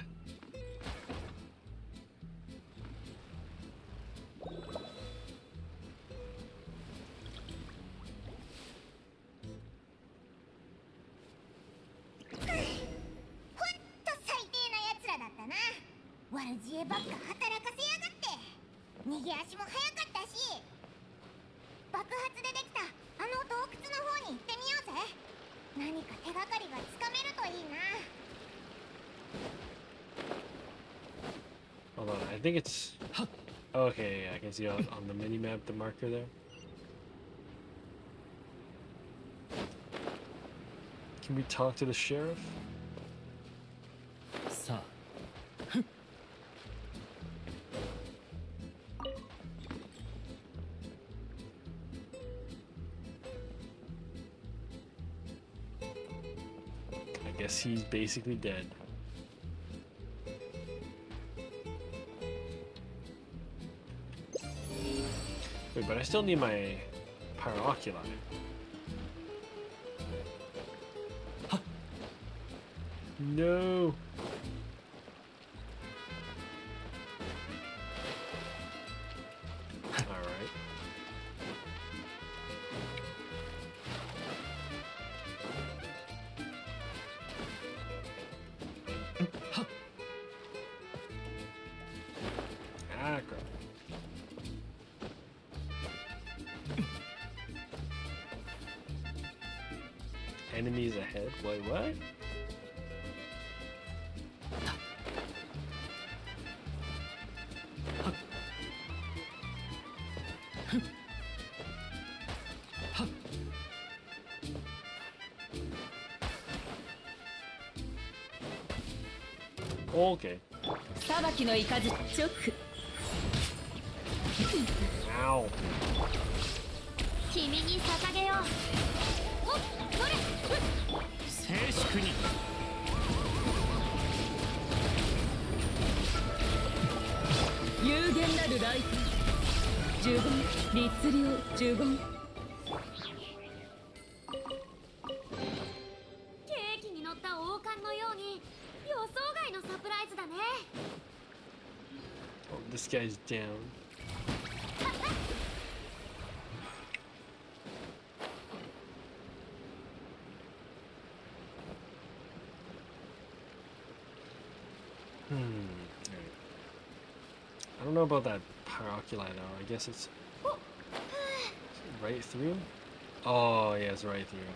Hold on, I think it's... Okay, yeah, I can see on the mini-map the marker there. Can we talk to the sheriff? さあ。I guess he's basically dead. Wait, but I still need my pyrooculi. No. All right. Ah, crap. Enemies ahead? Wait, what? Okay. 裁きの雷直。 Ow. 君に捧げよう。おっ、それ。静粛に。有限なるライト。十言、律令、十言。ケーキに乗った王冠のように予想外のサプライズだね。 Oh, this guy's down. I don't know about that pyrooculi though. I guess it's right through? Oh, yeah, it's right through.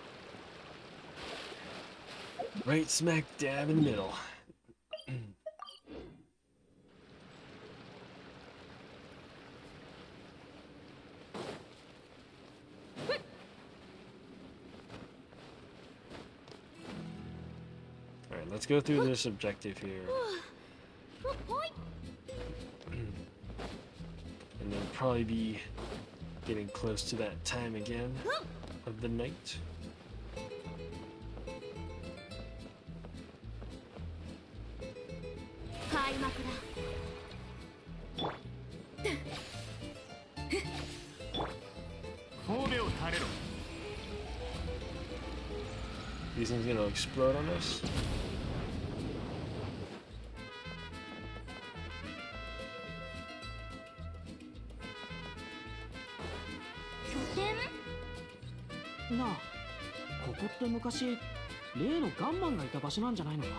Right smack dab in the middle. let's go through this objective here. And then probably be getting close to that time again of the night. These things gonna explode on us?なあ、ここって昔例のガンマンがいた場所なんじゃないのか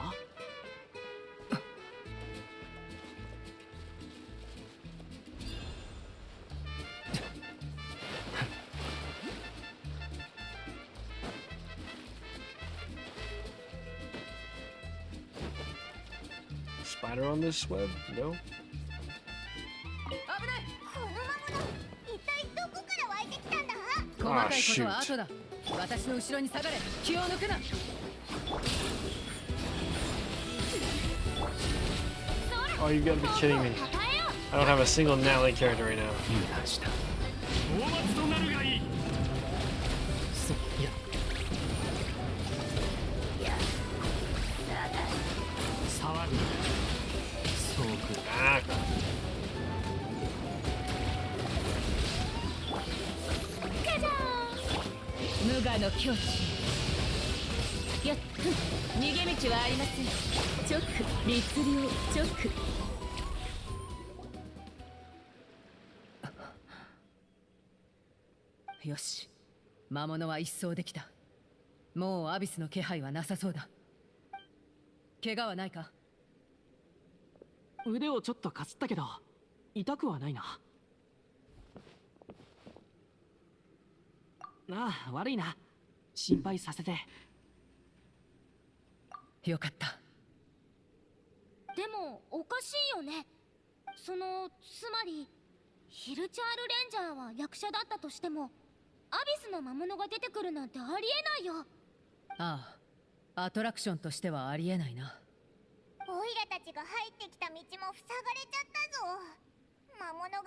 ？Spider on this web? No? この魔物一体どこから湧いてきたんだ？細かいことは後だ。私の後ろに下がれ。気を抜くな。 Oh, you gotta be kidding me. I don't have a single Natalie character right now. Ah. 無我の境地。やっ、逃げ道はありません。直、律令、直。よし、魔物は一掃できた。もうアビスの気配はなさそうだ。怪我はないか？腕をちょっとかすったけど痛くはないな。ああ、悪いな、心配させて。よかった。でもおかしいよね。つまりヒルチャールレンジャーは役者だったとしてもアビスの魔物が出てくるなんてありえないよ。ああ、アトラクションとしてはありえないな。オイラたちが入ってきた道も塞がれちゃったぞ。魔物が現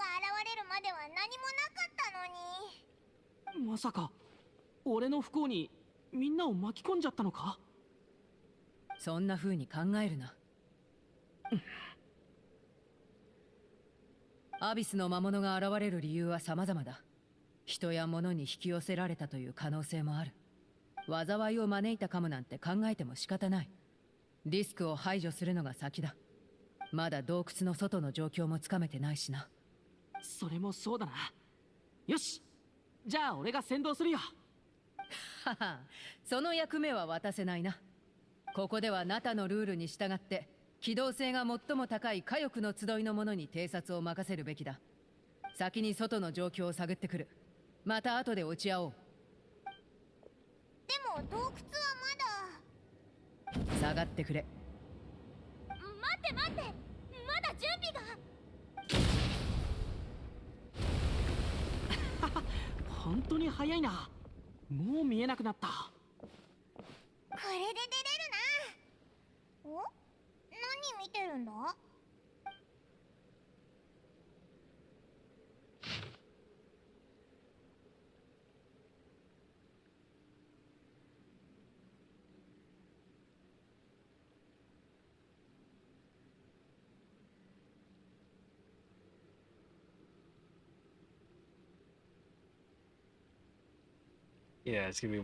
れるまでは何もなかったのに。まさか俺の不幸にみんなを巻き込んじゃったのか？そんな風に考えるな。アビスの魔物が現れる理由は様々だ。人や物に引き寄せられたという可能性もある。災いを招いたかもなんて考えても仕方ない。リスクを排除するのが先だ。まだ洞窟の外の状況もつかめてないしな。それもそうだな。よし、じゃあ俺が先導するよ。はは、その役目は渡せないな。ここではナタのルールに従って機動性が最も高い火翼の集いの者に偵察を任せるべきだ。先に外の状況を探ってくる。また後で落ち合おう。でも洞窟はまだ。下がってくれ。待って待って、まだ準備が。本当に早いな。もう見えなくなった。これで出れるな。お？何見てるんだYeah, it's gonna be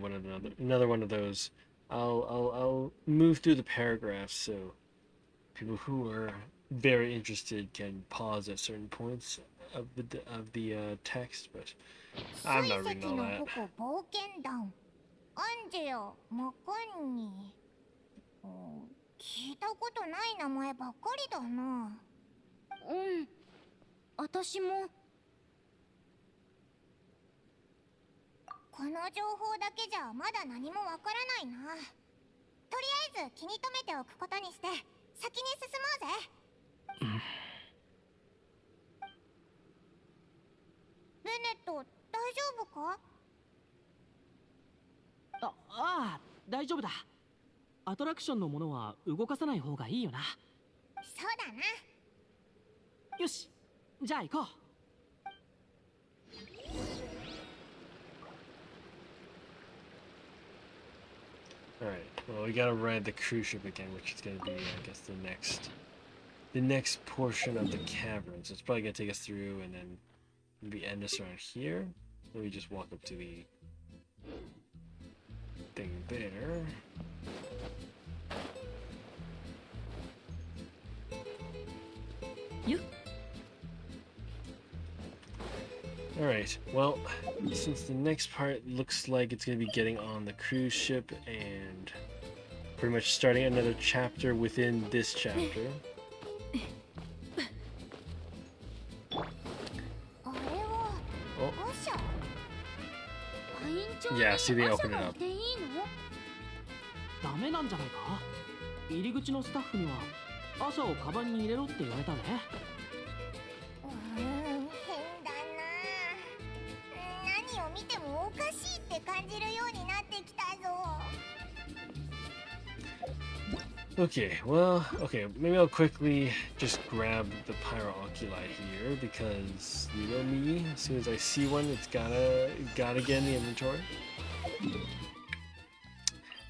another one of those. I'll move through the paragraphs so people who are very interested can pause at certain points of the text, but I'm not reading all that. 冒険団アンジェア・マカンニー。聞いたことない名前ばっかりだな。うん、私も。この情報だけじゃまだ何もわからないな。とりあえず気に留めておくことにして先に進もうぜ。ベネット、大丈夫か？ああ、大丈夫だ。アトラクションのものは動かさない方がいいよな。そうだな。よし、じゃあ行こう。Alright, well, we gotta ride the cruise ship again, which is gonna be, I guess, the next portion of the cavern. So it's probably gonna take us through and then maybe end us around here. Then we just walk up to the thing there. You? Alright, well, since the next part looks like it's going to be getting on the cruise ship and pretty much starting another chapter within this chapter. Oh. Yeah, see, they open it up. ダメなんじゃないか。入り口のスタッフには朝をカバンに入れろって言われたね。変だな。何を見てもおかしいって感じるようになってきたぞ。Okay, well, okay, maybe I'll quickly just grab the pyro oculi here because you know me, as soon as I see one, it's gotta get in the inventory.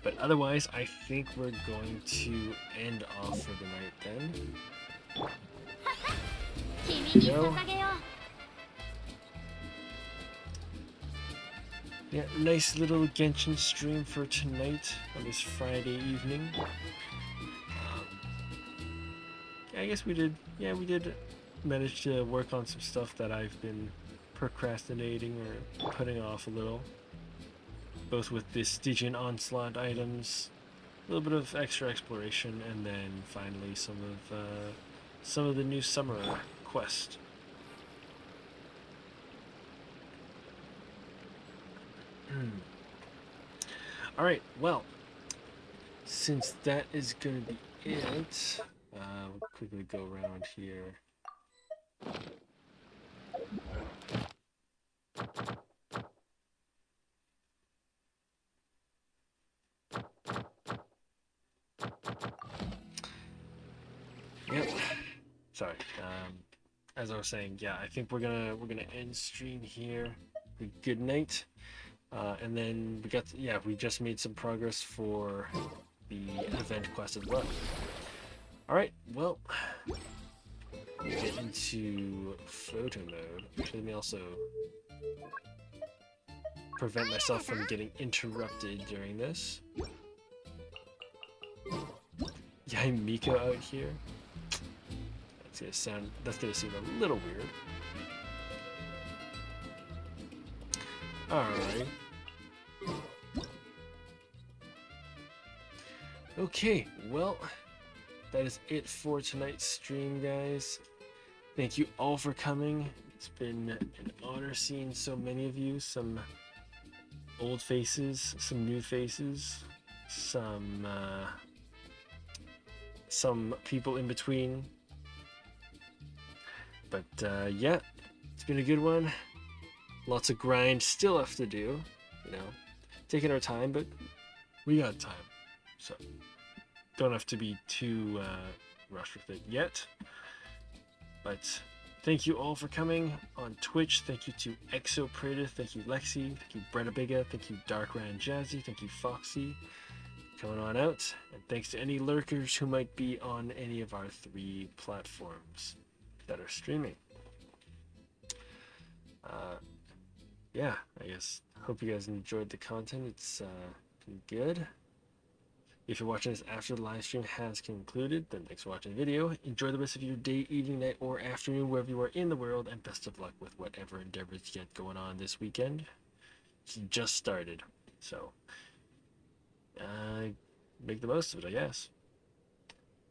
But otherwise, I think we're going to end off for the night then. Go. Yeah, nice little Genshin stream for tonight on this Friday evening. I guess we did manage to work on some stuff that I've been procrastinating or putting off a little. Both with the Stygian Onslaught items, a little bit of extra exploration, and then finally some of the new summer quest. Alright, well, since that is going to be it, we'll quickly go around here. Yep. Sorry. As I was saying, yeah, I think we're gonna end stream here. Good night. And then we just made some progress for the event quest as well. Alright, well, we get into photo mode. Let me also prevent myself from getting interrupted during this. Yeah, Miko out here. That's gonna seem a little weird. Alright. Okay, well, that is it for tonight's stream, guys. Thank you all for coming. It's been an honor seeing so many of you. Some old faces, some new faces, some people in between. But yeah, it's been a good one. Lots of grind still left to do, you know, taking our time, but we got time, so don't have to be too rushed with it yet. But thank you all for coming on Twitch. Thank you to Exoprator, thank you Lexi, thank you Brettabiga, thank you Darkran Jazzy, thank you Foxy coming on out, and thanks to any lurkers who might be on any of our 3 platforms that are streaming. Yeah, I guess hope you guys enjoyed the content. It's been good. If you're watching this after the live stream has concluded, then thanks for watching the video. Enjoy the rest of your day, evening, night, or afternoon, wherever you are in the world, and best of luck with whatever endeavors you get going on this weekend. It's just started, so make the most of it, I guess.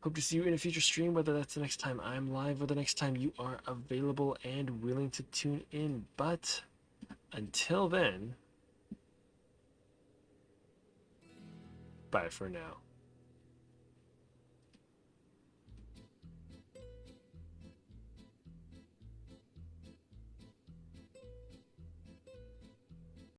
Hope to see you in a future stream, whether that's the next time I'm live or the next time you are available and willing to tune in. But until then, bye for now.